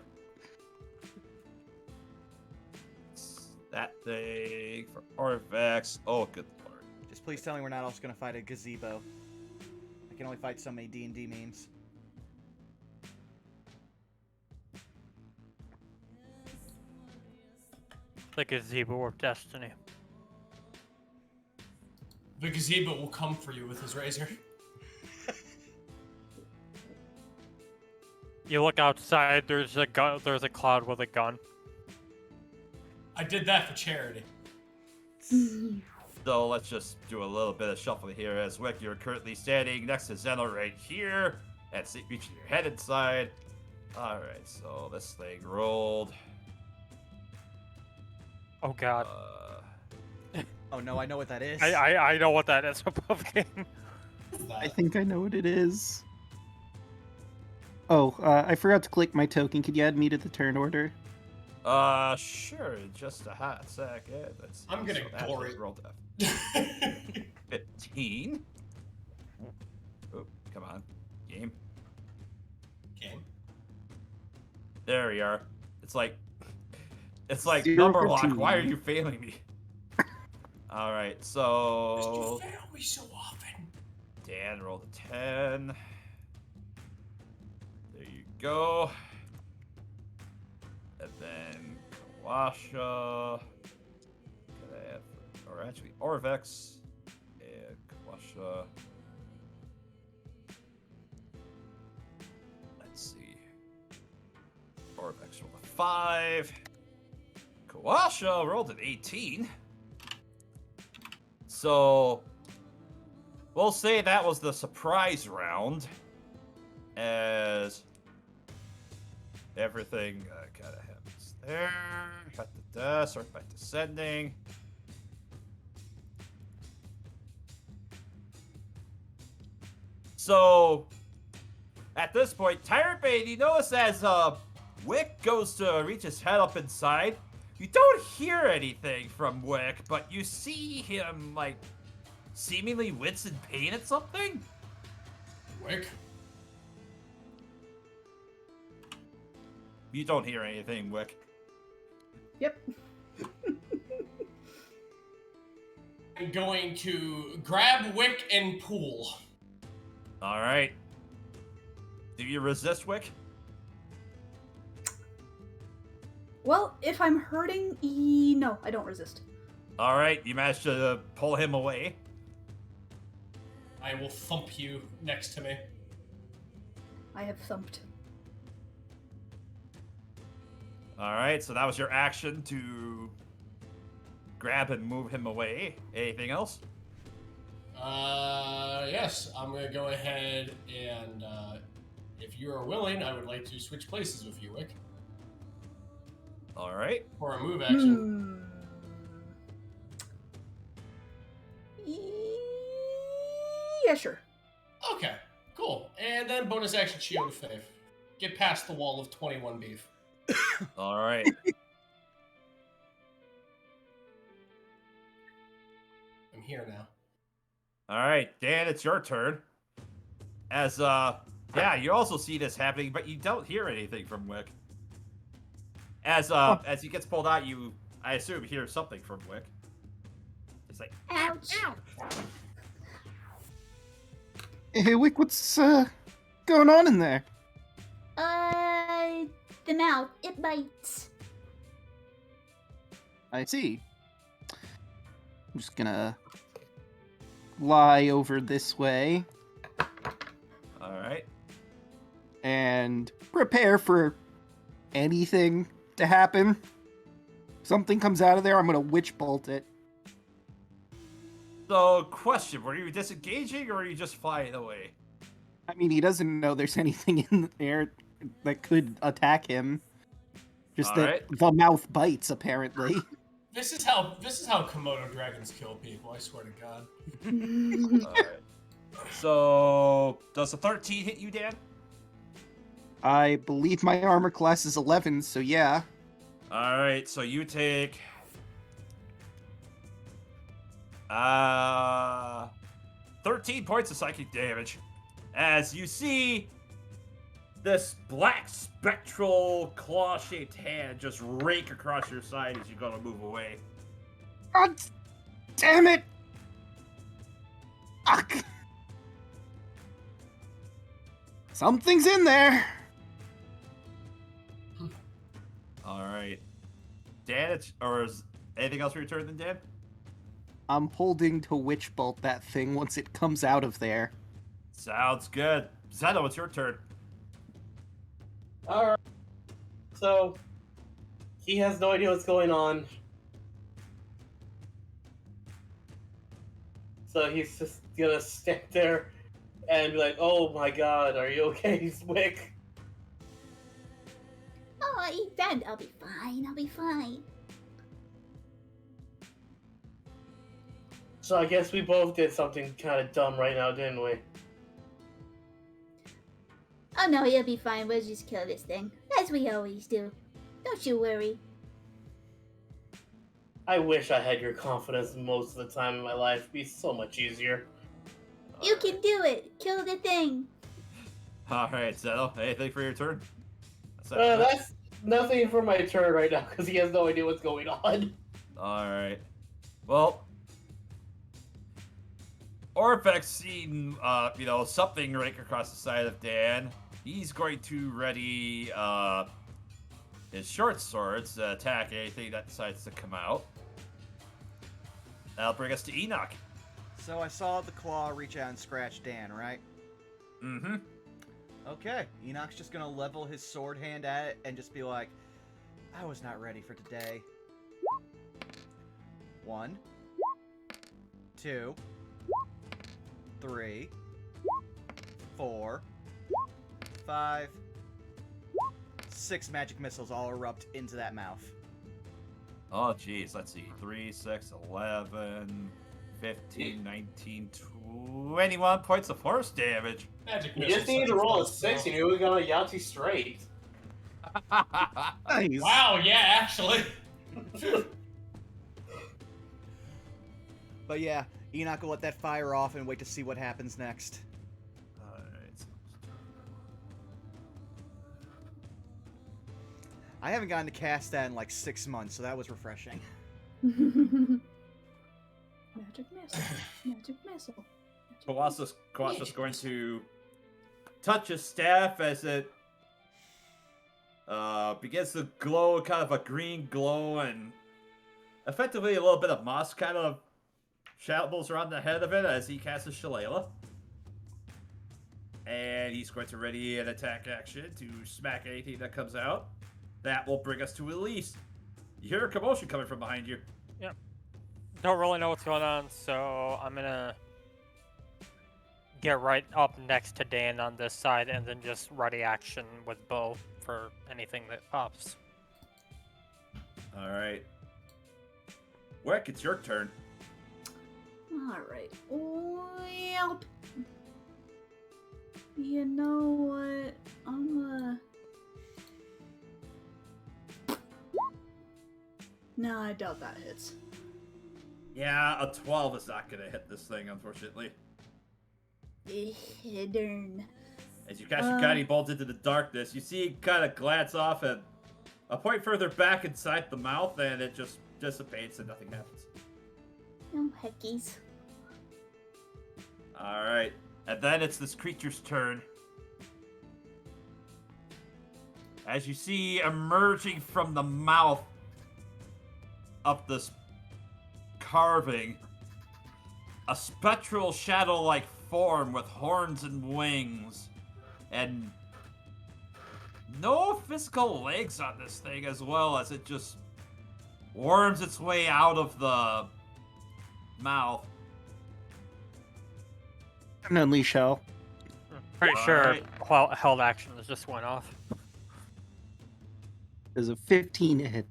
That thing for artifacts. Oh, good lord. Just please tell me we're not also gonna fight a gazebo. I can only fight so many D&D memes. The gazebo of destiny. The gazebo will come for you with his razor. You look outside. There's a gun. There's a cloud with a gun. I did that for charity. So let's just do a little bit of shuffling here. As Wick, you're currently standing next to Zeno right here, and reaching your head inside. Alright, so this thing rolled. Oh god. Oh no, I know what that is. I know what that is above game. I think I know what it is. Oh, I forgot to click my token. Could you add me to the turn order? Sure. Just a hot second. Let's see. I'm gonna So gore that's it. rolled up. 15. Oh, come on. Game. Okay. There we are. It's like 0 number for lock. 2. Why are you failing me? All right, so You fail me so often. Dan rolled a 10. There you go. And then Kawasha. Can I have, or actually Orvex and Kawasha. Let's see. Orvex rolled a 5. Kawasha rolled an 18. So we'll say that was the surprise round, as everything kind of happens there. Cut the death, start by descending. So at this point, Tyrant Bane, you notice as Wick goes to reach his head up inside, you don't hear anything from Wick, but you see him, like, seemingly wince in pain at something? Wick? You don't hear anything, Wick. Yep. I'm going to grab Wick and pull. Alright. Do you resist, Wick? Well, if I'm hurting, no, I don't resist. Alright, you managed to pull him away. I will thump you next to me. I have thumped. Alright, so that was your action to grab and move him away. Anything else? Yes, I'm gonna go ahead and, if you are willing, I would like to switch places with you, Wick. Alright. For a move action. Yeah, sure. Okay, cool. And then bonus action shield of faith. Get past the wall of 21 beef. Alright. I'm here now. Alright, Dan, it's your turn. As, yeah, you also see this happening, but you don't hear anything from Wick. As he gets pulled out, you, I assume, hear something from Wick. It's like, Ouch. Hey, Wick, what's going on in there? The mouth, it bites. I see. I'm just gonna lie over this way alright. and prepare for anything to happen. Something comes out of there, I'm gonna witch bolt it. So, question, were you disengaging or were you just flying away? I mean, he doesn't know there's anything in the air that could attack him. Just Alright. that the mouth bites, apparently. This is how Komodo dragons kill people, I swear to God. Alright. So, does a 13 hit you, Dan? I believe my armor class is 11, so yeah. Alright, so you take... 13 points of psychic damage. As you see this black spectral claw-shaped hand just rake across your side as you go to move away. God damn it! Fuck! Something's in there! Alright. Dan, or is anything else for your turn then, Dan? I'm holding to witch bolt that thing once it comes out of there. Sounds good. Zeno, it's your turn. Alright. So, he has no idea what's going on. So he's just gonna stand there and be like, "Oh my god, are you okay, Wick?" Oh, eat that. I'll be fine. I'll be fine. So I guess we both did something kind of dumb right now, didn't we? Oh no, you'll be fine. We'll just kill this thing. As we always do. Don't you worry. I wish I had your confidence most of the time in my life. It'd be so much easier. You can do it. Kill the thing. Alright, Zetto, anything for your turn? That's nothing for my turn right now because he has no idea what's going on. Alright. Well, Orphex seen, something right across the side of Dan. He's going to ready, his short swords to attack anything that decides to come out. That'll bring us to Enoch. So I saw the claw reach out and scratch Dan, right? Mm-hmm. Okay, Enoch's just gonna level his sword hand at it and just be like, I was not ready for today. 1, 2, 3, 4, 5, 6 magic missiles all erupt into that mouth. Oh, geez. Let's see. 3, 6, 11, 15, 19, 21 points of force damage. Magic You missile. just need to roll a 6 and you would go Yahtzee straight. Nice. Wow, yeah, actually. But yeah, Enoch will let that fire off and wait to see what happens next. Alright. I haven't gotten to cast that in like 6 months, so that was refreshing. Magic missile. Magic missile. Colossus going to touch his staff as it begins to glow, kind of a green glow, and effectively a little bit of moss kind of shambles around the head of it as he casts a Shillelagh. And he's going to ready an attack action to smack anything that comes out. That will bring us to Elise. You hear a commotion coming from behind you. Yep. Don't really know what's going on, so I'm gonna get right up next to Dan on this side and then just ready action with bow for anything that pops. Alright. Wick, it's your turn. Alright. Well, you know what? No, I doubt that hits. Yeah, a 12 is not going to hit this thing, unfortunately. Darn. As you cast your guiding bolt into the darkness, you see it kind of glance off at a point further back inside the mouth, and it just dissipates and nothing happens. No heckies. Alright, and then it's this creature's turn. As you see emerging from the mouth of this carving, a spectral shadow-like form with horns and wings, and no physical legs on this thing, as well as it just worms its way out of the mouth. And unleash hell. Pretty sure held actions just went off. There's a 15 hit.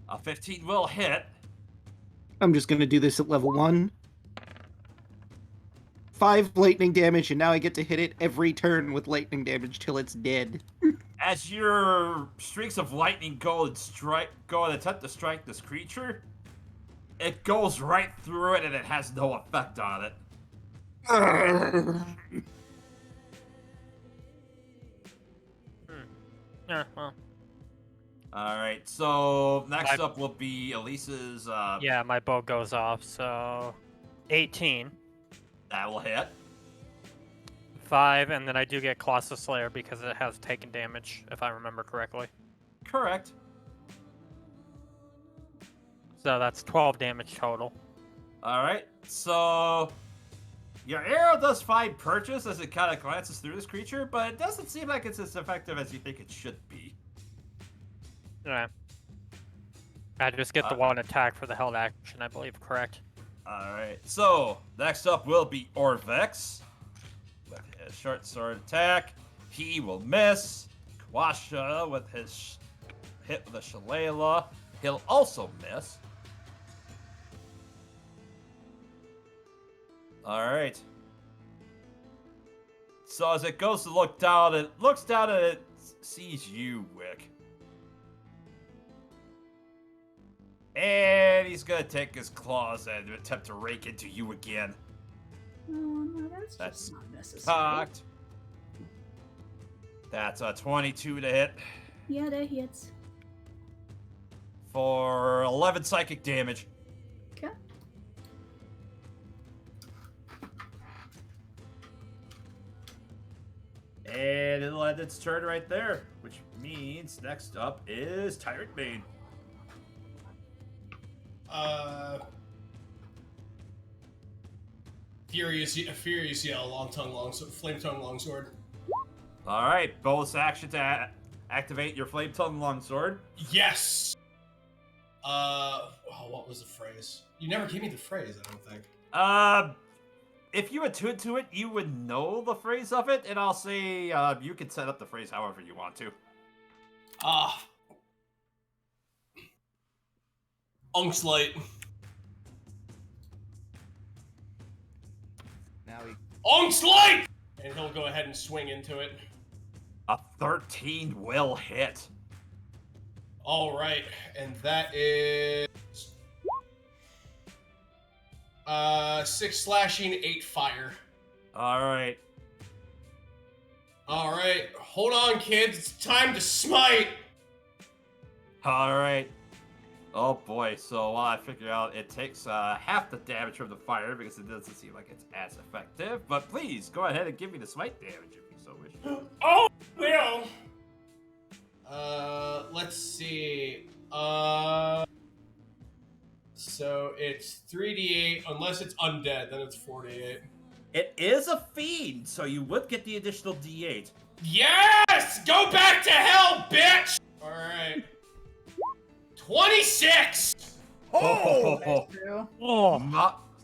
A 15 will hit. I'm just gonna do this at level 1. 5 lightning damage, and now I get to hit it every turn with lightning damage till it's dead. As your streaks of lightning go and attempt to strike this creature, it goes right through it and it has no effect on it. Yeah, well. Alright, so next up will be Elise's... Yeah, my bow goes off, so... 18. That will hit. 5, and then I do get Colossus Slayer because it has taken damage, if I remember correctly. Correct. So that's 12 damage total. Alright, so... Your arrow does find purchase as it kind of glances through this creature, but it doesn't seem like it's as effective as you think it should be. Yeah. I just get the one attack for the held action, I believe, correct? Alright, so next up will be Orvex. With his short sword attack. He will miss. Kwasha with his hit with a Shillelagh. He'll also miss. Alright. So as it goes to look down, it looks down and it sees you, Wick. And he's gonna take his claws and attempt to rake into you again. Oh, no, that's That's just not necessary. Cocked. That's a 22 to hit Yeah, that hits. for 11 psychic damage. Okay. And it'll end its turn right there, which means next up is Tyrant Bane. Furious yell, flame tongue longsword. Alright, bonus action to activate your Flame Tongue Longsword. Yes. What was the phrase? You never gave me the phrase, I don't think. If you attune to it, you would know the phrase of it, and I'll say you can set up the phrase however you want to. Unkslight. Now he. Unkslight! And he'll go ahead and swing into it. A 13 will hit. Alright, and that is 6 slashing, 8 fire. Alright. Alright, hold on kids, it's time to smite! Alright. Oh boy, so I figure out it takes half the damage from the fire because it doesn't seem like it's as effective. But please, go ahead and give me the smite damage if you so wish. Oh, no! Let's see. So it's 3d8, unless it's undead, then it's 48. It is a fiend, so you would get the additional d8. Yes! Go back to hell, bitch! Alright. 26! Oh! True.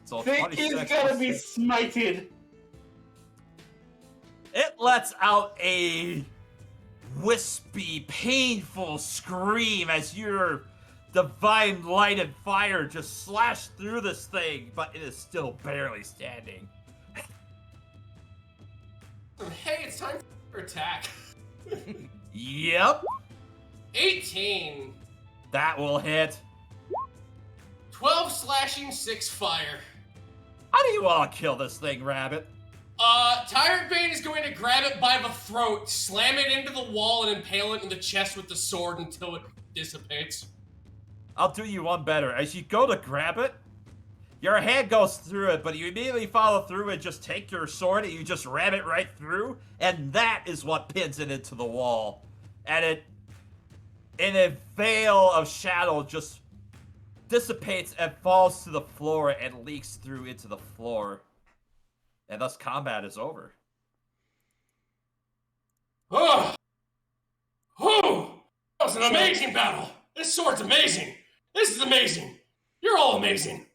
So Think 26 he's gonna be smited. It lets out a wispy, painful scream as your divine light and fire just slash through this thing, but it is still barely standing. Hey, it's time for attack. Yep, 18. that will hit. 12 slashing, 6 fire. How do you want to kill this thing, Rabbit? Tyrant Bane is going to grab it by the throat, slam it into the wall, and impale it in the chest with the sword until it dissipates. I'll do you one better. As you go to grab it, your hand goes through it, but you immediately follow through and just take your sword and you just ram it right through, and that is what pins it into the wall. And it, in a veil of shadow, just dissipates and falls to the floor and leaks through into the floor. And thus combat is over. Oh! Oh! That was an amazing battle! This sword's amazing! This is amazing! You're all amazing!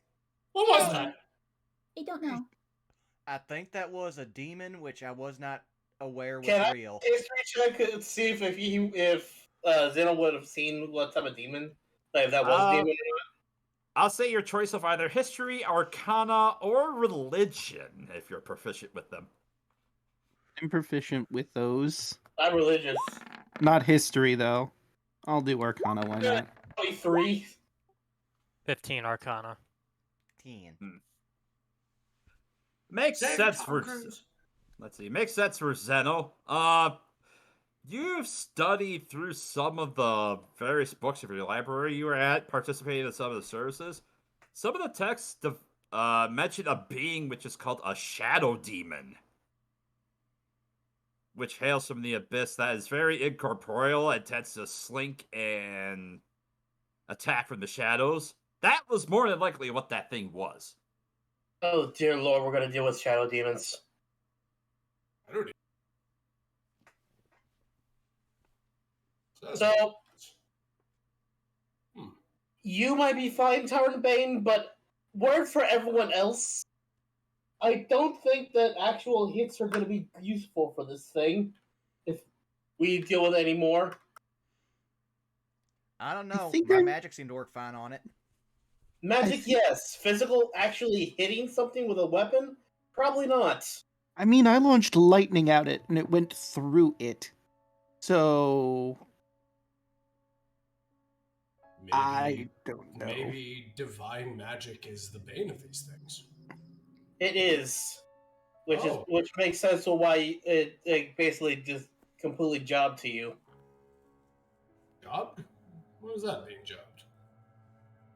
What was that? I don't know. I think that was a demon, which I was not aware was Can real. I history check to see if Zeno would have seen what type of demon? Like if that was a demon or not? I'll say your choice of either history, arcana, or religion, if you're proficient with them. I'm proficient with those. I'm religious. Not history, though. I'll do Arcana, why Yeah. not? 23. 15 Arcana. 10. Makes sense for... Let's see. Makes sense for Zeno. You've studied through some of the various books of your library you were at, participated in some of the services. Some of the texts mention a being which is called a shadow demon, which hails from the abyss that is very incorporeal and tends to slink and attack from the shadows. That was more than likely what that thing was. Oh dear lord, we're gonna deal with shadow demons. So, you might be fine, Tyrant Bane, but word for everyone else, I don't think that actual hits are going to be useful for this thing if we deal with it anymore. I don't know. think My I'm- magic seemed to work fine on it. Magic, yes. Physical, actually hitting something with a weapon, Probably not. I mean, I launched lightning at it, and it went through it. So... I don't know. Maybe divine magic is the bane of these things. It is, which makes sense for why it basically just completely jobbed to you. Jobbed? What does that mean, jobbed?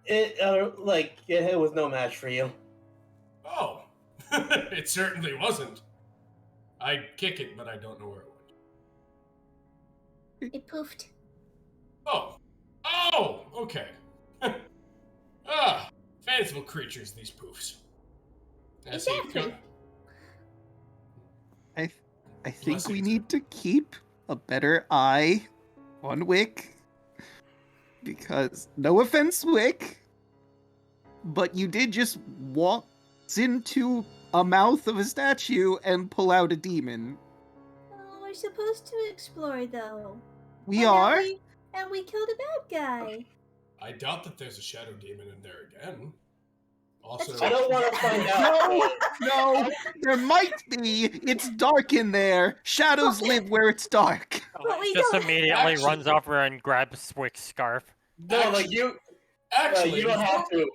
It was no match for you. Oh, it certainly wasn't. I'd kick it, but I don't know where it went. It poofed. Oh, okay. Fanciful creatures, these poofs. Exactly. I think we need to keep a better eye on Wick. Because, no offense, Wick, but you did just walk into a mouth of a statue and pull out a demon. Oh, we're supposed to explore, though. We are? And we killed a bad guy. I doubt that there's a shadow demon in there again. Also, I don't want to find out. No, there might be. It's dark in there. Shadows live where it's dark. Just immediately runs over and grabs Wick's scarf. No, you don't have to.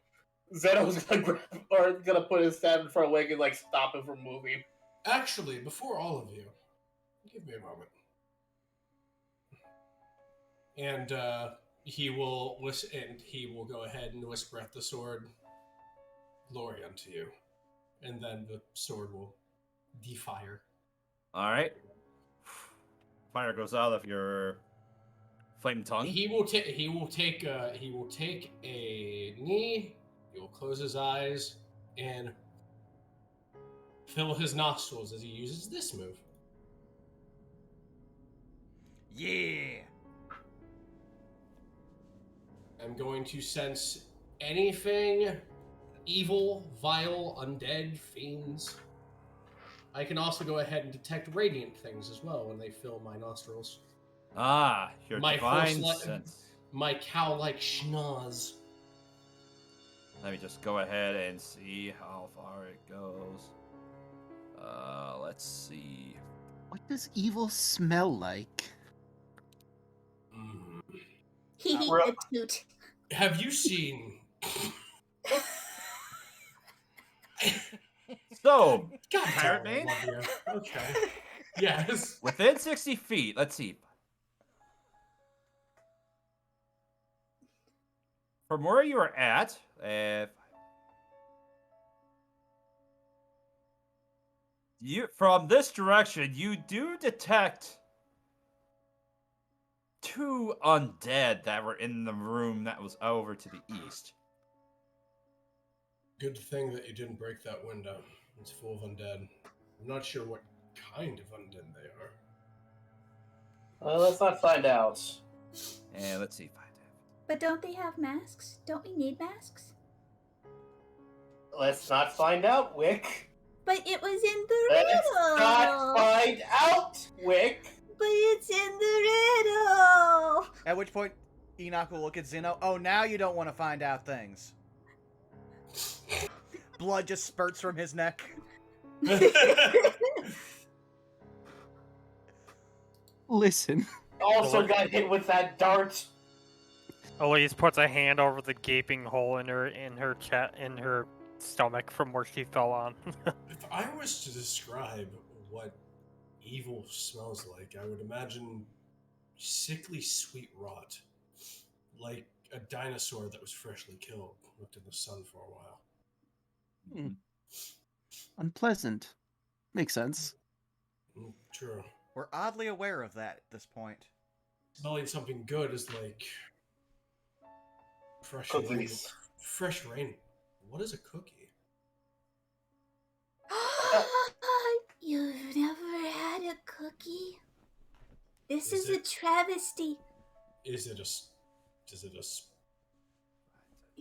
Zeno's gonna put his stab in front of Wick and stop him from moving. Actually, before all of you, give me a moment. And he will listen, and he will go ahead and whisper at the sword, "Glory unto you," and then the sword will defire. All right. Fire goes out of your flame tongue. He will take a knee. He will close his eyes and fill his nostrils as he uses this move. Yeah. I'm going to sense anything evil, vile, undead, fiends. I can also go ahead and detect radiant things as well when they fill my nostrils. Ah, your My divine first sense. My cow-like schnoz. Let me just go ahead and see how far it goes. Let's see. What does evil smell like? He the toot. Have you seen? So, God, Pirate Bane? Okay. Yes. Within 60 feet, let's see. From where you are at, from this direction, you do detect two undead that were in the room that was over to the east. Good thing that you didn't break that window. It's full of undead. I'm not sure what kind of undead they are. Let's not find out. And let's see. But don't they have masks? Don't we need masks? Let's not find out, Wick. But it was in the Let's riddle. not find out, Wick. But it's in the riddle. At which point, Enoch will look at Zeno. Oh, now you don't want to find out things. Blood just spurts from his neck. Listen. Also got hit with that dart. Elise puts a hand over the gaping hole in her stomach from where she fell on. If I was to describe what evil smells like, I would imagine sickly sweet rot, like a dinosaur that was freshly killed, left in the sun for a while. Unpleasant. Makes sense. True. We're oddly aware of that at this point. Smelling something good is like fresh rain. Fresh rain. What is a cookie? You've never had a cookie? This is a travesty. Is it a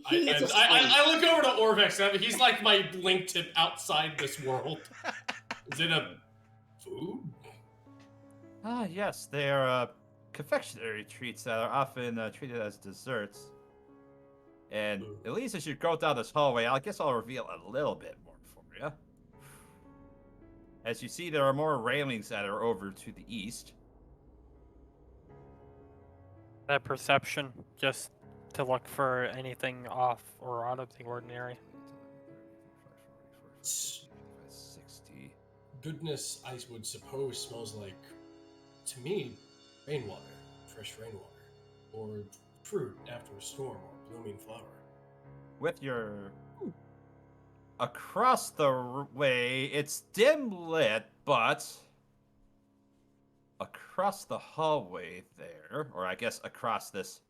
I look over to Orvex. And he's like my link to outside this world. Is it a food? Ah, yes, they are confectionery treats that are often treated as desserts. And at least as you go down this hallway, I guess I'll reveal a little bit more for you. as you see there are more railings that are over to the east. That perception, just to look for anything off or out of the ordinary. 60. Goodness, I would suppose, smells like, to me, rainwater, fresh rainwater, or fruit after a storm, or blooming flower. With your... Across the way, it's dim lit, but... Across the hallway there, or I guess across this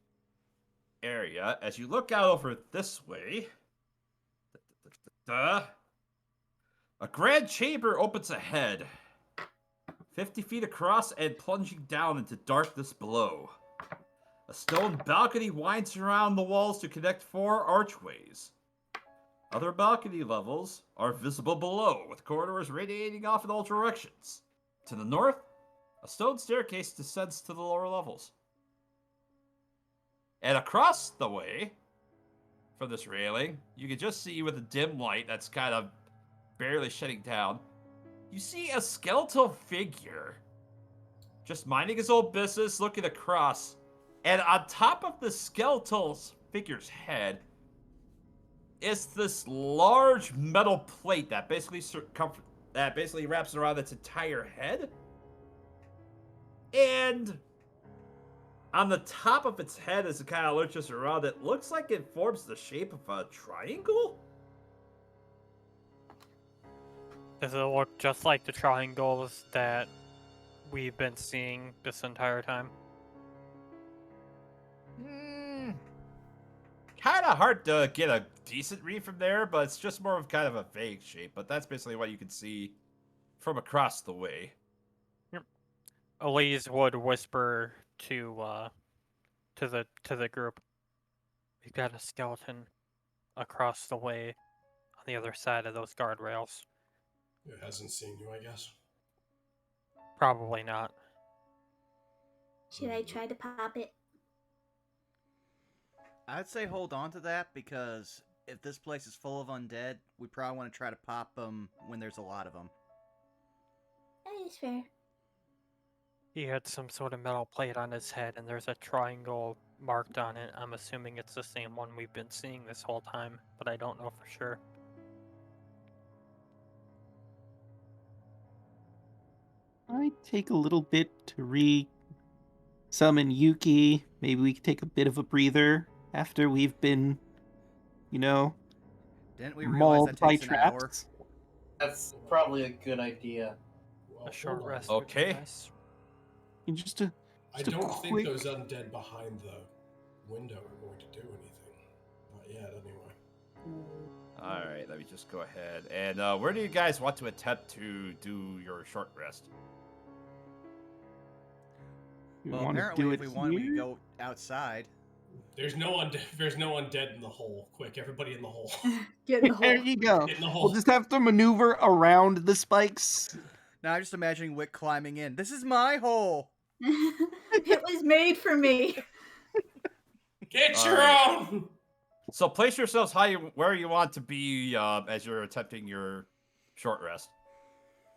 area, as you look out over this way... A grand chamber opens ahead, 50 feet across and plunging down into darkness below. A stone balcony winds around the walls to connect 4 archways. Other balcony levels are visible below, with corridors radiating off in all directions. To the north, a stone staircase descends to the lower levels. And across the way, from this railing, you can just see with a dim light that's kind of barely shutting down, you see a skeletal figure just minding his own business, looking across, and on top of the skeletal figure's head is this large metal plate that basically wraps around its entire head, and on the top of its head, as it kind of lurches around, it looks like it forms the shape of a triangle. Does it look just like the triangles that we've been seeing this entire time? Kind of hard to get a decent read from there, but it's just more of kind of a vague shape. But that's basically what you can see from across the way. Yep. Elise would whisper to the group, "We've got a skeleton across the way on the other side of those guardrails." It hasn't seen you, I guess. Probably not. Should I try to pop it? I'd say hold on to that, because if this place is full of undead, we probably want to try to pop them when there's a lot of them. That is fair. He had some sort of metal plate on his head, and there's a triangle marked on it. I'm assuming it's the same one we've been seeing this whole time, but I don't know for sure. I take a little bit to re-summon Yuki. Maybe we could take a bit of a breather after we've been, Didn't we realize mauled that by takes an hour? traps. That's probably a good idea. Well, A short hold on. rest would be Okay. nice. And just I a don't think quick- those undead behind the window are going to do anything. Not yet, anyway. Alright, let me just go ahead. And where do you guys want to attempt to do your short rest? You Well, wanna apparently, do if it we want, we here? can go outside. There's no undead in the hole. Quick, everybody in the hole. Get in the There hole. you go. Get in the We'll hole. just have to maneuver around the spikes. Now I'm just imagining Wick climbing in. This is my hole! It was made for me. Get your Alright. own! So place yourselves where you want to be as you're attempting your short rest.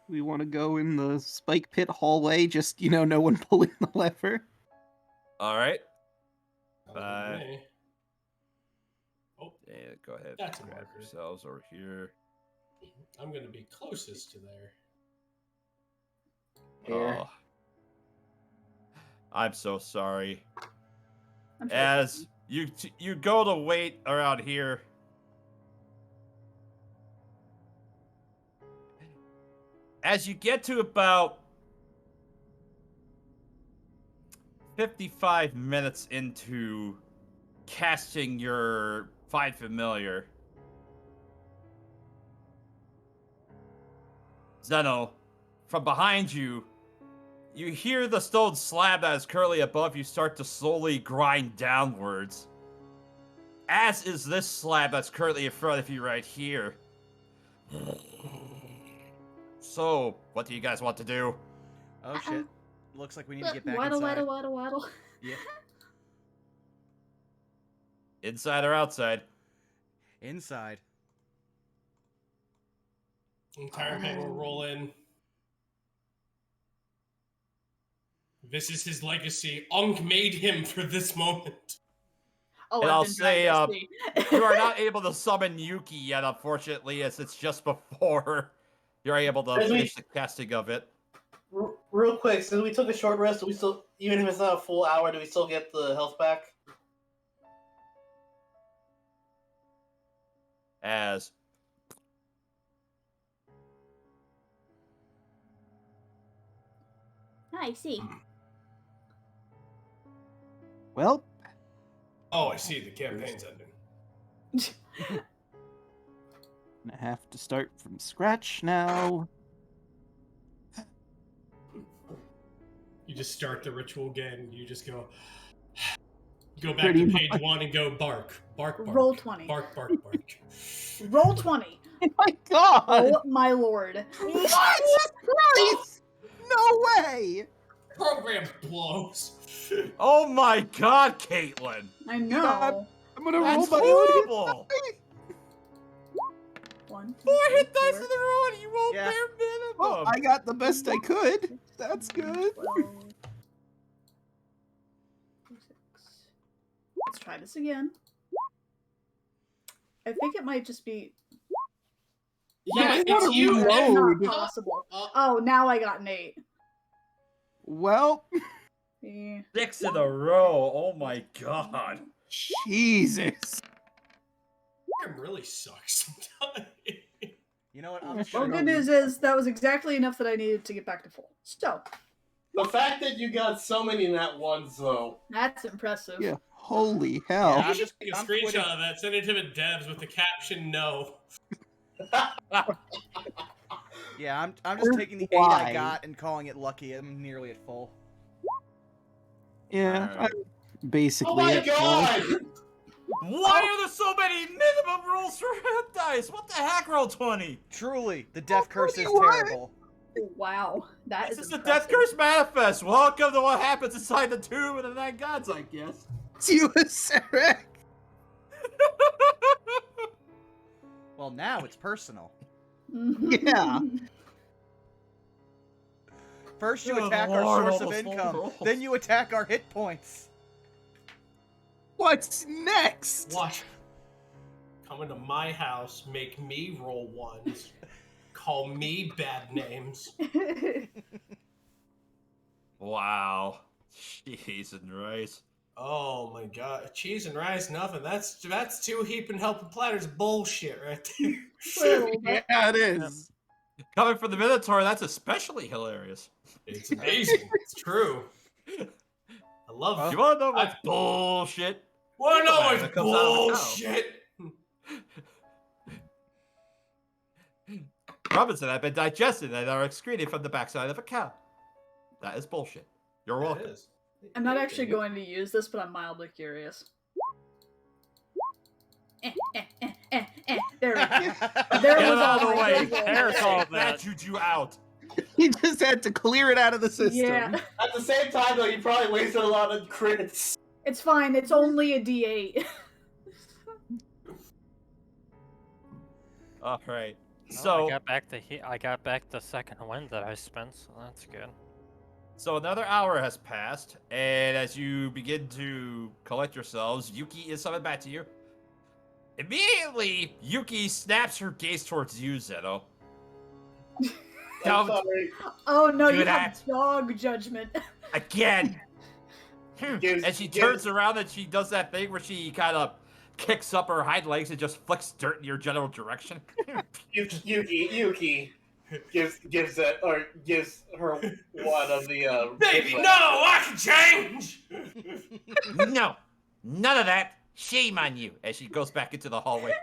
We want to go in the spike pit hallway, just, no one pulling the lever. Alright. Me. Oh, Yeah, go ahead. That's a Grab marker. yourselves over here. I'm going to be closest to there. Here. Oh. I'm so sorry. I'm so As you go to wait around here, as you get to about 55 minutes into casting your Find Familiar, Zeno, from behind you, you hear the stone slab that is currently above you start to slowly grind downwards. As is this slab that's currently in front of you right here. So, what do you guys want to do? Oh shit. Looks like we need to get back Waddle, inside. waddle, waddle, waddle. Yeah. Inside or outside? Inside. Entire gang will roll in. This is his legacy. Unk made him for this moment. Oh, And I've I'll been say, dragged to see. you are not able to summon Yuki yet, unfortunately, as it's just before you're able to finish the casting of it. Real quick, since we took a short rest, do we still, even if it's not a full hour, do we still get the health back? As I see. Well, Oh, I see. The campaign's ending. I have to start from scratch now. You just start the ritual again. You just go back Pretty to page much. 1 and go bark. Bark, bark. Roll 20. Bark, bark, bark. Roll 20. Oh my god! Oh my lord. What? Christ! No way! Program blows. oh my god, Caitlin! I know. I'm gonna roll That's my own horrible! 1, 2, 4 3, hit dice 4, in a row and you rolled Yeah. bare minimum! Well, I got the best I could. That's good. 12, 6. Let's try this again. I think it might just be Yeah, I it's gotta you. reload. it's Load. not possible. Oh, now I got an 8. Well, Yeah. 6 in a row, oh my god. Jesus. Program really sucks sometimes. You know what? I'm just Well, gonna good go. news is that was exactly enough that I needed to get back to full. So, The fact that you got so many nat ones, though. that's impressive. Yeah. Holy hell. Yeah, You should take a I'm screenshot quitting. of that, send it to the devs with the caption no. Yeah, I'm just taking the 8 Why? I got and calling it lucky. I'm nearly at full. Yeah, Alright. I'm basically Oh my at full. god! Why are there so many minimum rules for hit dice? What the heck, roll 20? Truly, the death curse is what? terrible. Wow, that This is is the impressive. Death Curse Manifest. Welcome to what happens inside the tomb of the Nine Gods, I guess. It's you, Sarek. Well, now it's personal. Yeah. First you Good attack our lord, source all of the full income, rolls. then you attack our hit points. What's next? Watch. Come into my house, make me roll ones, call me bad names. Wow. Cheese and rice. Oh my god, cheese and rice, nothing. That's 2 heaping helping platters of bullshit right there. Well, Yeah, it is. Coming from the Minotaur, that's especially hilarious. It's amazing. It's true. I love You wanna know what's bullshit? Well, no, That it's comes out of a cow. bullshit. Robinson have been digested and are excreted from the backside of a cow. That is bullshit. You're It welcome. is. I'm not actually going to use this, but I'm mildly curious. There we go. There Get was out of all the my way. good rolls. There's all That that. juju out. He just had to clear it out of the system. Yeah, At the same time, though, you probably wasted a lot of crits. it's fine. It's only a D8. All right. Well, So, I got back the second win that I spent, so that's good. so another hour has passed, and as you begin to collect yourselves, Yuki is summoned back to you. Immediately, Yuki snaps her gaze towards you, Zeno. I'm Don't sorry. Oh no, Do you that. have dog judgment. again. Gives- And she gives- turns around and she does that thing where she kind of kicks up her hind legs and just flicks dirt in your general direction. Yuki gives that or gives her one of the Baby, no, I can change. No, none of that. Shame on you. As she goes back into the hallway.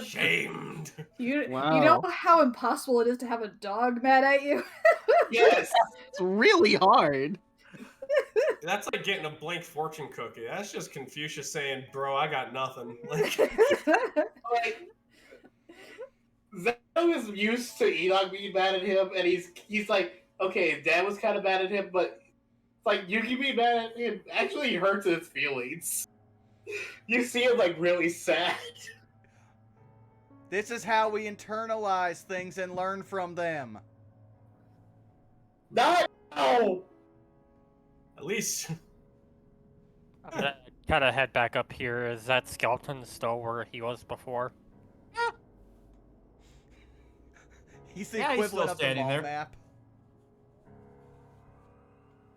Shamed. You Wow. know how impossible it is to have a dog mad at you? Yes. It's really hard. That's like getting a blank fortune cookie. That's just Confucius saying, "Bro, I got nothing." Like, Like Zeno is used to Enoch being mad at him, and he's like, okay, Dad was kind of mad at him, but it's like Yuki being mad at him actually hurts his feelings. You see him like really sad. This is how we internalize things and learn from them. No. at least. I'm gonna kind of head back up here. Is that skeleton still where he was before? He's the Yeah, he's equivalent still of the standing mall there. map.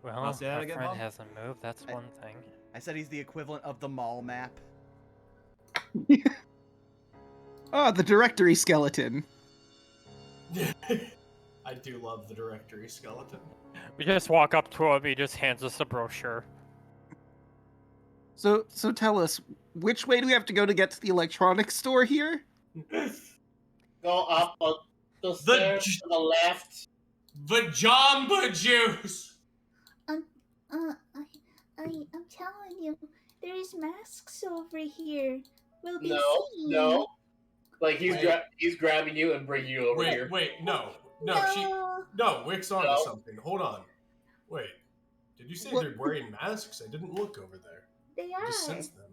Well, I'll say that our again, friend Bob? hasn't moved. That's one thing. I said he's the equivalent of the mall map. Oh, the directory skeleton. I do love the directory skeleton. We just walk up to him. He just hands us a brochure. So tell us, which way do we have to go to get to the electronics store here? Go up the stairs to the left. Vajamba juice! I'm telling you, there's masks over here. We'll be seen. No. Like he's Wait. he's grabbing you and bringing you over here. No, Wick's onto something. Hold on. Wait, did you say they're wearing masks? I didn't look over there. They I just are. sensed them.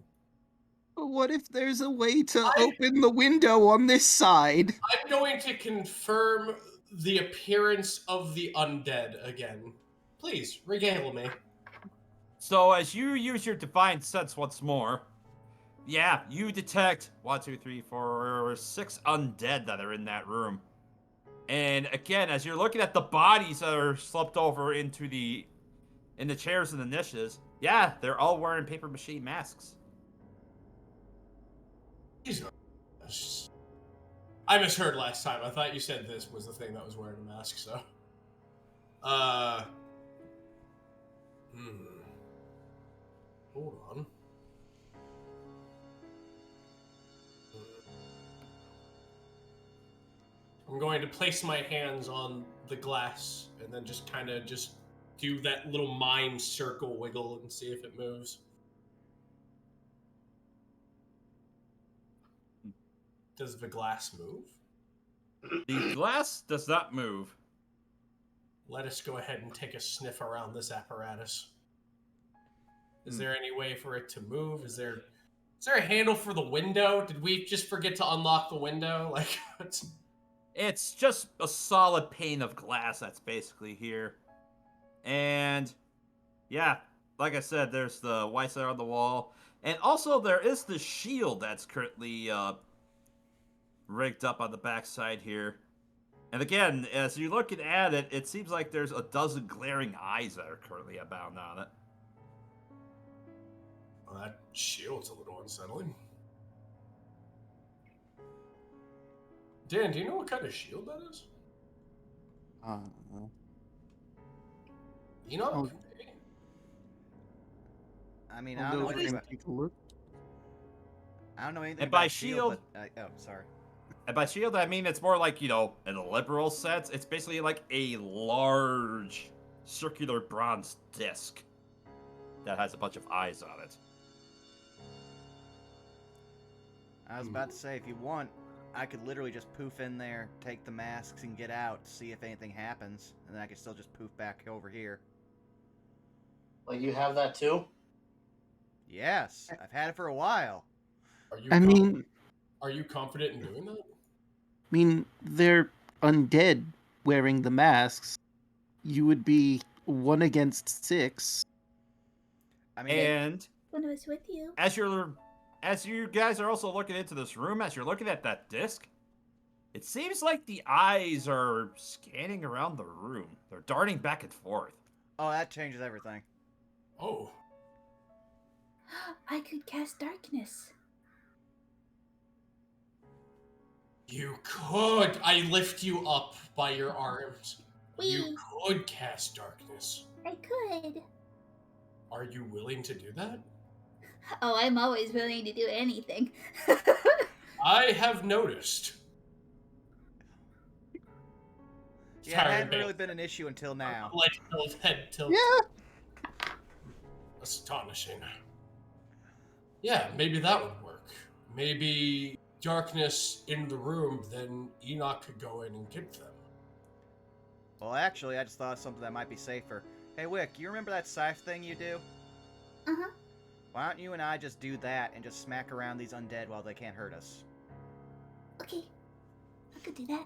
What if there's a way to open the window on this side? I'm going to confirm the appearance of the undead again. Please, regale me. So as you use your divine sense once more, yeah, you detect 1, 2, 3, 4, 6 undead that are in that room. And again, as you're looking at the bodies that are slumped over in the chairs and the niches, yeah, they're all wearing paper mache masks. I misheard last time. I thought you said this was the thing that was wearing a mask, so. Hold on. I'm going to place my hands on the glass and then just kind of do that little mime circle wiggle and see if it moves. Does the glass move? The glass does not move. Let us go ahead and take a sniff around this apparatus. Is there any way for it to move? Is there a handle for the window? Did we just forget to unlock the window? Like, It's just a solid pane of glass that's basically here. And yeah, like I said, there's the white side on the wall. And also there is the shield that's currently rigged up on the backside here. And again, as you're looking at it, it seems like there's a dozen glaring eyes that are currently abound on it. well, that shield's a little unsettling. Dan, do you know what kind of shield that is? You know? Oh. I mean, I don't know anything about. Take a look. I don't know anything And by about shield, but oh, sorry. And by shield, I mean it's more like, in a liberal sense, it's basically like a large circular bronze disc that has a bunch of eyes on it. I was about to say, if you want, I could literally just poof in there, take the masks, and get out, see if anything happens, and then I could still just poof back over here. Like you have that too? Yes, I've had it for a while. Are you confident in doing that? I mean, they're undead wearing the masks. You would be 1 against 6. I mean, And When I was with you. as you guys are also looking into this room, as you're looking at that disc, it seems like the eyes are scanning around the room. They're darting back and forth. oh, that changes everything. Oh. I could cast darkness. You could. I lift you up by your arms. You Wee. could cast darkness. I could. Are you willing to do that? Oh, I'm always willing to do anything. I have noticed. Yeah, it hadn't really been an issue until now. Like head tilt. Yeah. Astonishing. Yeah, maybe that would work. Maybe darkness in the room, then Enoch could go in and get them. Well, actually, I just thought of something that might be safer. Hey, Wick, you remember that scythe thing you do? Uh-huh. Why don't you and I just do that and just smack around these undead while they can't hurt us? Okay. I could do that.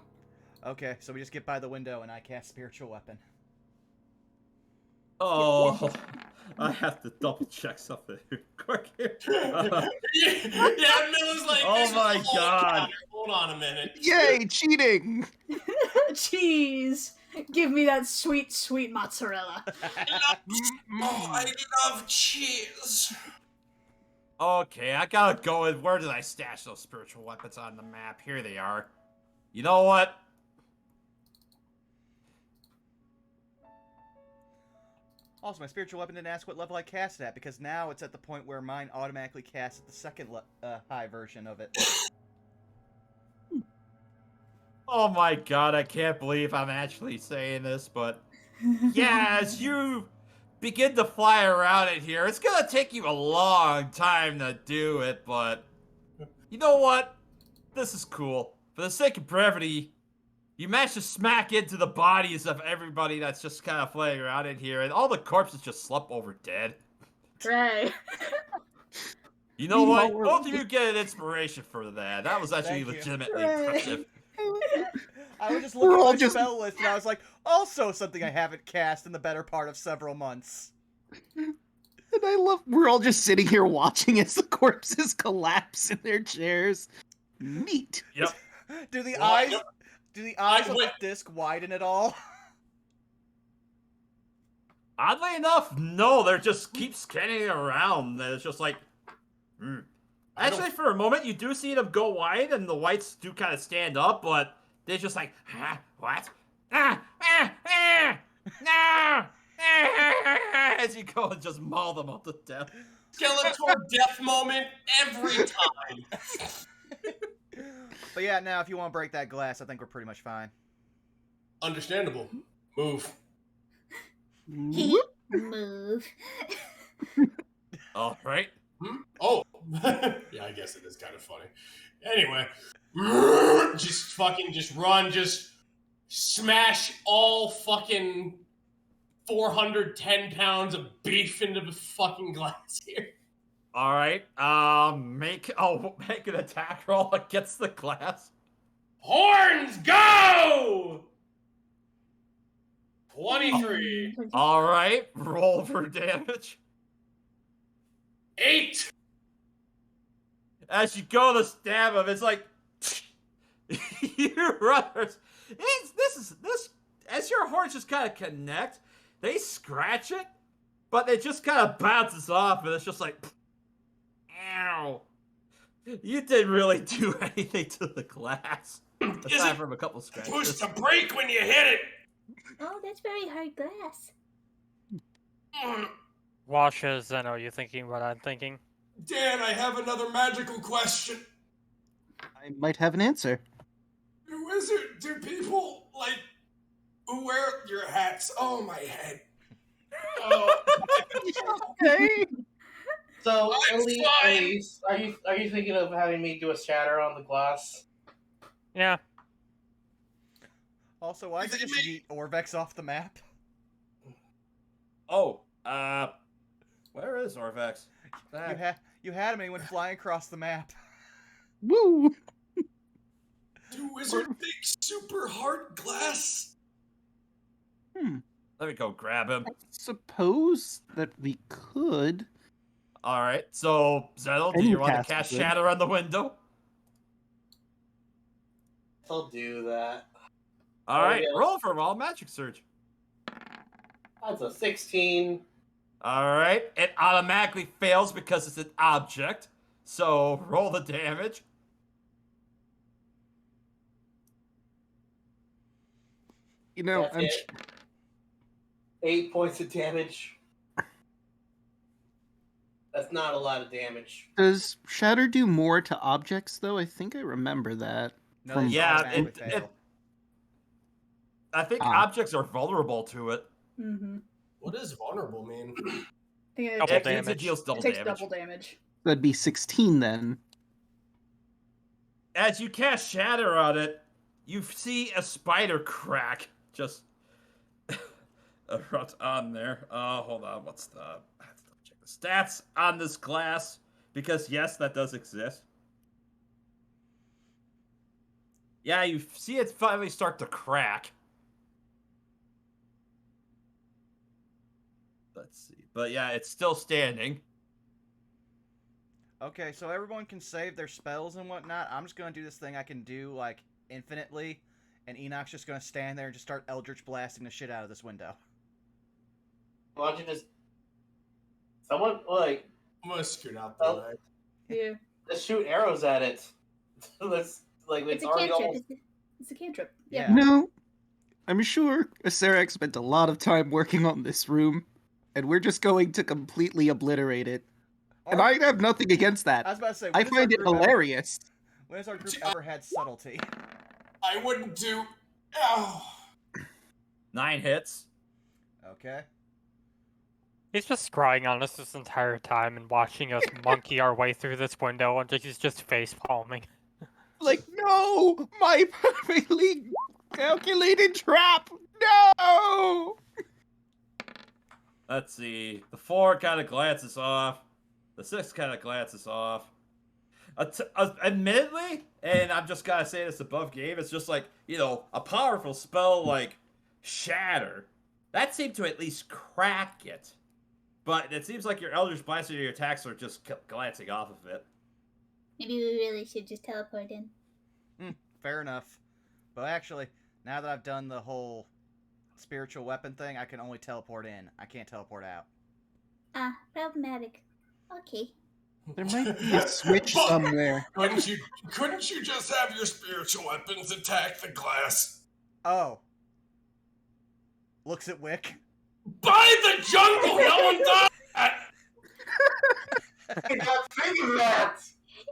Okay, so we just get by the window and I cast Spiritual Weapon. Oh, I have to double check something quick here. Yeah, Miller's like, Oh this is my the whole God. encounter. Hold on a minute. Yay, cheating! Cheese. Give me that sweet, sweet mozzarella. I love cheese. Okay, I gotta go in. Where did I stash those spiritual weapons on the map? Here they are. You know what? Also, my spiritual weapon didn't ask what level I cast it at, because now it's at the point where mine automatically casts at the second high version of it. Oh my God, I can't believe I'm actually saying this, but yeah, as you begin to fly around in here, it's gonna take you a long time to do it, but you know what? This is cool. For the sake of brevity, you managed to smack into the bodies of everybody that's just kind of flying around in here, and all the corpses just slump over dead. Right. You know what? Meanwhile, Both of you get an inspiration for that. That was actually Thank you. legitimately Hooray. impressive. I was just We're looking all at my just- spell list, and I was like, also something I haven't cast in the better part of several months. And I love, we're all just sitting here watching as the corpses collapse in their chairs. Neat. Yep. Do the Well, eyes... no- Do the eyes of the wait. disc widen at all? Oddly enough, no. They're just keep scanning around. And it's just like, Actually, for a moment, you do see them go wide, and the whites do kind of stand up, but they're just like, huh? What? As you go and just maul them all to death. Skeletor death moment every time. But yeah, now if you want to break that glass, I think we're pretty much fine. Understandable. Move. He move. All right. Oh. Yeah, I guess it is kind of funny. Anyway. Just run, just smash all fucking 410 pounds of beef into the fucking glass here. All right. Make an attack roll against the glass. Horns, go! 23. All right. Roll for damage. 8. As you go to stab him, it's like you runners. This as your horns just kind of connect, they scratch it, but it just kind of bounces off, and it's just like, ow. You didn't really do anything to the glass, aside from a couple scratches. Push the brake when you hit it. Oh, that's very hard glass. Washa, Zeno, you thinking what I'm thinking? Dan, I have another magical question. I might have an answer. Do people, like, who wear your hats? Oh, my head. Oh. Okay. So, I'm Ellie, fine. are you thinking of having me do a shatter on the glass? Yeah. Also, why did you just yeet Orvex off the map? Oh, where is Orvex? You had him and he went flying across the map. Woo! Do wizard make super hard glass? Let me go grab him. Suppose that we could. All right. So, Zeno, do And you you want to cast cast it. Shatter on the window? I'll do that. All right. yeah. Roll for all magic surge. That's a 16. All right. It automatically fails because it's an object. So roll the damage. You know, That's I'm it. 8 points of damage. That's not a lot of damage. does Shatter do more to objects though? I think I remember that. No, From- they just Yeah, automatically it- fail. I think Ah. objects are vulnerable to it. Mm-hmm. What does vulnerable mean? I think Double It means damage. it deals it double takes damage. double damage. That'd be 16 then. As you cast Shatter on it, you see a spider crack just right on there. Hold on. What's the? I have to double check the stats on this glass because yes, that does exist. Yeah, you see it finally start to crack. Let's see. But yeah, it's still standing. Okay, so everyone can save their spells and whatnot. I'm just gonna do this thing I can do like infinitely, and Enoch's just gonna stand there and just start Eldritch blasting the shit out of this window. Why don't you just someone like I'm gonna scoot out the way. Yeah. let's shoot arrows at it. Let's like It's it's a already cantrip. almost. It's a cantrip. Yeah. Yeah. No, I'm sure Sarek spent a lot of time working on this room, and we're just going to completely obliterate it. And I have nothing against that. I was about to say, I find it hilarious. When has our group ever had subtlety? I wouldn't do. Oh. 9 hits. Okay. He's just scrying on us this entire time and watching us monkey our way through this window and he's just face palming. Like, no! My perfectly calculated trap! No! Let's see. The 4 kind of glances off. The 6 kind of glances off. Admittedly, and I'm just gotta say this above game, it's just like, you know, a powerful spell like Shatter. That seemed to at least crack it. But it seems like your Eldritch Blast or your attacks are just glancing off of it. Maybe we really should just teleport in. Fair enough. But actually, now that I've done the whole spiritual weapon thing, I can only teleport in. I can't teleport out. Ah, problematic. Okay. There might be a switch somewhere. Couldn't you just have your spiritual weapons attack the glass? Oh. Looks at Wick. By the jungle, no one does that! I got think of that.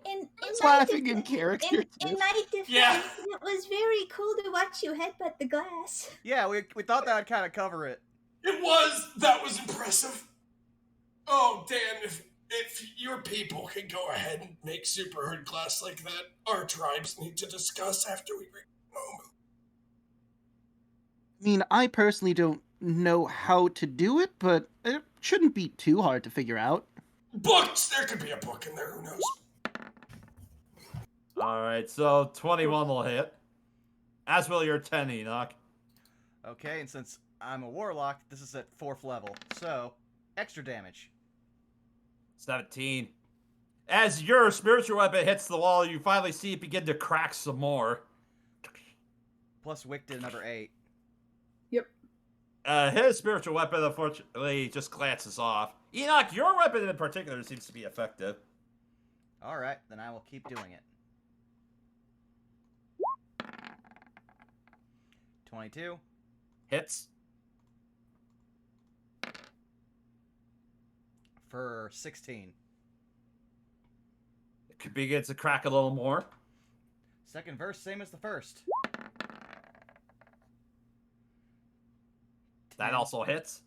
It's laughing in character. In my defense, Yeah. it was very cool to watch you headbutt the glass. Yeah, we thought that would kind of cover it. That was impressive. Oh, Dan, if your people can go ahead and make super herd glass like that, our tribes need to discuss after we reach the moment. I mean, I personally don't know how to do it, but it shouldn't be too hard to figure out. Books! There could be a book in there, who knows? Alright, so 21 will hit. As will your 10, Enoch. Okay, and since I'm a warlock, this is at 4th level. So, extra damage. 17. As your spiritual weapon hits the wall, you finally see it begin to crack some more. Plus Wick did another 8. His spiritual weapon, unfortunately, just glances off. Enoch, your weapon in particular seems to be effective. Alright, then I will keep doing it. 22. Hits. For 16. It begins to crack a little more. Second verse, same as the first. That also hits.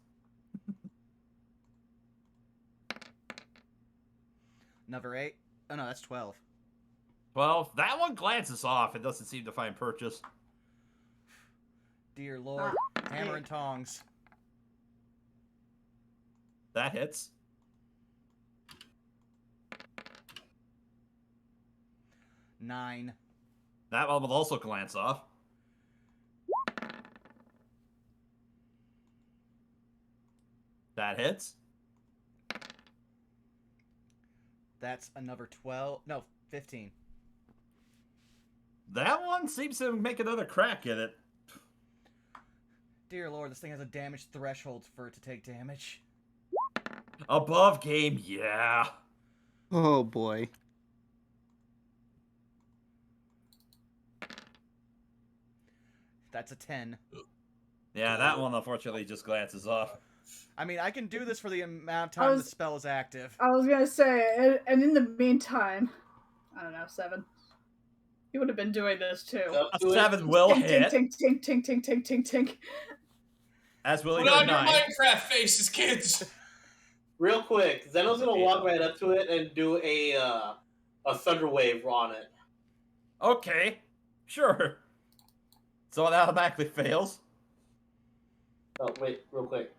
Another 8. Oh no, that's 12. 12. That one glances off. It doesn't seem to find purchase. Dear Lord. Hammer and tongs. That hits. 9. That one will also glance off. That hits. That's another 12. No, 15. That one seems to make another crack at it. Dear Lord, this thing has a damage threshold for it to take damage. Above game, yeah. Oh boy. That's a 10. Yeah, that one unfortunately just glances off. I mean, I can do this for the amount of time the spell is active. I was gonna say, and in the meantime, I don't know, 7. You would have been doing this too. A 7 will Tink, hit. tink, tink, tink, tink, tink, tink, tink. As will Put your on your 9. Minecraft faces, kids! Real quick, Zeno's gonna walk right up to it and do a thunder wave on it. Okay, sure. So it automatically fails. Oh wait, real quick.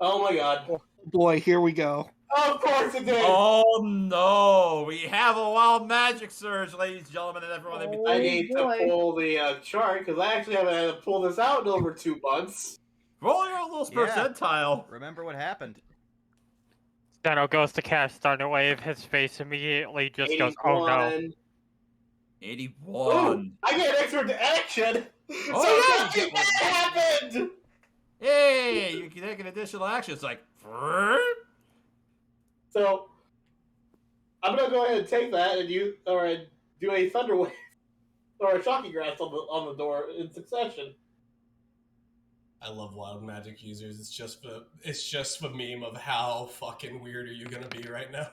Oh my god. Boy, here we go. Of course it did! Oh no! We have a wild magic surge, ladies and gentlemen, and everyone in between. I need boy. to pull the chart, because I actually haven't had to pull this out in over 2 months. Roll your little percentile. Remember what happened. Zeno goes to cast Thunderwave. His face immediately just goes, "Oh no!" 81. Ooh, I get an extra action. Oh, So yeah, nothing bad happened. Hey, you can take an additional action. It's like, So I'm gonna go ahead and take that and do a thunder wave or a shocking grasp on the door in succession. I love wild magic users. It's just a meme of how fucking weird are you gonna be right now.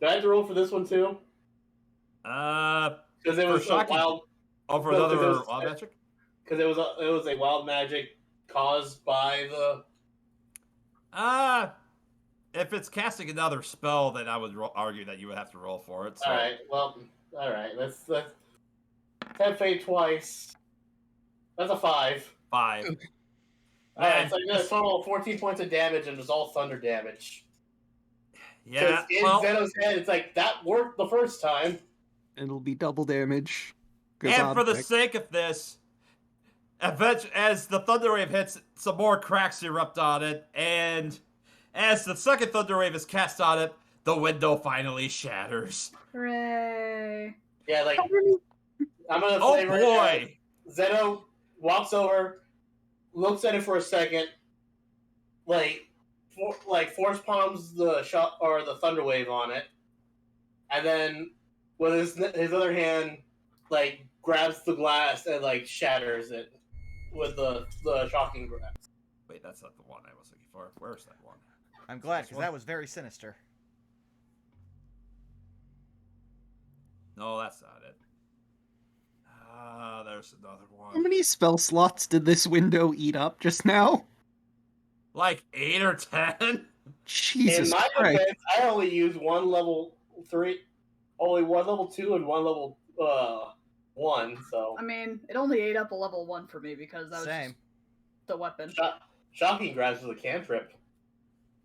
Did I have to roll for this one too? because Because it was a shocking. wild. Oh, for No, 'cause another it was- wild magic? Because it was a wild magic caused by the. If it's casting another spell, then I would argue that you would have to roll for it. So. All right. Well. All right. Let's have fate twice. That's a 5. 5. All right. So I got a total of 14 points of damage, and it's all thunder damage. Yeah. In Zeno's head, it's like that worked the first time. It'll be double damage. And for the sake of this, as the thunder wave hits, some more cracks erupt on it, and as the second thunder wave is cast on it, the window finally shatters. Hooray. Yeah, like I'm gonna Oh say right boy! now, Zeno walks over, looks at it for a second, force palms the shot or the thunder wave on it, and then with his other hand, grabs the glass and shatters it with the shocking grasp. Wait, that's not the one I was looking for. Where's that one? I'm glad, because that was very sinister. No, that's not it. There's another one. How many spell slots did this window eat up just now? Like 8 or 10? Jesus In my Christ. defense, I only use one level 3, only one level 2, and one level 1. So I mean, it only ate up a level 1 for me because that was Same. just the weapon. shocking grasp is a cantrip.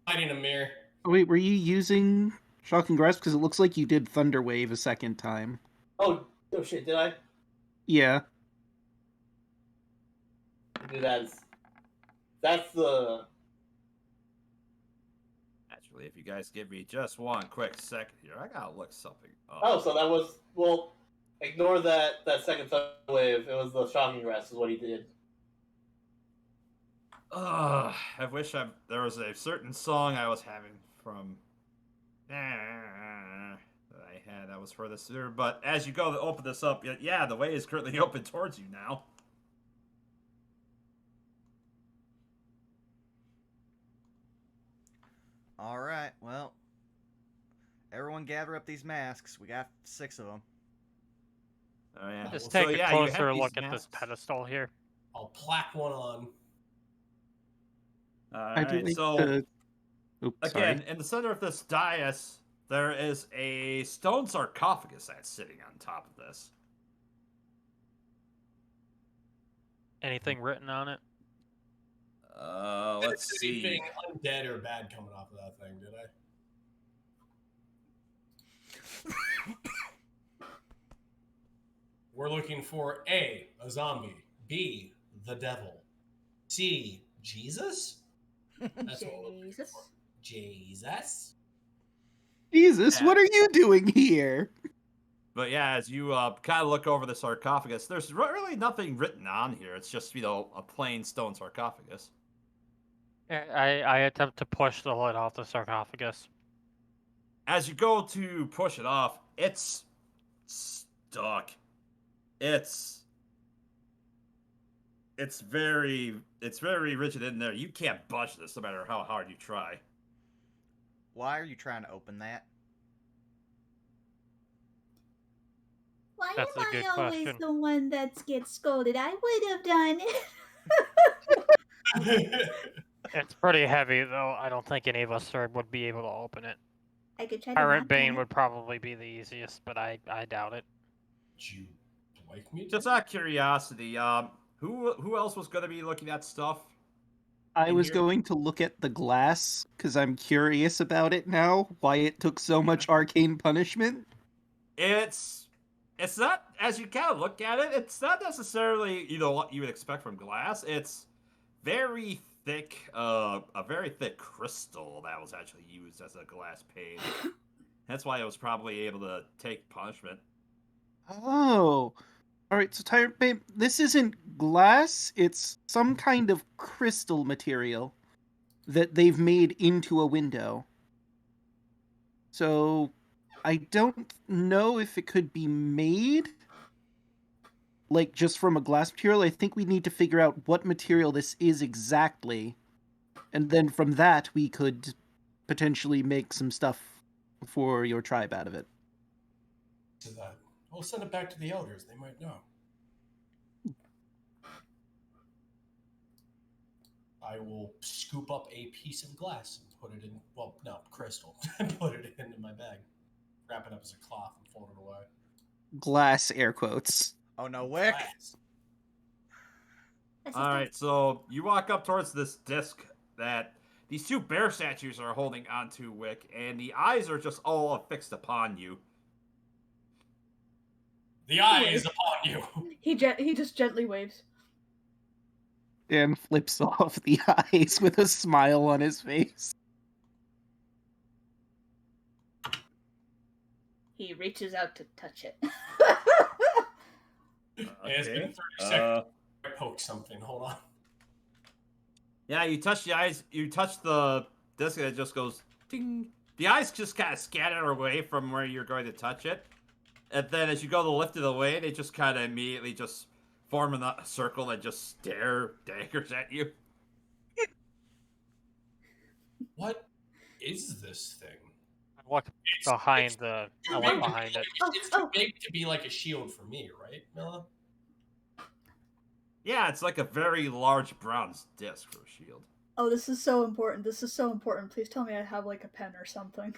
Fighting a mirror. Wait, were you using Shocking Grasp? Because it looks like you did Thunder Wave a second time. Oh shit! Did I Yeah. do that? That's the. Actually, if you guys give me just one quick second here, I gotta look something up. Oh, so that was Ignore that second thunder wave. It was the shocking grasp is what he did. I wish there was a certain song I was having from that I had that was for this year, but as you go to open this up, yeah, the way is currently open towards you now. All right, well, everyone gather up these masks. We got 6 of them. Oh yeah. Just So, take yeah, a you closer have these look at this masks. pedestal here. I'll plaque one on. I do Alright, think so the... Oops, again, sorry. in the center of this dais, there is a stone sarcophagus that's sitting on top of this. Anything written on it? Let's see. Anything undead or bad coming off of that thing, did I? We're looking for A, a zombie. B, the devil. C, Jesus? That's what we're looking Jesus. for. Jesus? Jesus, Yeah. what are you doing here? But yeah, as you kind of look over the sarcophagus, there's really nothing written on here. It's just, a plain stone sarcophagus. I attempt to push the lid off the sarcophagus. As you go to push it off, it's stuck. It's very rigid in there. You can't budge this no matter how hard you try. Why are you trying to open that? Why That's a am good I always question. the one that gets scolded? I would have done it. It's pretty heavy, though. I don't think any of us would be able to open it. I could try to Pirate knock Bane on it. would probably be the easiest, but I doubt it. Would you like me to? Just out of curiosity, who else was going to be looking at stuff? I in was here? going to look at the glass, because I'm curious about it now, why it took so much arcane punishment. It's not, as you kind of look at it, it's not necessarily what you would expect from glass. It's very thick crystal that was actually used as a glass pane. That's why it was probably able to take punishment. Oh. Alright, so Tyrant Babe, this isn't glass, it's some kind of crystal material that they've made into a window. So, I don't know if it could be made, like, just from a glass material. I think we need to figure out what material this is exactly, and then from that we could potentially make some stuff for your tribe out of it. To that. We'll send it back to the elders. They might know. I will scoop up a piece of glass and put it in, well, no, crystal, and put it into my bag. Wrap it up as a cloth and fold it away. Glass, air quotes. Oh no, Wick! Glass. Alright, so you walk up towards this disc that these two bear statues are holding onto, Wick, and the eyes are just all fixed upon you. The eye is upon you. He just gently waves. Dan flips off the eyes with a smile on his face. He reaches out to touch it. It's been 30 seconds. I poke something. Hold on. Yeah, you touch the eyes, you touch the disc, and it just goes ting. The eyes just kind of scatter away from where you're going to touch it. And then as you go to lift it away, they just kind of immediately just form in a circle and just stare daggers at you. What is this thing? I walk behind it. It's too big to be like a shield for me, right, Milla? Yeah, it's like a very large bronze disc for a shield. Oh, this is so important. This is so important. Please tell me I have like a pen or something.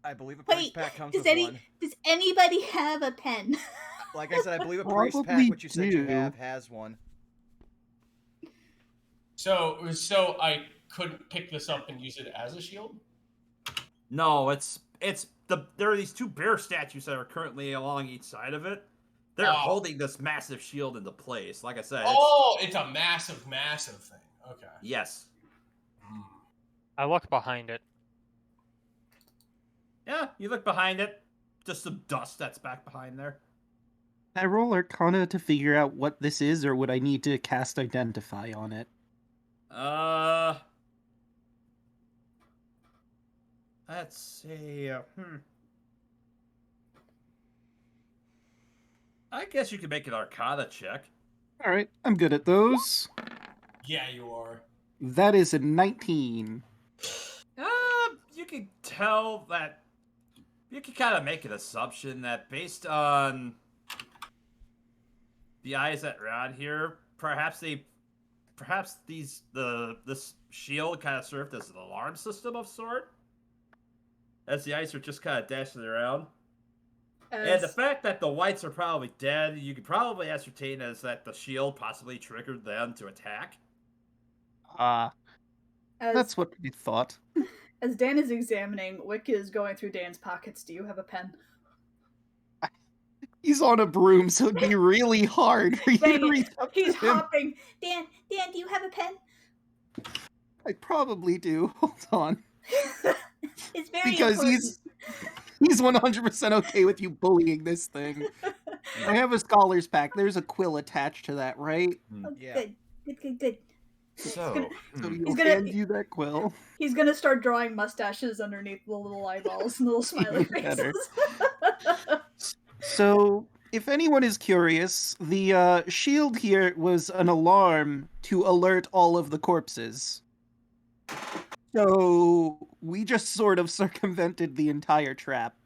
I believe a priest pack comes with one. Does anybody have a pen? Like I said, I believe a priest pack, which you said you have, has one. So I couldn't pick this up and use it as a shield? No, there are these two bear statues that are currently along each side of it. They're holding this massive shield into place. Like I said, it's a massive thing. Okay. Yes. I look behind it. Yeah, you look behind it. Just some dust that's back behind there. Can I roll Arcana to figure out what this is, or would I need to cast Identify on it? Let's see. I guess you could make an Arcana check. Alright, I'm good at those. Yeah, you are. That is a 19. You can tell that... You can kind of make an assumption that based on the eyes that are on here, this shield kind of served as an alarm system of sort, as the eyes are just kind of dashing around. And the fact that the whites are probably dead, you could probably ascertain as that the shield possibly triggered them to attack. That's what we thought. As Dan is examining, Wick is going through Dan's pockets. Do you have a pen? He's on a broom, so it'd be really hard for you to reach up to He's him. hopping. Dan, do you have a pen? I probably do. Hold on. It's very because important. he's 100% okay with you bullying this thing. I have a scholar's pack. There's a quill attached to that, right? Oh, Yeah. Good. So he'll hand you that quill. He's gonna start drawing mustaches underneath the little eyeballs and little smiley faces. So, if anyone is curious, the shield here was an alarm to alert all of the corpses. So, we just sort of circumvented the entire trap.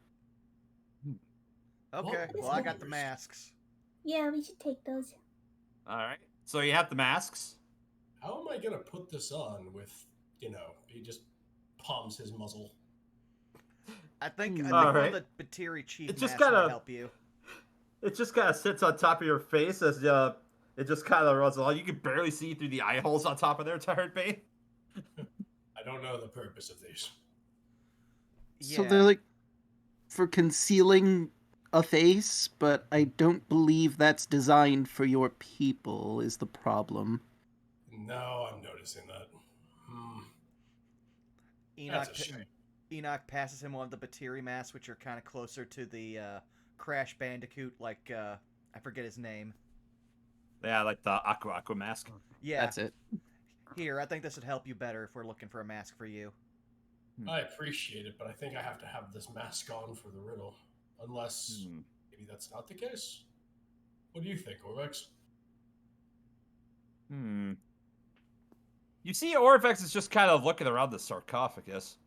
Okay, well I got the masks. Yeah, we should take those. Alright. So you have the masks? How am I gonna put this on with, he just palms his muzzle? I think one Alright. of the Batiri chief It just masks kinda- might help you. It just kind of sits on top of your face as it just kind of runs along. You can barely see through the eye holes on top of their tired bane. I don't know the purpose of these. So Yeah. they're like for concealing a face, but I don't believe that's designed for your people, is the problem. No, I'm noticing that. Enoch, That's a shame. Enoch passes him one of the Batiri masks, which are kind of closer to the Crash Bandicoot, like, I forget his name. Yeah, like the Aqua mask. Yeah. That's it. Here, I think this would help you better if we're looking for a mask for you. I appreciate it, but I think I have to have this mask on for the riddle. Unless maybe that's not the case. What do you think, Orvex? You see, Orvex is just kind of looking around the sarcophagus.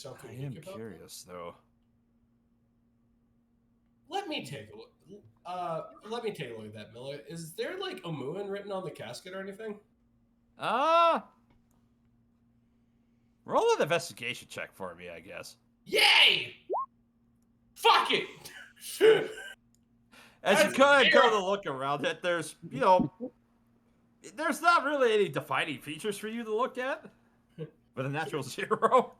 I am curious, though. Let me take a look. Let me take a look at that, Miller. Is there like Omuin written on the casket or anything? Roll an investigation check for me, I guess. Yay! Fuck it! As you kind of go to look around it, there's, there's not really any defining features for you to look at. With a natural 0.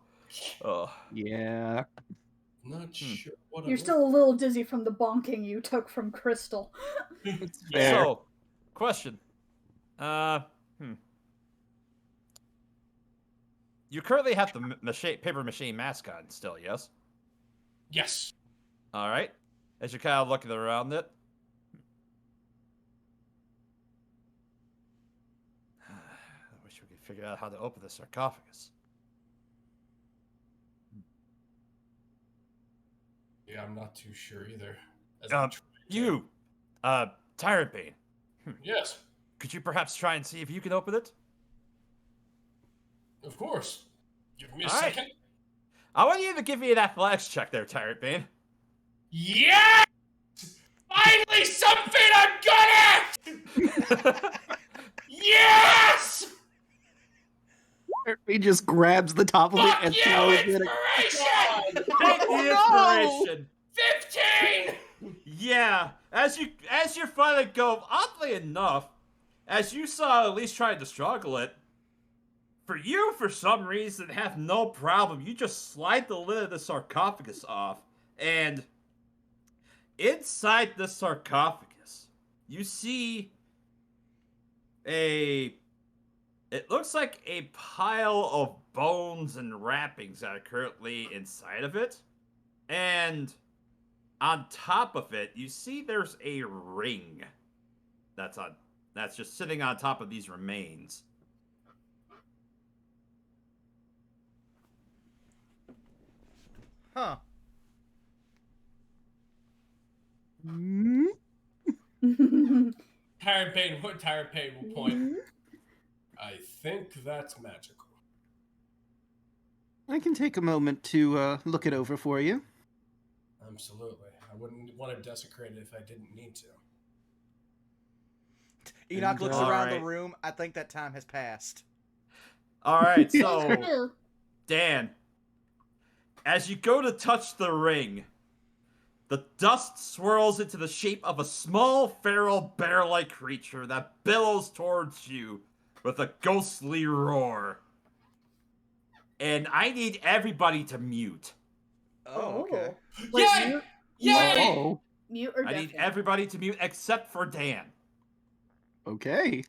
Oh. Yeah. Not sure what You're still a little dizzy from the bonking you took from Crystal. Fair. So, question. You currently have the paper mache mask on still, yes? Yes. All right. As you're kind of looking around it. I wish we could figure out how to open the sarcophagus. Yeah, I'm not too sure either. Tyrant Bane. Yes. Could you perhaps try and see if you can open it? Of course. Give me a All right. second. I want you to give me an athletics check there, Tyrant Bane. Yes! Finally something I'm good at! Yes! He just grabs the top of it and Fuck throws you, it. inspiration! Take the inspiration. 15! Yeah, as you finally go, oddly enough, as you saw at least trying to struggle it, for you, for some reason, have no problem. You just slide the lid of the sarcophagus off, and inside the sarcophagus, you see it looks like a pile of bones and wrappings that are currently inside of it, and on top of it, you see there's a ring that's just sitting on top of these remains. Huh. Tyrant Bane will point. I think that's magical. I can take a moment to look it over for you. Absolutely. I wouldn't want to desecrate it if I didn't need to. Enoch looks around the Alright. room. I think that time has passed. Alright, True. so, Dan, as you go to touch the ring, the dust swirls into the shape of a small, feral, bear-like creature that billows towards you with a ghostly roar. And I need everybody to mute. Oh, okay. Wait, Yay! mute, Yay! Oh, mute or I need deafening? everybody to mute except for Dan. okay.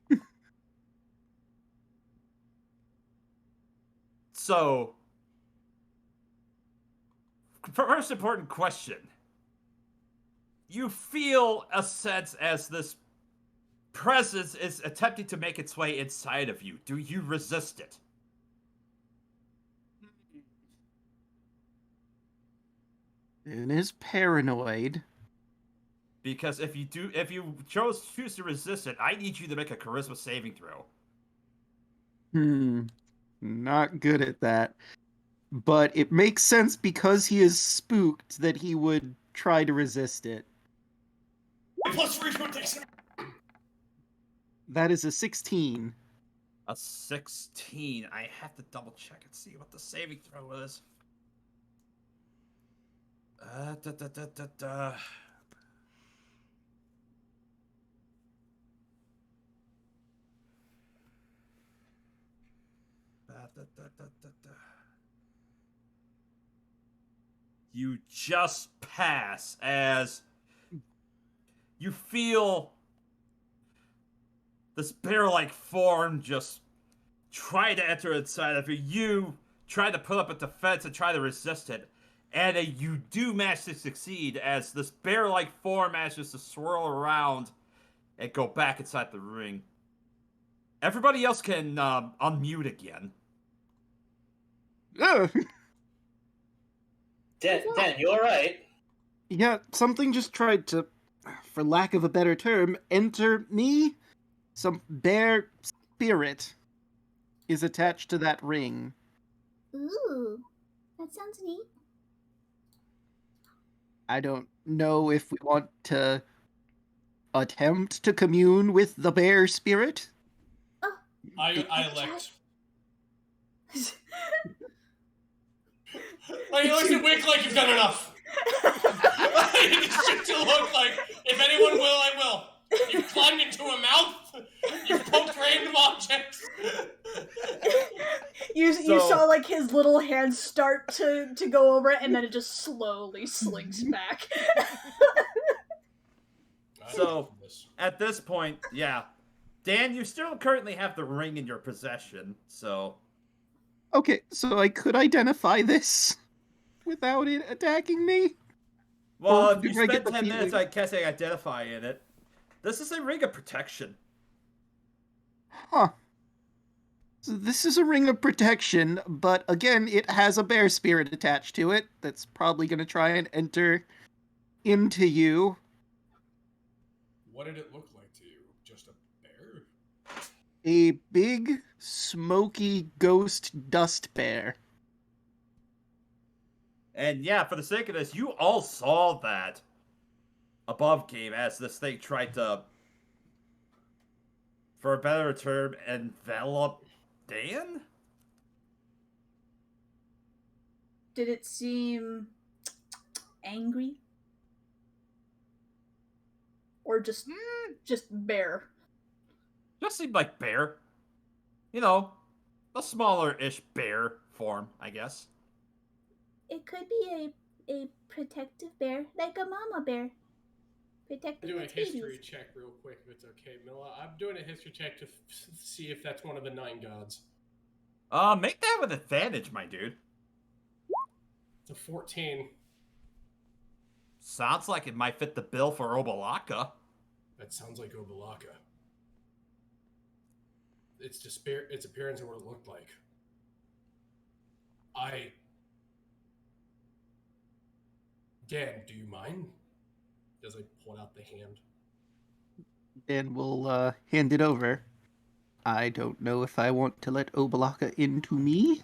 So, first important question. You feel a sense as this presence is attempting to make its way inside of you. Do you resist it? It is paranoid. Because if you choose to resist it, I need you to make a charisma saving throw. Not good at that. But it makes sense because he is spooked that he would try to resist it. Plus free protection. That is a 16. A 16. I have to double check and see what the saving throw is. you just pass as you feel this bear-like form just try to enter inside of you. You try to put up a defense and try to resist it. And you do manage to succeed as this bear-like form manages to swirl around and go back inside the ring. Everybody else can unmute again. Dan, you alright? Yeah, something just tried to, for lack of a better term, enter me. Some bear spirit is attached to that ring. Ooh, that sounds neat. I don't know if we want to attempt to commune with the bear spirit. Oh, I elect. Like, it looks to Wick like you've done enough. It's just to look like, if anyone will, I will. You've climbed into a mouth. You've poked random objects. You saw like his little hands start to go over it, and then it just slowly slinks back. So, at this point, yeah. Dan, you still currently have the ring in your possession, so... Okay, so I could identify this without it attacking me? Well, Or if you do I get spend the 10 minutes, feeling- I guess I identify in it. This is a ring of protection. Huh. So this is a ring of protection, but again, it has a bear spirit attached to it that's probably going to try and enter into you. What did it look like to you? Just a bear? A big, smoky ghost dust bear. And yeah, for the sake of this, you all saw that above game as this thing tried to, for a better term, envelop Dan? Did it seem angry? Or just bear? Just seemed like bear. You know, a smaller-ish bear form, I guess. It could be a protective bear, like a mama bear. I'm Protecting doing a its babies. history check real quick if it's okay, Mila. I'm doing a history check to see if that's one of the 9 gods. Make that with advantage, my dude. It's a 14. Sounds like it might fit the bill for Obalaka. That sounds like Obalaka. Its appearance and what it looked like. Dan, do you mind? As I pull out the hand. And we'll hand it over. I don't know if I want to let Obalaka into me,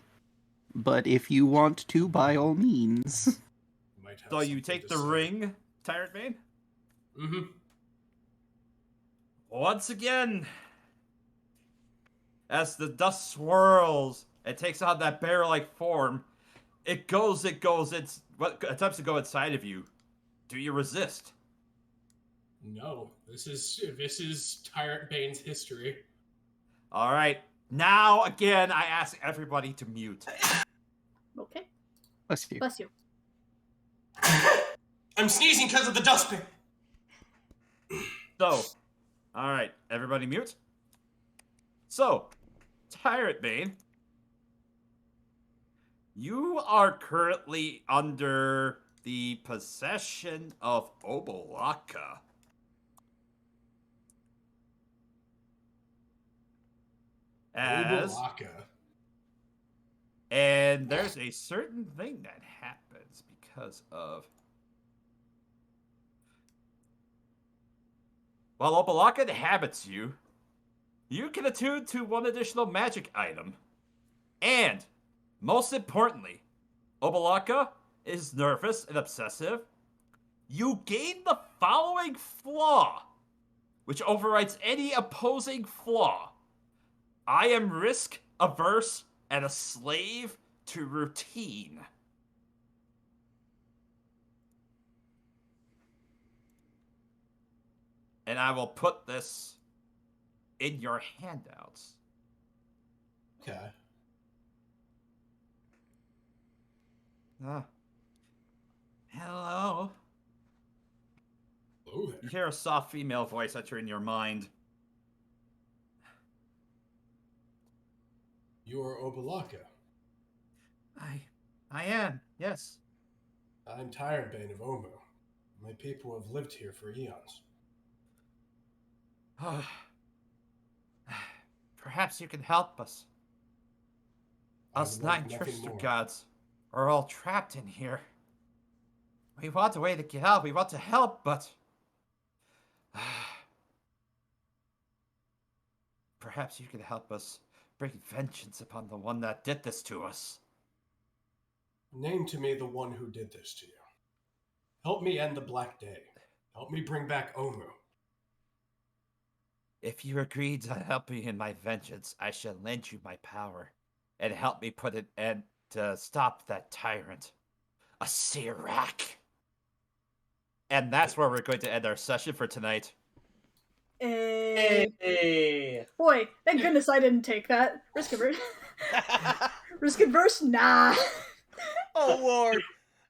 but if you want to, by all means. So you take the ring, Tyrant Bane? Mm-hmm. Once again, as the dust swirls, it takes on that bear-like form. It goes, it's what attempts to go inside of you. Do you resist? No, this is Tyrant Bane's history. All right. Now, again, I ask everybody to mute. Okay. Bless you. Bless you. I'm sneezing because of the dustbin. So, all right, everybody mute. So, Tyrant Bane, you are currently under the possession of Obalaka. Obalaka. And there's a certain thing that happens because of... While Obalaka inhabits you, you can attune to one additional magic item. And, most importantly, Obalaka is nervous and obsessive. You gain the following flaw, which overrides any opposing flaw. I am risk averse and a slave to routine. And I will put this in your handouts. Okay. Hello. Hello there. You hear a soft female voice enter in your mind. You are Obalaka. I am, yes. I'm tired, Bane of Omu. My people have lived here for eons. Perhaps you can help us. I Us would like nine nothing trickster more. gods are all trapped in here. We want a way to get out. We want to help, but perhaps you can help us bring vengeance upon the one that did this to us. Name to me the one who did this to you. Help me end the Black Day. Help me bring back Omu. If you agree to help me in my vengeance, I shall lend you my power and help me put an end to stop that tyrant, a Sirak. And that's where we're going to end our session for tonight. Hey. Boy, thank goodness I didn't take that. Risk averse. Risk adverse? Nah. Oh Lord!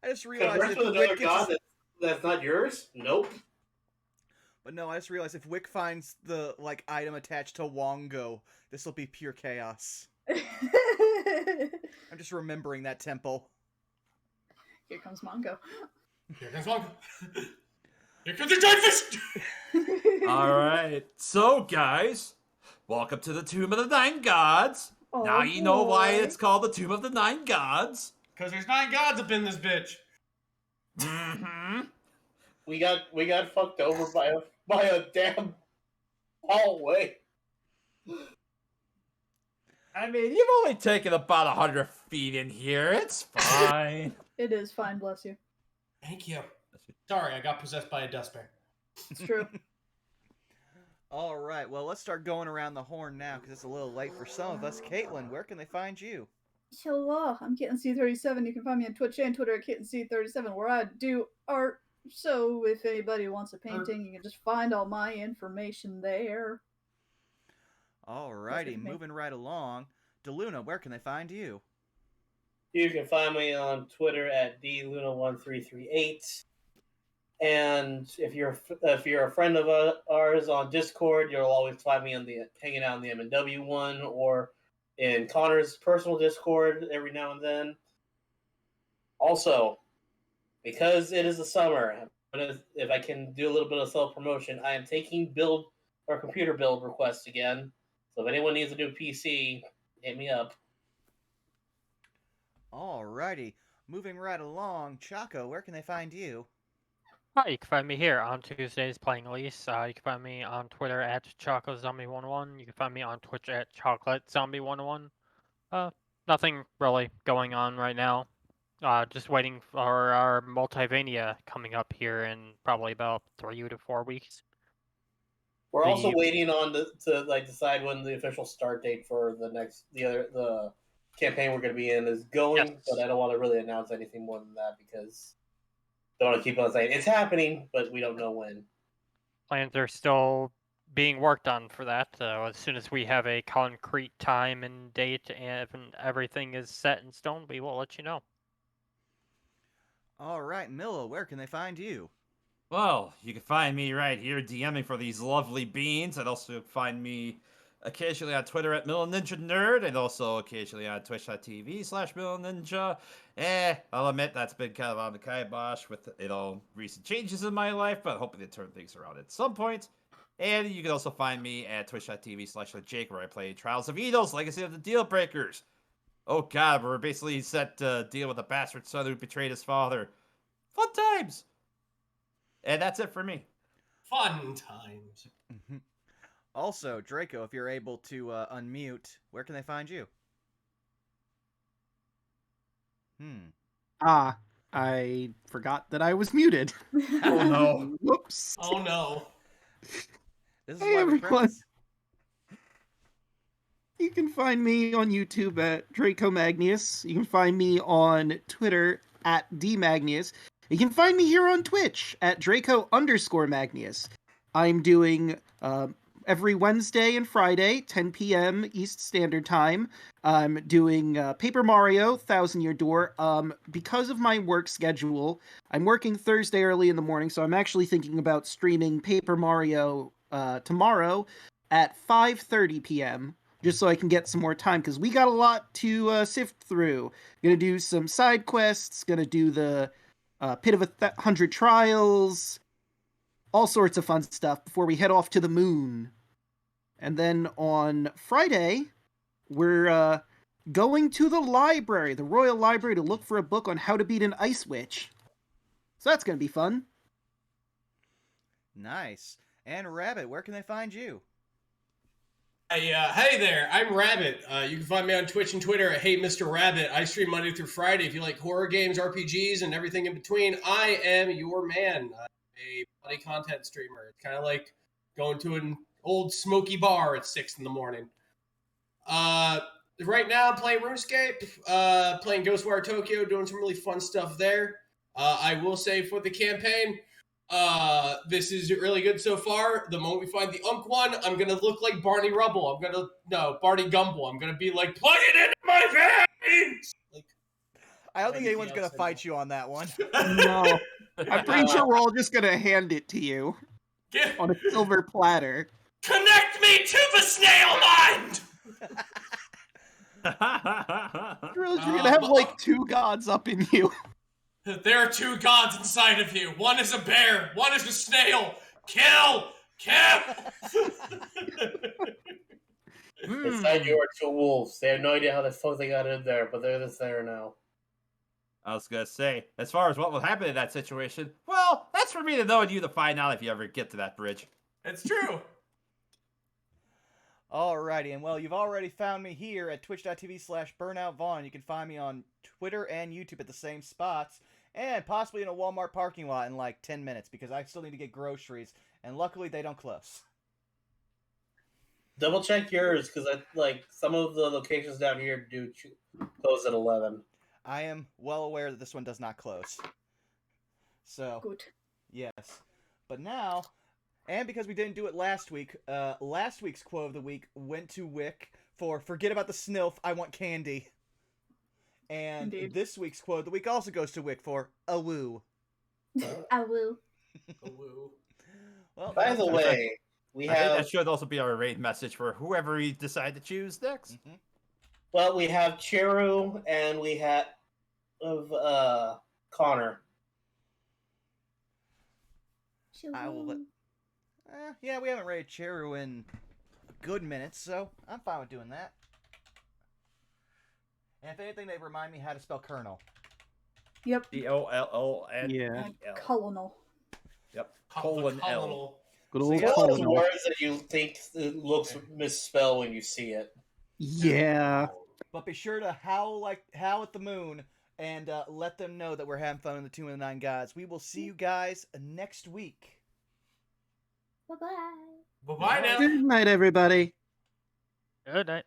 I just realized Converse if with another Wick god gets, that's not yours? Nope. but no, I just realized if Wick finds the item attached to Wongo, this will be pure chaos. I'm just remembering that temple. Here comes Mongo. Here comes Mongo. Here comes the giant fist! Alright, so guys, welcome to the Tomb of the Nine Gods. Oh, now you know why boy. it's called the Tomb of the Nine Gods. Because there's 9 gods up in this bitch. Mm-hmm. We got fucked over by a damn hallway. I mean, you've only taken about 100 feet in here. It's fine. It is fine, bless you. Thank you. Sorry, I got possessed by a dust bear. It's true. All right, well, let's start going around the horn now because it's a little late for some of us. Caitlin, where can they find you? Hello, I'm KittenC37. You can find me on Twitch and Twitter at KittenC37, where I do art. So if anybody wants a painting, you can just find all my information there. All righty, moving right along. DeLuna, where can they find you? You can find me on Twitter at dluna1338. And if you're a friend of ours on Discord, you'll always find me hanging out in the M&W one or in Connor's personal Discord every now and then. Also, because it is the summer, if I can do a little bit of self-promotion, I am taking computer build requests again. So if anyone needs a new PC, hit me up. Alrighty, moving right along. Chaco, where can they find you? Hi, you can find me here on Tuesdays playing Elise. You can find me on Twitter at ChocoZombie101. You can find me on Twitch at ChocolateZombie101. Nothing really going on right now. Just waiting for our Multivania coming up here in probably about 3 to 4 weeks. We're also waiting on to decide when the official start date for the campaign we're going to be in is going, Yes. but I don't want to really announce anything more than that because I don't want to keep on saying it's happening, but we don't know when. Plans are still being worked on for that. As soon as we have a concrete time and date and everything is set in stone, we will let you know. All right, Milla, where can they find you? Well, you can find me right here DMing for these lovely beans. And also find me occasionally on Twitter at MillenNinjaNerd and also occasionally on twitch.tv/MillenNinja. I'll admit that's been kind of on the kibosh with, recent changes in my life, but hoping to turn things around at some point. And you can also find me at twitch.tv/Jake, where I play Trials of Edos, Legacy of the Deal Breakers. Oh god, we're basically set to deal with a bastard son who betrayed his father. Fun times! And that's it for me. Fun times. Also, Draco, if you're able to unmute, where can they find you? I forgot that I was muted. Oh no. Whoops. Oh no. This is Hey, why we everyone. practice. You can find me on YouTube at Draco Magnius. You can find me on Twitter at DMagnius. You can find me here on Twitch at Draco_Magnius. I'm doing every Wednesday and Friday, 10 p.m. East Standard Time, I'm doing Paper Mario: Thousand Year Door. Because of my work schedule, I'm working Thursday early in the morning, so I'm actually thinking about streaming Paper Mario tomorrow at 5:30 p.m. just so I can get some more time, because we got a lot to sift through. Gonna do some side quests, gonna do the Pit of 100 Trials, all sorts of fun stuff before we head off to the moon. And then on Friday, we're going to the library, the Royal Library, to look for a book on how to beat an Ice Witch. So that's gonna be fun. Nice. And Rabbit, where can they find you? Hey there, I'm Rabbit. You can find me on Twitch and Twitter at Hey Mr. Rabbit. I stream Monday through Friday. If you like horror games, RPGs, and everything in between, I am your man. I'm a funny content streamer. It's kind of like going to an old smoky bar at 6 in the morning. Right now, I'm playing RuneScape, playing Ghostwire Tokyo, doing some really fun stuff there. I will say for the campaign, this is really good so far. The moment we find the Unk one, I'm gonna look like Barney Rubble. Barney Gumble. I'm gonna be like, plug it into my veins! Like, I don't think anyone's gonna fight you on that one. No. I'm pretty sure we're all just gonna hand it to you on a silver platter. Connect me to the snail mind! You're gonna have like two gods up in you. There are two gods inside of you. One is a bear. One is a snail. Kill! Inside you are two wolves. They have no idea how the fuck they got in there, but they're just there now. I was gonna say, as far as what will happen in that situation, well, that's for me to know and you to find out if you ever get to that bridge. It's true. Alrighty, and well, you've already found me here at twitch.tv/BurnoutVaughn. You can find me on Twitter and YouTube at the same spots, and possibly in a Walmart parking lot in like 10 minutes, because I still need to get groceries, and luckily they don't close. Double check yours, because some of the locations down here do close at 11. I am well aware that this one does not close. So, Good. yes. But now, and because we didn't do it last week, last week's quote of the week went to Wick for "Forget about the snilf, I want candy." And Indeed. this week's quote of the week also goes to Wick for "a woo." A woo. Well, By the way, I think that should also be our raid message for whoever we decide to choose next. Mm-hmm. Well, we have Chiru and we have Connor. I will let... yeah, we haven't raided Chiru in a good minute, so I'm fine with doing that. And if anything, they remind me how to spell Colonel. Yep. Colln. Yeah. Colonel. Yep. Colon L. Good So old one of those colonel. words that you think it looks misspelled when you see it. Yeah. But be sure to howl at the moon and let them know that we're having fun in the Tomb of the Nine Gods. We will see you guys next week. Bye-bye. Bye-bye now. Good night, everybody. Good night.